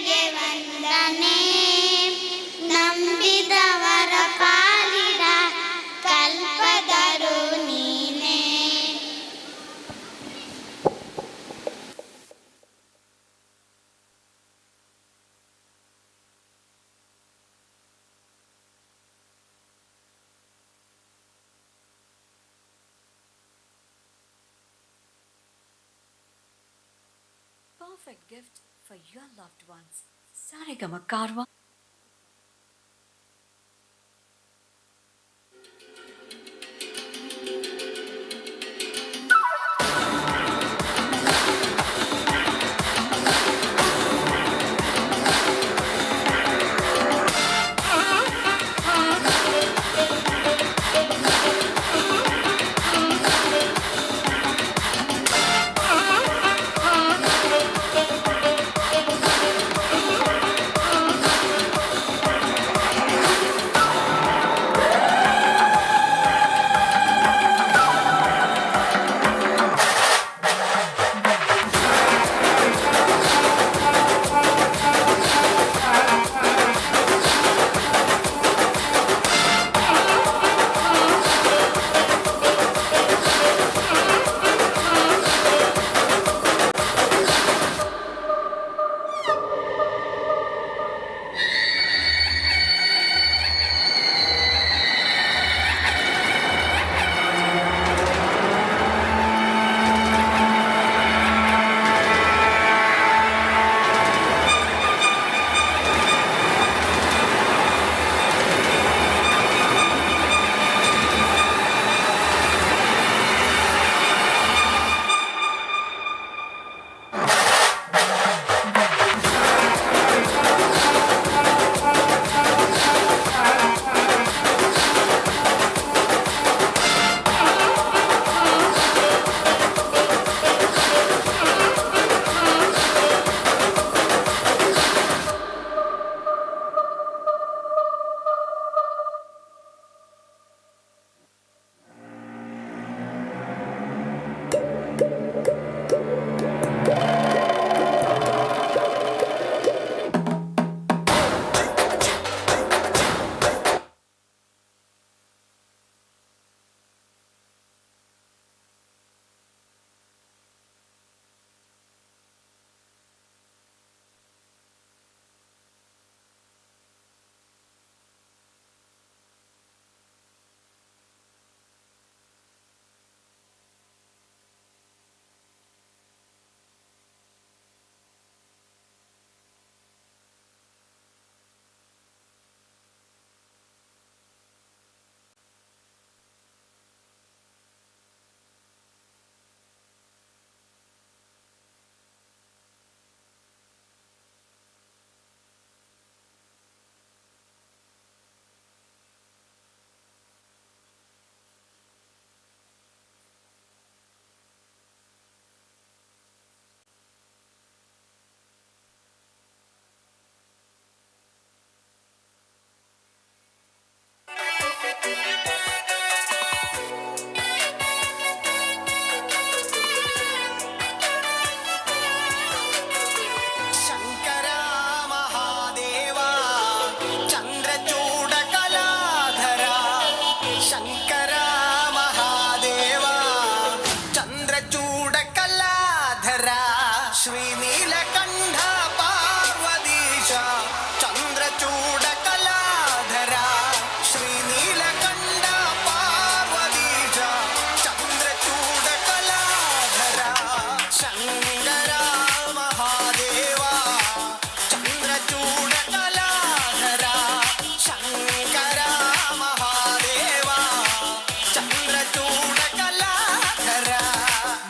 ನಿನಗೆ ವಂದನೆ. ನಂಬಿದವರ ಪಾಲಿಡ ಕಲ್ಪದರು ನೀನೇ. Perfect gift for your loved ones. 𝐷𝐴 𝐻𝐵.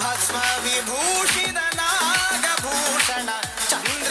ಭಸ್ಮ ವಿಭೂಷಿತ ನಾಗಭೂಷಣ ಚಂದ್ರ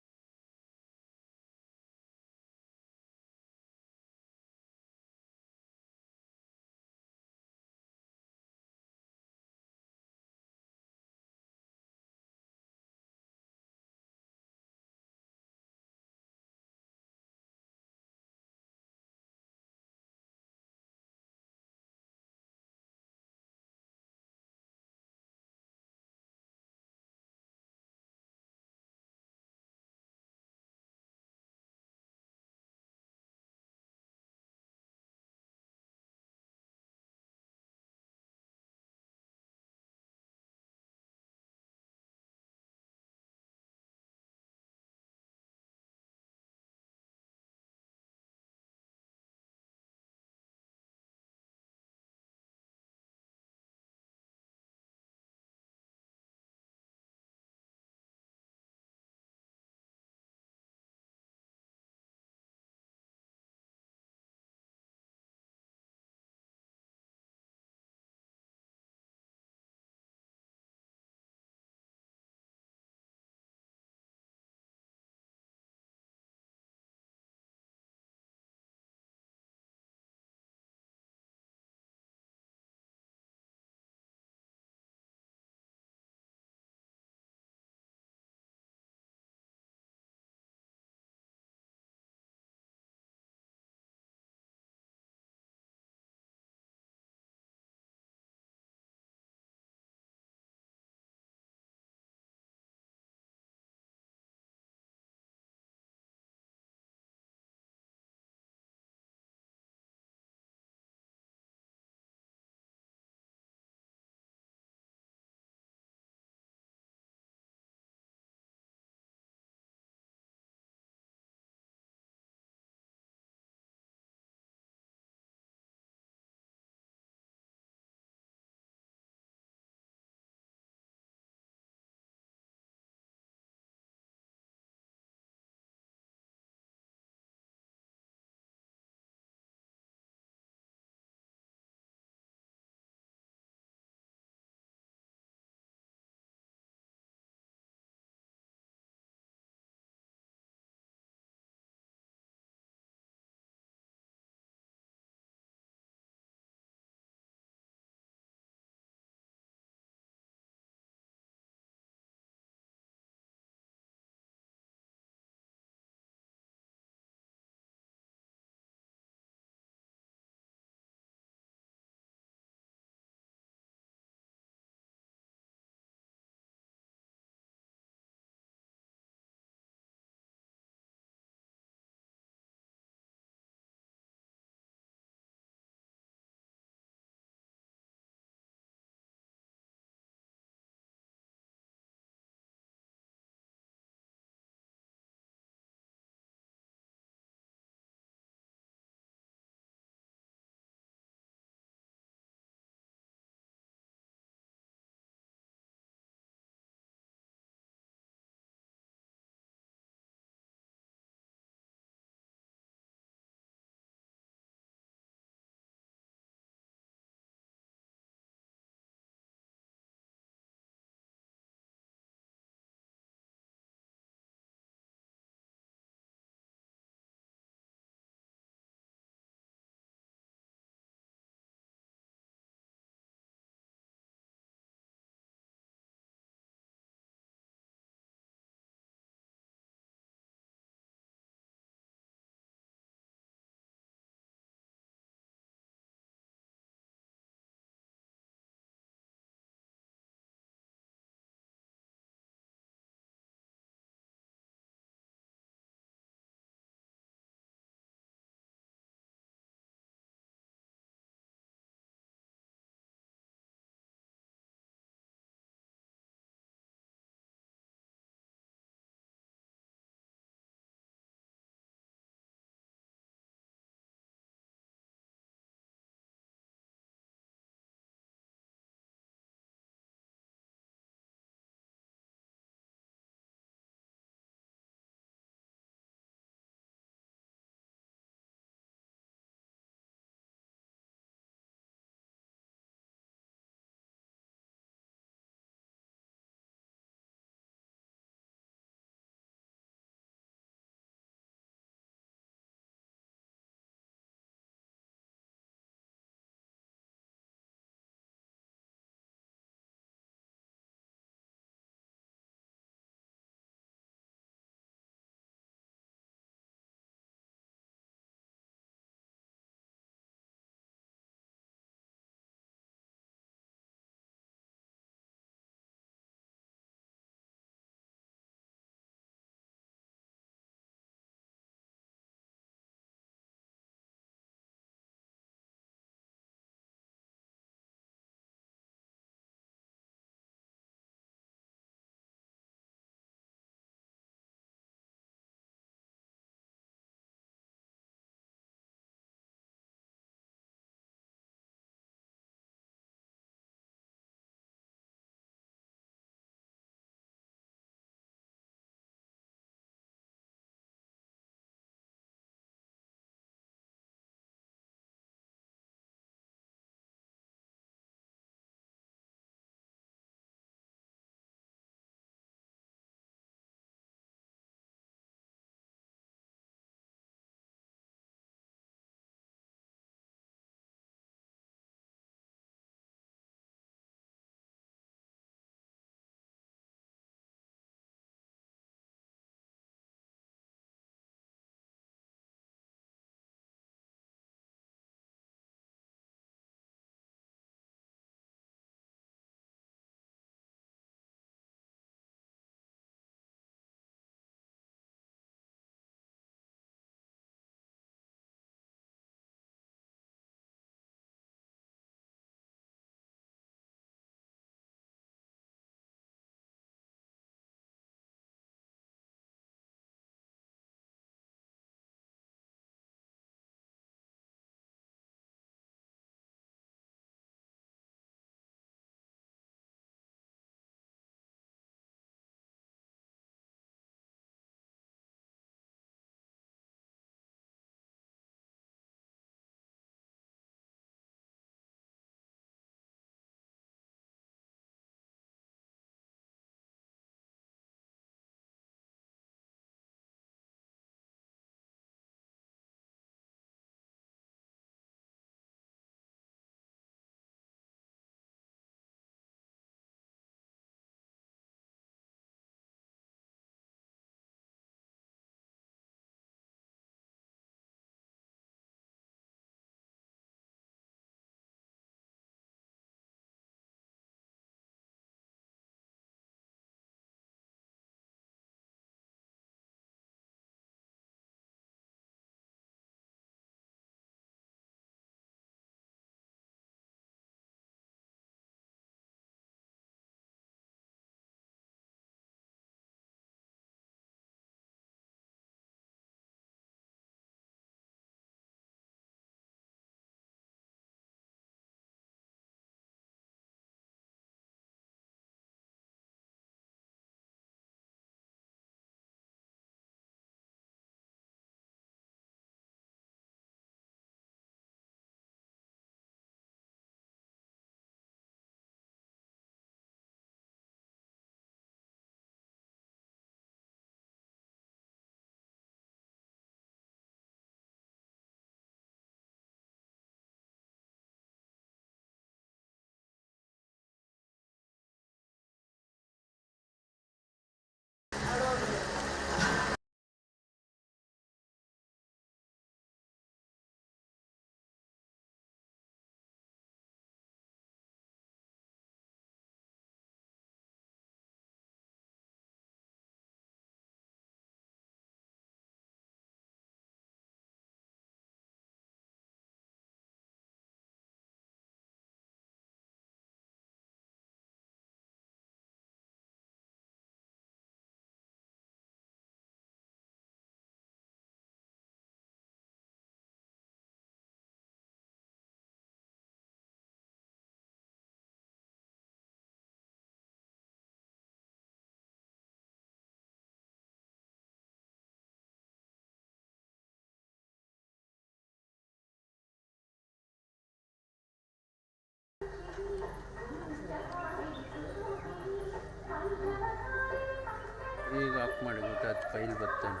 ಈಗ ಆಫ್ ಮಾಡಿ ಗೊತ್ತಾಯ್ತು ಫೈಲ್ ಬರ್ತಾನೆ.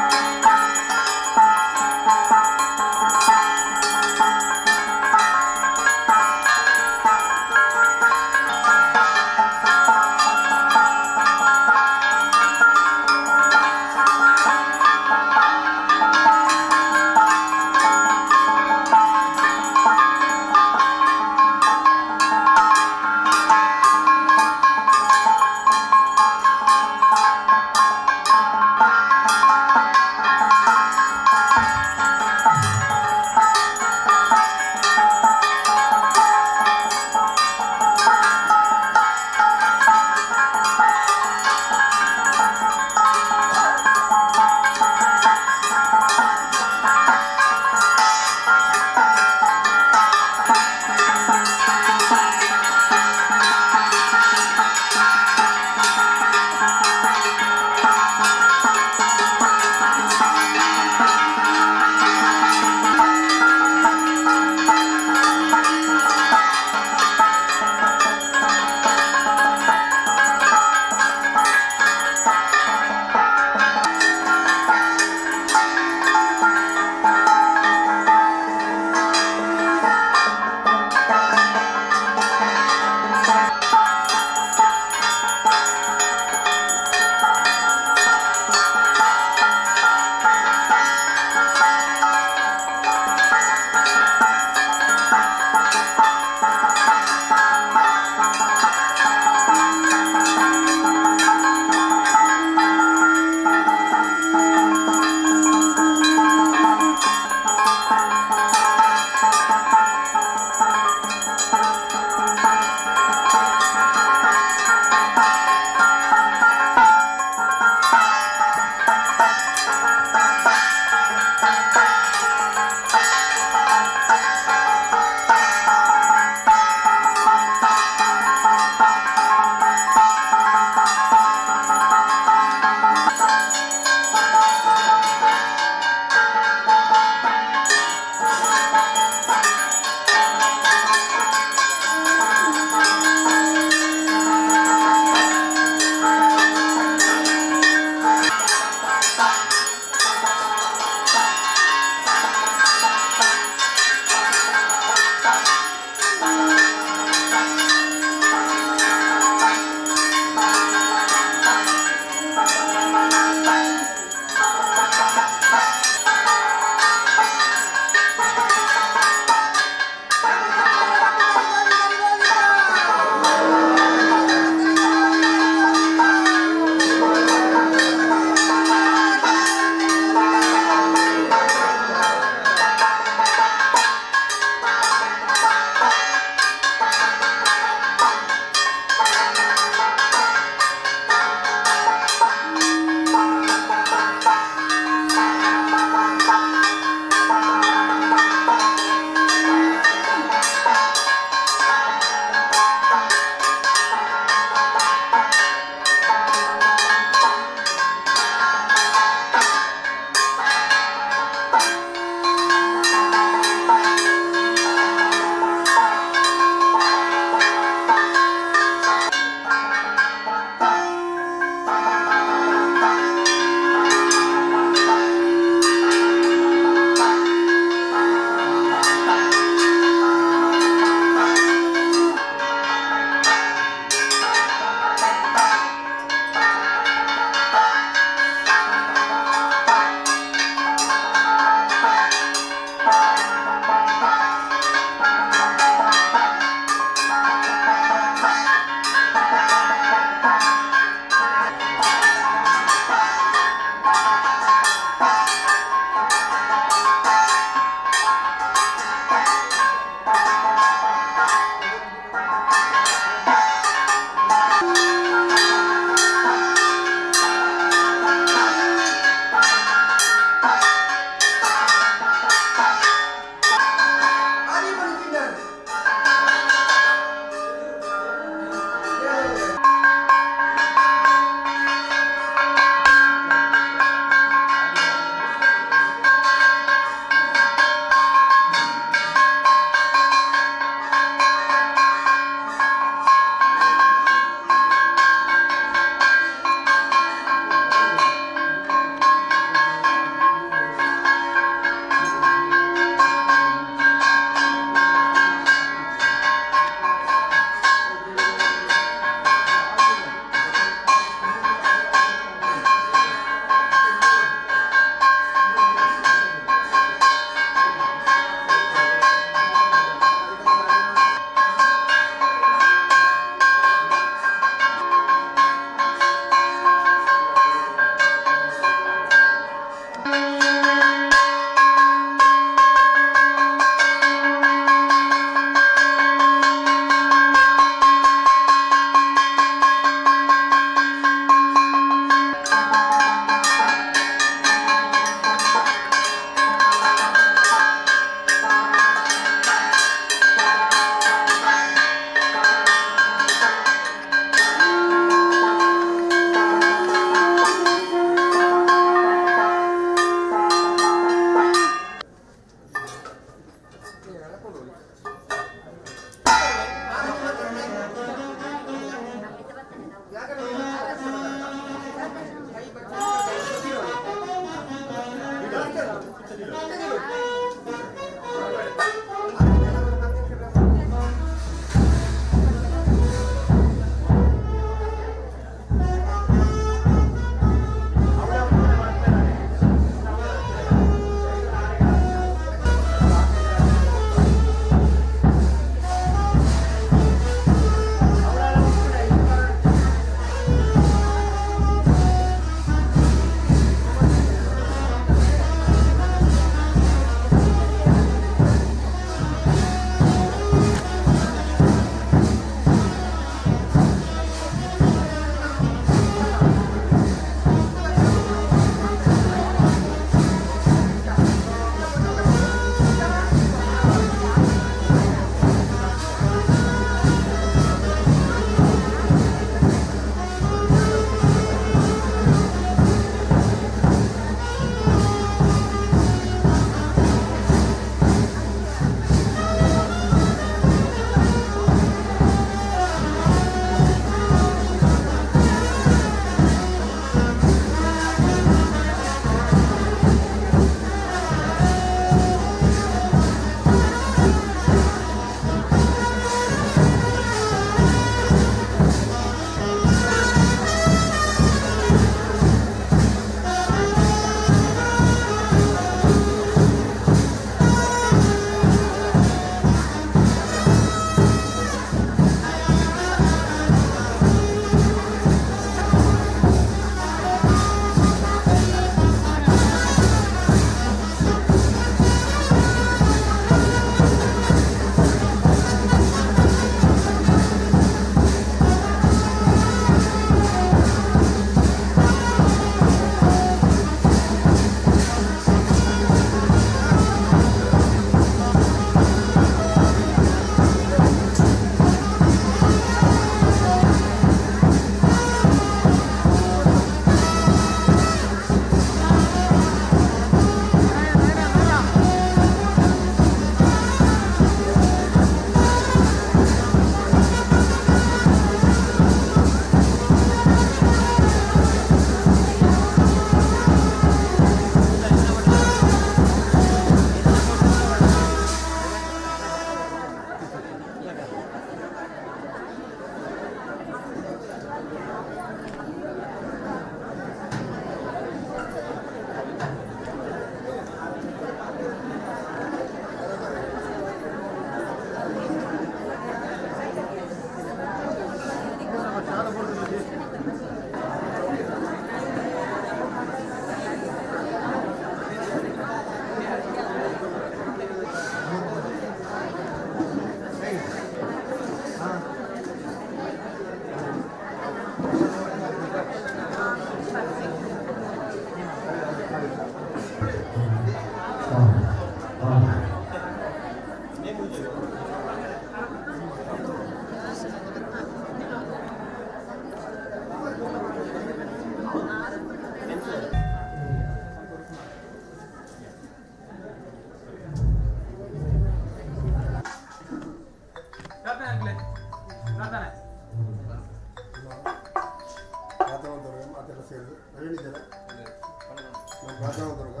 ರಾಜಾವಂತರುಗ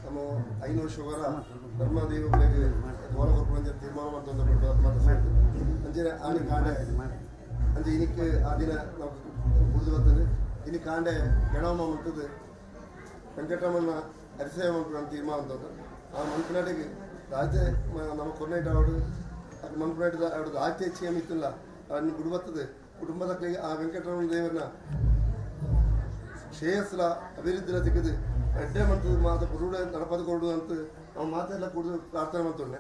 ನಮ್ಮ 5 ವರ್ಷಗಳ ಧರ್ಮದೇವಗಳಿಗೆ ಗೋಲ ಕೊರ್ಪುಂಜ ತೀರ್ಮಾನ ಮಾಡ್ತಂದು ಅಂಜನೆ ಆನಿ ಕಾಂಡೆ ಅಂಜೆ ಇನಿಕ್ಕೆ ಆ ದಿನ ನಾವು ಕುಡಿದು ಬರ್ತದೆ ಇನಿ ಕಾಂಡೆ ಗೆಣವಮ್ಮ ಮುಟ್ಟದು ವೆಂಕಟರಮಣ ಅರಿಸೇವೆ ಮಾಡ್ಕೊಂಡು ತೀರ್ಮಾನ ಅಂತಂದು ಆ ಮನ್ಪನಾಟಿಗೆ ರಾಜ್ಯ ನಮ್ಮ ಕೊನೆಟ ಅವಡು ಅದು ಮನ್ಪನಾಟ ಅವಡದು ಆಚೆ ಹೆಚ್ಚಿಗೆ ಮಿತ್ತಿಲ್ಲ ಅದನ್ನು ಗುಡಿ ಬರ್ತದೆ ಕುಟುಂಬದ ಆ ವೆಂಕಟರಮಣ ದೇವರನ್ನ ಶ್ರೇಯಸ್ಸಲ ಅಭಿವೃದ್ಧಿಲ ಸಿಕ್ಕಿದ್ದು ಎಡ್ಡೆ ಮಂತದ ಮಾತು ಕುರುಡ ನಡಪದ ಕೊಡು ಅಂತ ನಾವು ಮಾತೆಲ್ಲ ಕುಡಿದು ಪ್ರಾರ್ಥನೆ ಮಾಡ್ತೊಂಡೆ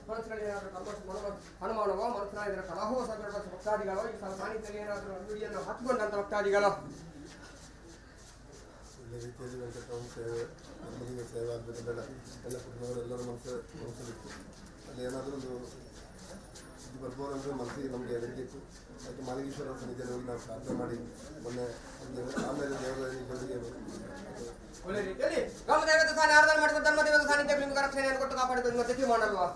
ಮನಸ್ಸಿನಲ್ಲಿ ಏನಾದರೂ ಅನುಮಾನವೋ ಮನಸ್ಸಿನಲ್ಲಿ ಇದರ ಕಲಹೋ ಸಂದರ್ಭ ಭಕ್ತಾದಿಗಳೋ ಈ ಸಾನ್ನಿಧ್ಯದಲ್ಲಿ ಏನಾದರೂ ನುಡಿಯನ್ನು ಹತ್ಕೊಂಡಂಥ ಭಕ್ತಾದಿಗಳು ಒಳ್ಳೆ ರೀತಿಯಲ್ಲಿ ವೆಂಕಟರಾಮ ಸೇವೆ ನಮ್ಮನಿಗೆ ಸೇವೆ ಆಗಬೇಕಂತೆಲ್ಲ ಎಲ್ಲ ಕುಟುಂಬದವರೆಲ್ಲರೂ ಮನಸ್ಸಲ್ಲಿತ್ತು ಅಲ್ಲಿ ಏನಾದರೂ ಒಂದು ಇದು ಬರ್ಬೋದು ಅಂದರೆ ಮನಸ್ಸಿಗೆ ನಮಗೆ ಎದುರಿಗಿತ್ತು ಅದಕ್ಕೆ ಮಾಲಿಂಗೇಶ್ವರ ಸನ್ನಿಧಿಯಲ್ಲಿ ಹೋಗಿ ನಾವು ಪ್ರಾರ್ಥನೆ ಮಾಡಿ ಮೊನ್ನೆ ಆಮೇಲೆ ದೇವರಿಗೆ ಒಳ್ಳೆ ರೀತಿಯಲ್ಲಿ ಗ್ರಾಮದೇವತೆ ಸಾನ್ನಿಧ್ಯ ಆರಾಧನೆ ಮಾಡಿದ ಧರ್ಮದೇವತೆ ಸಾನ್ನಿಧ್ಯ ನಿಮಗೆ ರಕ್ಷಣೆಯನ್ನು ಕೊಟ್ಟು ಕಾಪಾಡಿದ್ದು ನಿಮ್ಮ ಜೊತೆ ಮಾಡಲ್ವಾ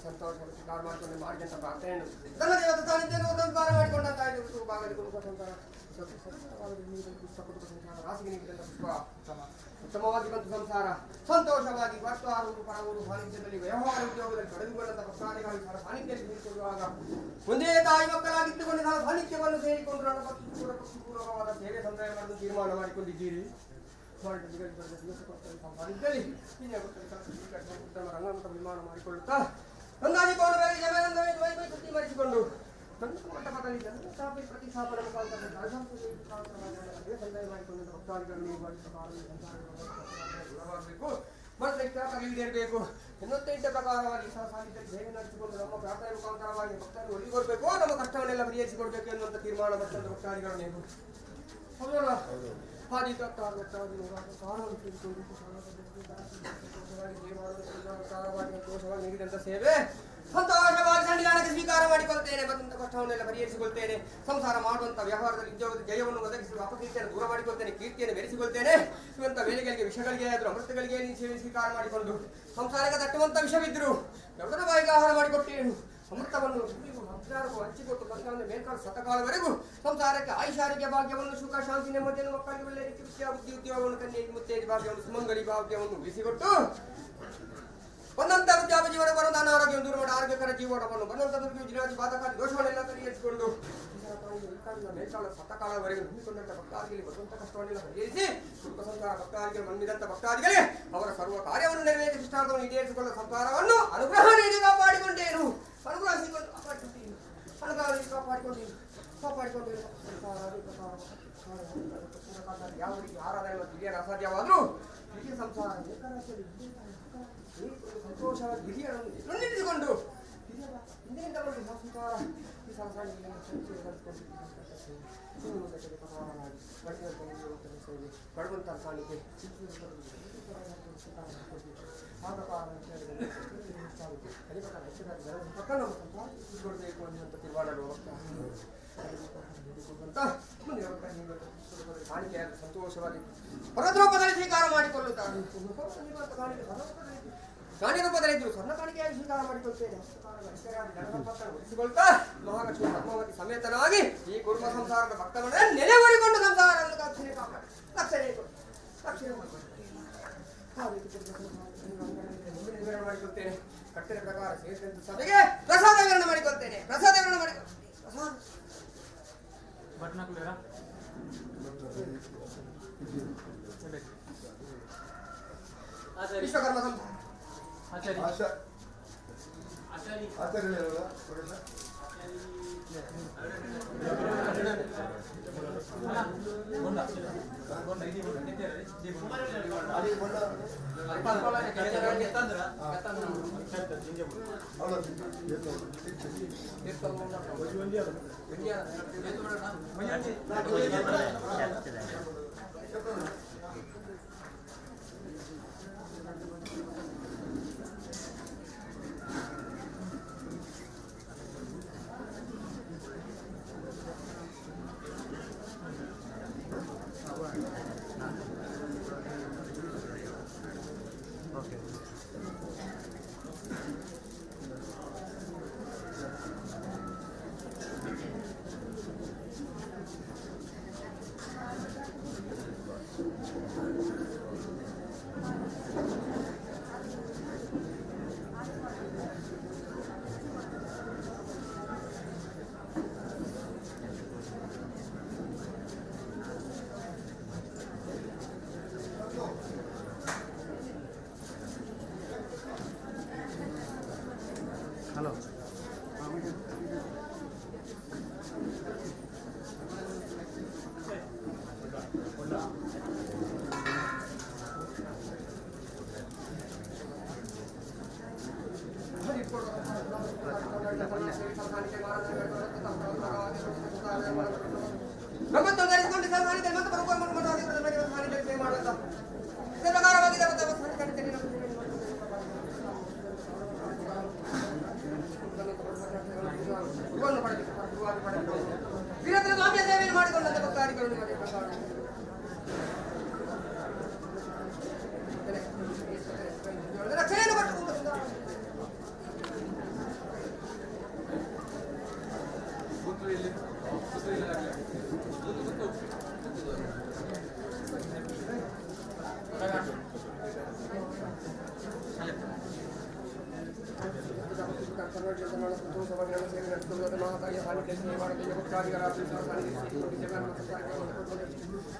ಸಂತೋಷ ಮಾಡ್ಕೊಂಡು ಮಾಡಿದಂಥ ಪ್ರಾರ್ಥನೆಯನ್ನು ಧರ್ಮದೇವತೆ ಸಾನ್ನಿಧ್ಯವನ್ನು ಉಪಕಾರ ಮಾಡಿಕೊಂಡಂತ ರಾಸಿಗೆ ನೀಡಿದಂಥ ಪುಷ್ಪ ಉತ್ತಮವಾಗಿ ಬಂತು ಸಂಸಾರ ಸಂತೋಷವಾಗಿ ಭಕ್ತಾರೂರು ಪರವರು ಸಾನ್ನಿಧ್ಯದಲ್ಲಿ ವ್ಯವಹಾರ ಉದ್ಯೋಗದಲ್ಲಿ ಪಡೆದುಕೊಂಡಂಥ ಭಕ್ತಾದಿಗಳು ಸಾನ್ನಿಧ್ಯದಲ್ಲಿ ನಿಂತುಕೊಳ್ಳುವಾಗ ಒಂದೇ ತಾಯಿ ಮಕ್ಕಳಾಗಿದ್ದುಕೊಂಡು ನಾವು ಸಾನ್ನಿಧ್ಯವನ್ನು ಸೇರಿಕೊಂಡು ನನ್ನ ಭಕ್ತಿಪೂರ್ವಕವಾದ ಸೇವೆ ಸಂದಾಯ ಮಾಡಲು ತೀರ್ಮಾನ ಮಾಡಿಕೊಂಡಿದ್ದೀರಿ ರಂಗಮಂತ ನಿರ್ಮಾಣ ಮಾಡಿಕೊಳ್ಳುತ್ತಾ ಅಂದಾಜಿ ಪೌರ್ಣದಲ್ಲಿ ಜಮನಂದವೇ ಮರೆಸಿಕೊಂಡು ಮಂಟಪದಲ್ಲಿ ಪ್ರತಿಷ್ಠಾಪನೆ ಮುಖಾಂತರ ಸಂದಾಯ ಮಾಡಿಕೊಂಡು ಭಕ್ತಾದಿಗಳನ್ನು ಮನಸ್ಸಿನ ಈಡೇರಬೇಕು ಎನ್ನುವಂತೆ ಇದ್ದ ಪ್ರಕಾರವಾಗಿ ಸಾಹಿತ್ಯದಲ್ಲಿ ಸೇವೆ ನಡೆಸಿಕೊಂಡು ನಮ್ಮ ಪ್ರಾರ್ಥನೆ ಮುಖಾಂತರವಾಗಿ ಭಕ್ತರನ್ನು ಒಲಿಗೊಡ್ಬೇಕು, ನಮ್ಮ ಕಷ್ಟವನ್ನೆಲ್ಲ ಪರಿಹರಿಸಿಕೊಡ್ಬೇಕು ಎನ್ನುವಂಥ ತೀರ್ಮಾನ ಭಕ್ತರು ಭಕ್ತಾದಿಗಳು ನೀವು ನೀಡಿದಂಥ ಸೇವೆ ಸಂತೋಷವಾಗಿ ಸನ್ನಿಧಾನಕ್ಕೆ ಸ್ವೀಕಾರ ಮಾಡಿಕೊಳ್ತೇನೆ. ಬಂದಂಥ ಕಷ್ಟವನ್ನೆಲ್ಲ ಪರಿಹರಿಸಿಕೊಳ್ತೇನೆ. ಸಂಸಾರ ಮಾಡುವಂಥ ವ್ಯವಹಾರದಲ್ಲಿ ಉದ್ಯೋಗದ ಜಯವನ್ನು ಒದಗಿಸುವ ಅಪಕೀರ್ತಿಯನ್ನು ದೂರ ಮಾಡಿಕೊಳ್ತೇನೆ, ಕೀರ್ತಿಯನ್ನು ಬೆರೆಸಿಕೊಳ್ತೇನೆ. ಇರುವಂಥ ವೇಳೆಗಳಿಗೆ ವಿಷಗಳಿಗೆ ಆದರೂ ಅಮೃತಗಳಿಗೆ ನೀನು ಸೇವೆ ಸ್ವೀಕಾರ ಮಾಡಿಕೊಂಡು ಸಂಸಾರಕ್ಕೆ ತಟ್ಟುವಂಥ ವಿಷವಿದ್ದರು ದೊಡ್ಡನ ಬಾಯಿಗೆ ಆಹಾರ ಮಾಡಿಕೊಟ್ಟೇನು. ಅಮೃತವನ್ನು ಅಜ್ಞಾನಕ್ಕೂ ಹಂಚಿಕೊಟ್ಟು ಬಂಧವನ್ನು ಮೇಲ್ಕಾಲು ಸತಕಾಲವರೆಗೂ ಸಂಸಾರಕ್ಕೆ ಆಯುಷಾರೋಗ್ಯ ಭಾಗ್ಯವನ್ನು ಸುಖ ಶಾಂತಿ ನೆಮ್ಮದಿಯನ್ನು ಮಕ್ಕಳಿಗೆ ಒಳ್ಳೆಯ ರೀತಿ ವಿದ್ಯಾ ಬುದ್ಧಿ ಉದ್ಯೋಗವನ್ನು ಕನ್ಯೆಗೆ ಮುತ್ತೇದಿ ಭಾಗ್ಯವನ್ನು ಸುಮಂಗಲಿ ಭಾಗ್ಯವನ್ನು ಉಳಿಸಿಕೊಟ್ಟು ಬಂದಂಥ ವೃದ್ಧಾಪಜೀವನ ಬರೋದು ಅನಾರೋಗ್ಯವನ್ನು ದೂರ ಮಾಡಿ ಆರೋಗ್ಯಕರ ಜೀವನವನ್ನು ಬಂದಂಥ ದುರ್ಗಿ ಬಾಧಕಾಲಿ ದೋಷವನ್ನೆಲ್ಲ ಪರಿಹರಿಸಿಕೊಂಡು ಮೇಲ್ಕಾಲ ಸತಕಾಲವರೆಗೂ ನಂಬಿಕೊಂಡಂಥ ಭಕ್ತಾದಿಗಳಿಗೆ ಬರುವಂಥ ಕಷ್ಟವನ್ನೆಲ್ಲ ಪರಿಹರಿಸಿ ಸುಖ ಸಂಸಾರ ಭಕ್ತಾದಿಗಳು ಮನ್ನಿದಂಥ ಭಕ್ತಾದಿಗಳೇ ಅವರ ಸರ್ವ ಕಾರ್ಯವನ್ನು ನೆರವೇರಿಸಿ ಇಷ್ಟಾರ್ಥವನ್ನು ಈಡೇರಿಸಿಕೊಳ್ಳುವ ಸಂಸಾರವನ್ನು ಅನುಗ್ರಹ ನೀಡಿ ಕಾಪಾಡಿಕೊಂಡೇನು. ಅನುಗ್ರಹಿಸಿಕೊಂಡು ಕಾಪಾಡಿಕೊಂಡೇನು, ಅನುಗ್ರಹಿಸಿ ಕಾಪಾಡಿಕೊಂಡೇನು. ಯಾವ ರೀತಿ ಆರಾಧನೆ ಮತ್ತು ಹಿರಿಯರ ಅಸಾಧ್ಯವಾದರೂ ಹಿರಿಯ ಸಂಸಾರ ಸಂತೋಷವಾಗಿ ಹಿರಿಯರನ್ನು ಎದುರಿಸಿಕೊಂಡು ಹಿಂದಿನಿಂದ ಬಂದು ಸಂಸಾರ ಈ ಸಂಸಾರ ಬಡವಂತ ಕಾಣಿಕೆ ಕೊಡಬೇಕು ಅನ್ನುವಂಥ ತೀರ್ಮಾನಗಳು ಕಾಣಿಕೆಯಾಗಿ ಸಂತೋಷವಾಗಿ ಪರದ್ರೂಪದಲ್ಲಿ ಸ್ವೀಕಾರ ಮಾಡಿಕೊಳ್ಳುತ್ತಾರೆ. ಕಾಣಿ ರೂಪದಲ್ಲಿದ್ದು ಸ್ವರ್ಣ ಕಾಣಿಕೆಯಾಗಿ ಸ್ವೀಕಾರ ಮಾಡಿಕೊಳ್ತೇನೆ. ಉಳಿಸಿಕೊಳ್ತಾ ಮಹಾಲಕ್ಷ್ಮಿ ಪದ್ಮಾವತಿ ಸಮೇತನಾಗಿ ಈ ಕುರುಮ ಸಂಸಾರದ ಭಕ್ತರನ್ನೇ ನೆಲೆವರಿಕೊಂಡು ಸಂಸಾರವನ್ನು ಮಾಡಿಕೊಳ್ತೇನೆ. ಕಟ್ಟಡ ಪ್ರಕಾರ ಸೇರಿದಂತೆ ಸಭೆಗೆ ಪ್ರಸಾದ ವಿತರಣೆ ಮಾಡಿಕೊಳ್ತೇನೆ. ಪ್ರಸಾದ ವಿತರಣೆ ಮಾಡಿ ವಿಶ್ವಕರ್ಮ ಸಂಸಾರ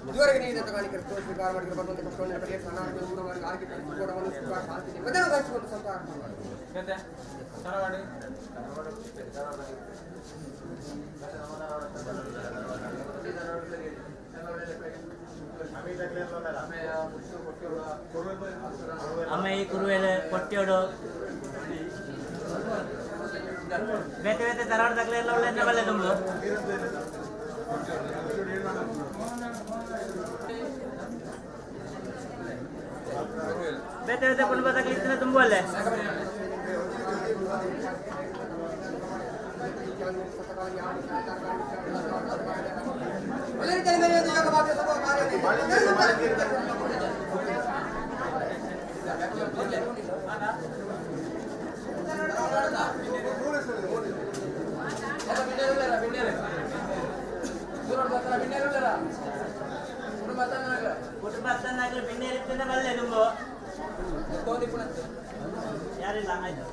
ಇದುವರೆಗೆ ನೀಡಿದಂಥ ಕಾಣಿಕೆ ಸ್ವೀಕಾರ ಮಾಡಿಕೊಂಡು ಬರುವಂಥ ಕಷ್ಟವನ್ನು ಪರಿಹರಿಸಿ ಅನಾರೋಗ್ಯ ದೂರ ಮಾಡಿ ಆರೋಗ್ಯ ಕಲಿಸಿಕೊಡವನ್ನು ಸುಖ ಶಾಂತಿ ನೆಮ್ಮದಿಯನ್ನು ಗಳಿಸಿಕೊಂಡು ಸಂಸಾರ ಅಮ್ಮ ಈ ಕುರುವೆಲೆ ಕೊಟ್ಟಿಯೋಡು ಬೇತೆ ಬೇತೆ ತರಾಡ್ದಾಗಲೆಲ್ಲ ಒಳ್ಳೆ ಬಲ್ಲೆ ತುಂಬ ಬೇತೆ ಬೇತೆ ಕುಟುಂಬದಾಗಲಿ ಇತ್ತಿನ ತುಂಬ ಅಲ್ಲೇ ಕುಟುಂಬನಾಗಲಿ ಬೆಣ್ಣೆ ಇರ್ತಿಂದ ಬಲ್ಲೆ ತುಂಬ ಯಾರಿಲ್ಲ ಆಯ್ತು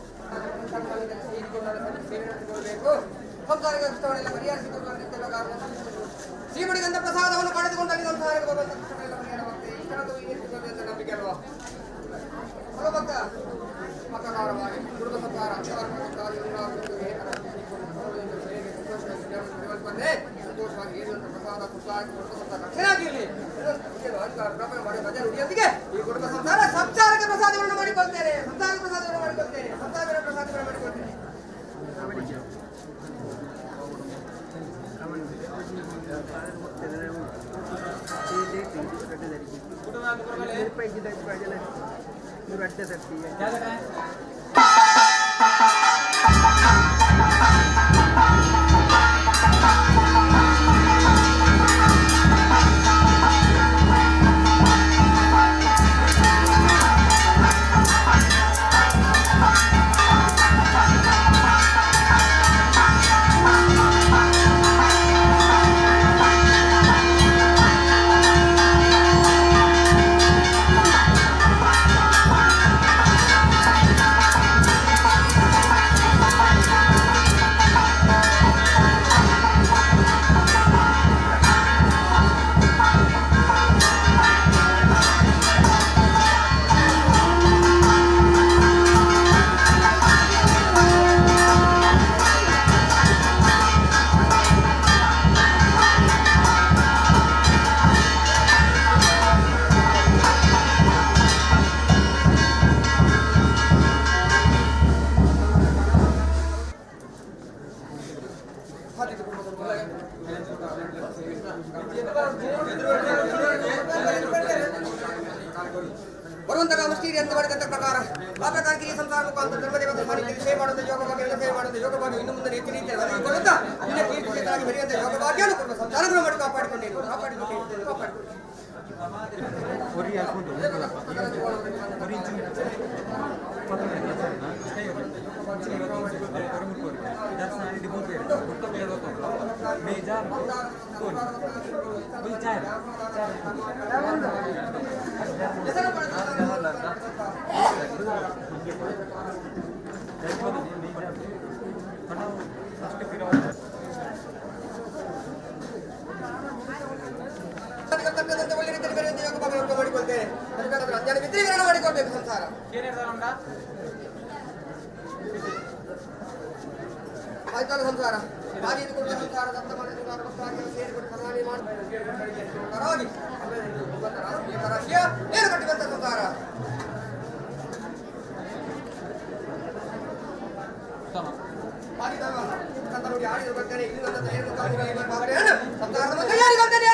ಶ್ರೀಮಡಿಗಂಧ ಪ್ರಸಾದವನ್ನು ಪಡೆದುಕೊಂಡು ನಂಬಿಕೆ ಅಲ್ವಾ ಭಕ್ತ ಮತಕಾರವಾಗಿ ಕುಟುಂಬ ಸಂಸಾರ ಸಂತೋಷವಾಗಿ ಪ್ರಸಾದ ರಕ್ಷಣಾಗಿರಲಿ ಮಾಡಿ ಮಜಾ ನುಡಿಯೊಂದಿಗೆ ಈ ಕುಟುಂಬ ಸಂಸಾರ ಸಂಸಾರಕ್ಕೆ ಪ್ರಸಾದವನ್ನು ಮಾಡಿಕೊಳ್ತೇನೆ ಸಂಸಾರ ಪ್ರಸಾದವನ್ನು ಮಾಡಿಕೊಳ್ತೇನೆ ಸಂಸಾರ ಪ್ರಸಾದವನ್ನು ಮಾಡಿಕೊಳ್ತೇನೆ ಬರುವಂತಹ ಮಸ್ತೀರಿ ಅಂತ ಮಾಡಿದಂಥ ಪ್ರಕಾರ ಆ ಪ್ರಕಾರಕ್ಕೆ ಈ ಸಂಸಾರ ಮುಖಾಂತರ ಧರ್ಮದೇವತೆ ಮಾಡಿ ಸೇವೆ ಮಾಡುವಂಥ ಯೋಗ ಭಾಗ್ಯ ಸೇವೆ ಮಾಡುವಂಥ ಯೋಗ ಭಾಗ್ಯ ಇನ್ನು ಮುಂದೆ ರೀತಿ ರೀತಿಯಾಗಿ ಇನ್ನು ಕೀರ್ತಿಯಾಗಿ ಬೆರೆಯುವಂಥ ಯೋಗ ಭಾಗ್ಯವನ್ನು ಕೊಡುವ ಸಂಸಾರಗಳು ಮಾಡಿ ಕಾಪಾಡಿಕೊಂಡಿರು ಮಾಡಿಕೊಳ್ತೇನೆ ಅಜ್ಞಾನ ವಿದ್ರೀಕರಣ ಮಾಡಿಕೊಳ್ಬೇಕು ಸಂಸಾರ ಆಯ್ತಲ್ಲ ಸಂಸಾರ ಹಾಗೆ ಸಂಸಾರ ದತ್ತ ಸೇರಿಕೊಂಡು ಸನ್ಮಾನ ಮಾಡಿ ಏನು ಕಟ್ಟಿ ಬಂತ ಸಂಸಾರ ನೋಡಿ ಆಡಿದ್ರು ಬರ್ತೇನೆ ಇಲ್ಲಿ ಸಂಸಾರದ ಬಗ್ಗೆ ಯಾರಿಗೊಳ್ತೇನೆ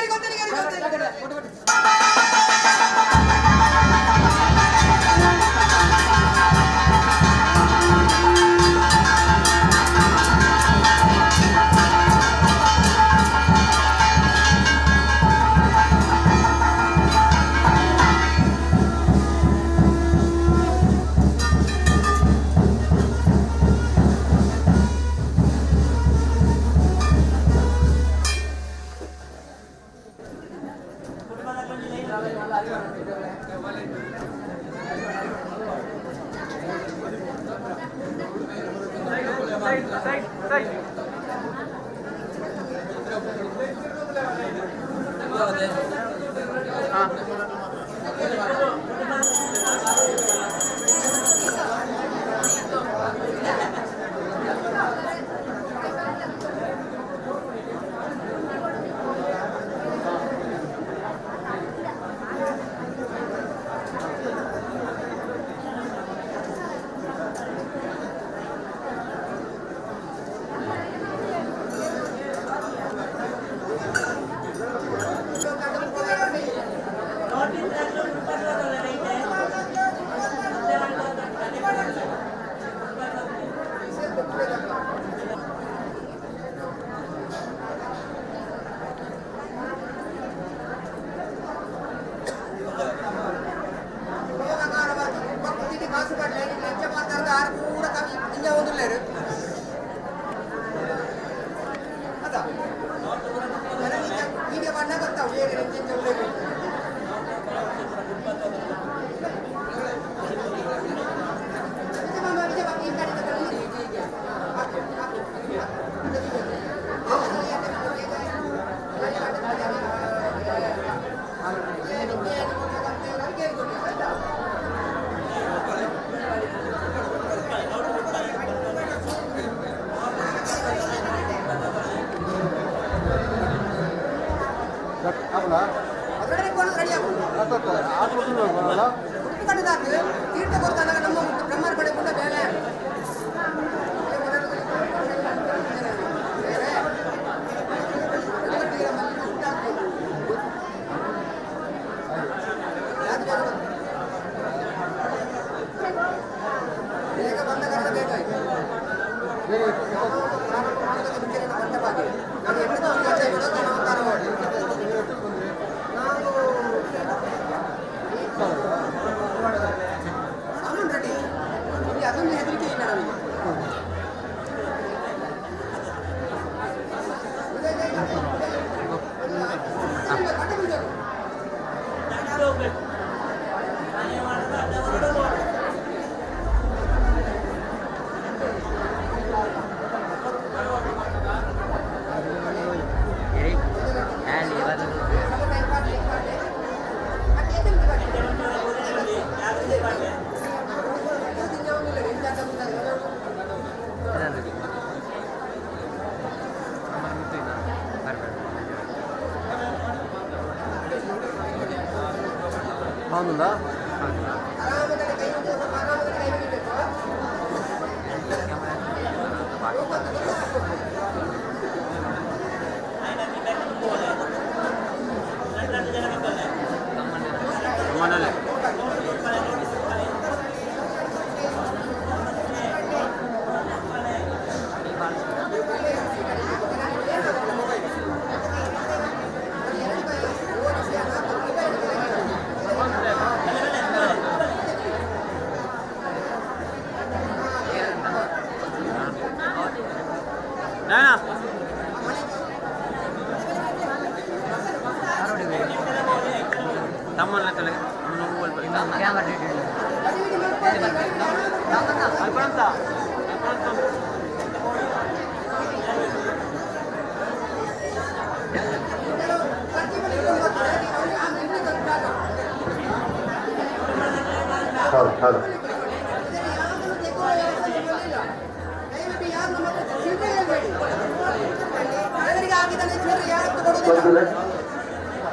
బాగుందా?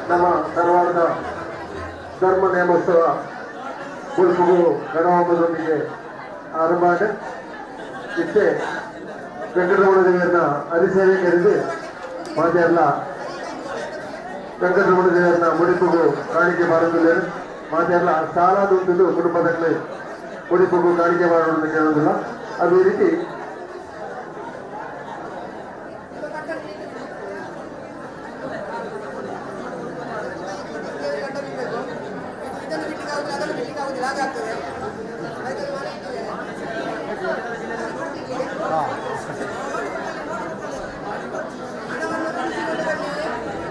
ನಮ್ಮ ಧಾರವಾಡದ ಧರ್ಮ ನೇಮೋತ್ಸವ ಉಡುಪು ಗಣಹೋಮದೊಂದಿಗೆ ಆರಂಭ ಆಗಿದೆ. ಇಷ್ಟೇ ವೆಂಕಟರಮಣ ದೇವರನ್ನ ಹರಿಸೇವೆ ಕರೆದು ಮಾತೆಯಲ್ಲ ವೆಂಕಟರಮಣ ದೇವರನ್ನ ಮುಡಿಪುಗು ಕಾಣಿಕೆ ಮಾಡುವುದಿಲ್ಲ. ಮಾತೆಯಲ್ಲ ಸಾಲ ದುಡ್ಡು ಕುಟುಂಬದಲ್ಲಿ ಮುಡಿಪುಗು ಕಾಣಿಕೆ ಮಾಡೋದನ್ನು ಕೇಳೋದಿಲ್ಲ. ಅದೇ ರೀತಿ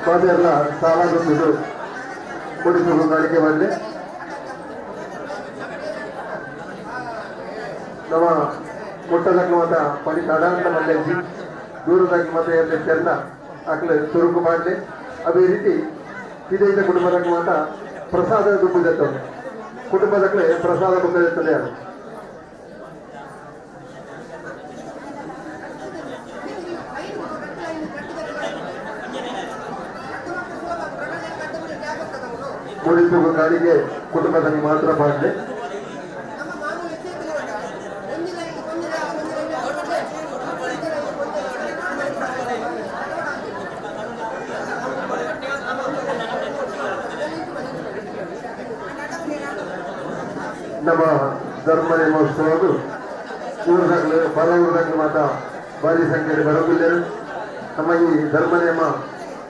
ಮಾತೆಯಲ್ಲ ಸಾಲ ದುಡ್ಡು ಮುಡಿಪುಗು ಕಾಣಿಕೆ ಮಾಡಿದೆ. ನಮ್ಮ ಮುಟ್ಟದಕ್ಕೆ ಮಾತ ಪಡಿ ತಡಾಂತ ಮಲ್ಲೆಜ್ಜಿ ದೂರದಾಗಿ ಮತ್ತೆ ಎರಡು ಚೆನ್ನ ಆಕಳು ಚುರುಕು ಮಾಡಲಿ. ಅದೇ ರೀತಿ ಇದೈದ ಕುಟುಂಬದಕ್ಕೆ ಮಾತ ಪ್ರಸಾದ ದುಡ್ಡು ಕುಟುಂಬದಕ್ಕೆ ಪ್ರಸಾದ ಬುಕ್ಕದಿರ್ತದೆ. ಅದು ಮುಡಿಪುಗು ಕಾಡಿಗೆ ಕುಟುಂಬದಲ್ಲಿ ಮಾತ್ರ ಮಾಡಲಿ. ನಮ್ಮ ಧರ್ಮ ನೇಮೋತ್ಸವದು ಊರದಾಗಲು ಹೊರ ಊರದಾಗಲು ಮಾತ್ರ ಭಾರಿ ಸಂಖ್ಯೆಯಲ್ಲಿ ಬರುವುದಿಲ್ಲ. ನಮ್ಮ ಈ ಧರ್ಮ ನೇಮ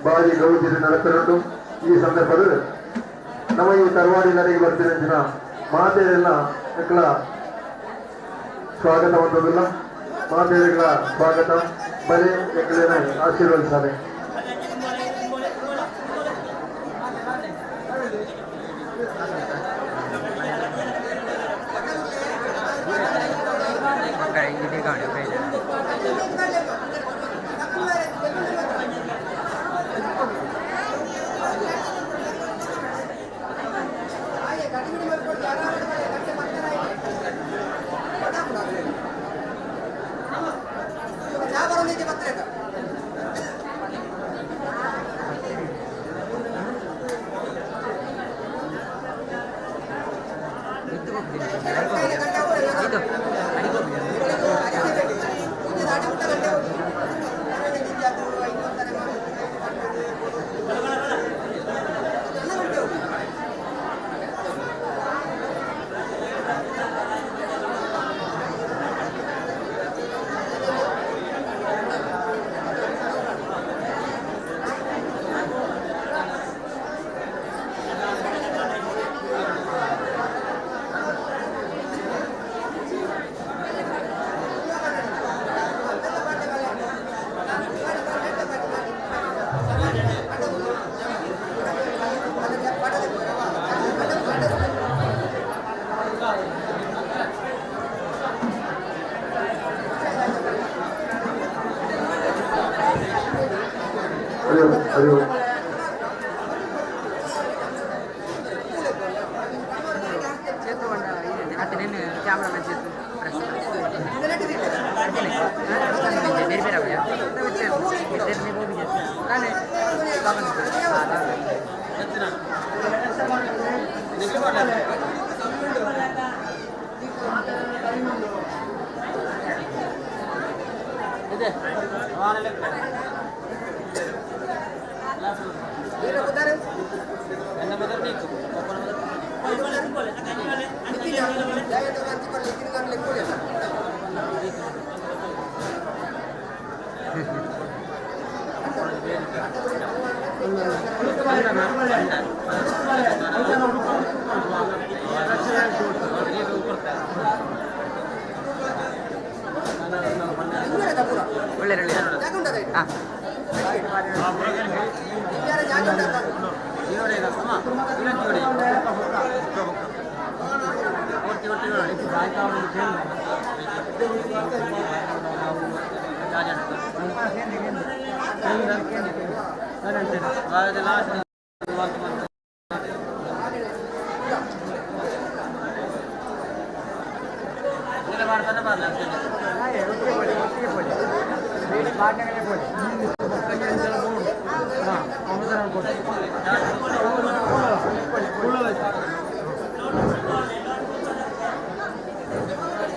ಭಾರಿ ಗೌಜಿಯಲ್ಲಿ ನಡೆತಿರುವುದು. ಈ ಸಂದರ್ಭದಲ್ಲಿ ನಮ್ಮ ಈ ತರವಾಡಿ ನಡೆಗೆ ಬರ್ತಿನ ಮಾತೆಯರೆಲ್ಲ ಮಕ್ಕಳ ಸ್ವಾಗತ ಮಾಡೋದಿಲ್ಲ. ಮಾತೆಯರಿಗಳ ಸ್ವಾಗತ ಬಲೆ ಮಕ್ಕಳನ್ನ ಆಶೀರ್ವದಿಸಾರೆ. ಹರಿವು.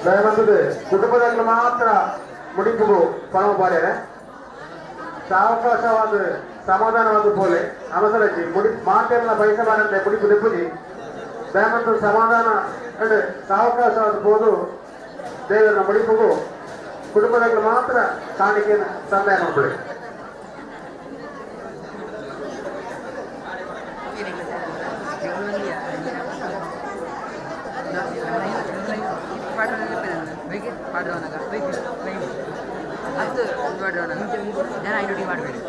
ದಯವಂತದೆ ಕುಟುಂಬದಲ್ಲಿ ಮಾತ್ರ ಮುಡಿಪುಗು ಪರಮ ಪಾಡ್ಯಾರೆ ಸಾವಕಾಶವಾದ ಸಮಾಧಾನವಾದ ಪೋಲೆ ಅವಸರಜಿ ಮುಡಿ ಮಾತೆಲ್ಲ ಬಯಸಬಾರಂತೆ ಮುಡಿಪು ದೆಪ್ಪುಜಿ ದಯವಂತ ಸಮಾಧಾನ ಅಂಡ್ ಸಾವಕಾಶವಾದ ಪೋದು ದೇವರ ಮುಡಿಪುಗು ಕುಟುಂಬದಲ್ಲಿ ಮಾತ್ರ ಕಾಣಿಕೆ ಸಂದಾಯ ಮಾಡ್ಕೊಳ್ಳಿ. ಜನ ಐಡಿ ಮಾಡಬೇಡಿ.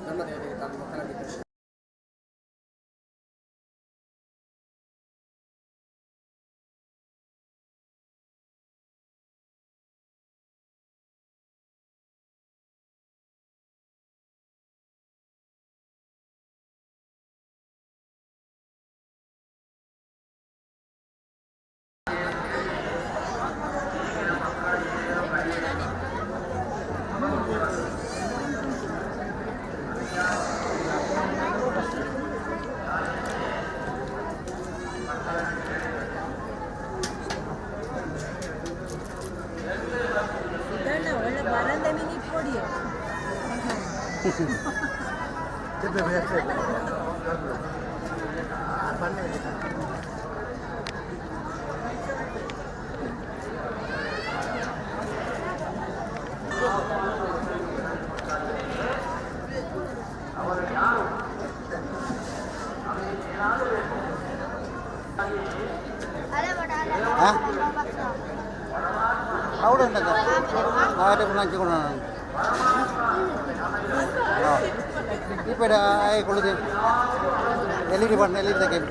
ಧರ್ಮದೇವತೆಗೆ ತಾವು ಮಕ್ಕಳಾಗಿದ್ದರು. ఇప్పుడు కొడుకు ఎల్ఈడి పడిన ఎల్ఈడి దగ్గర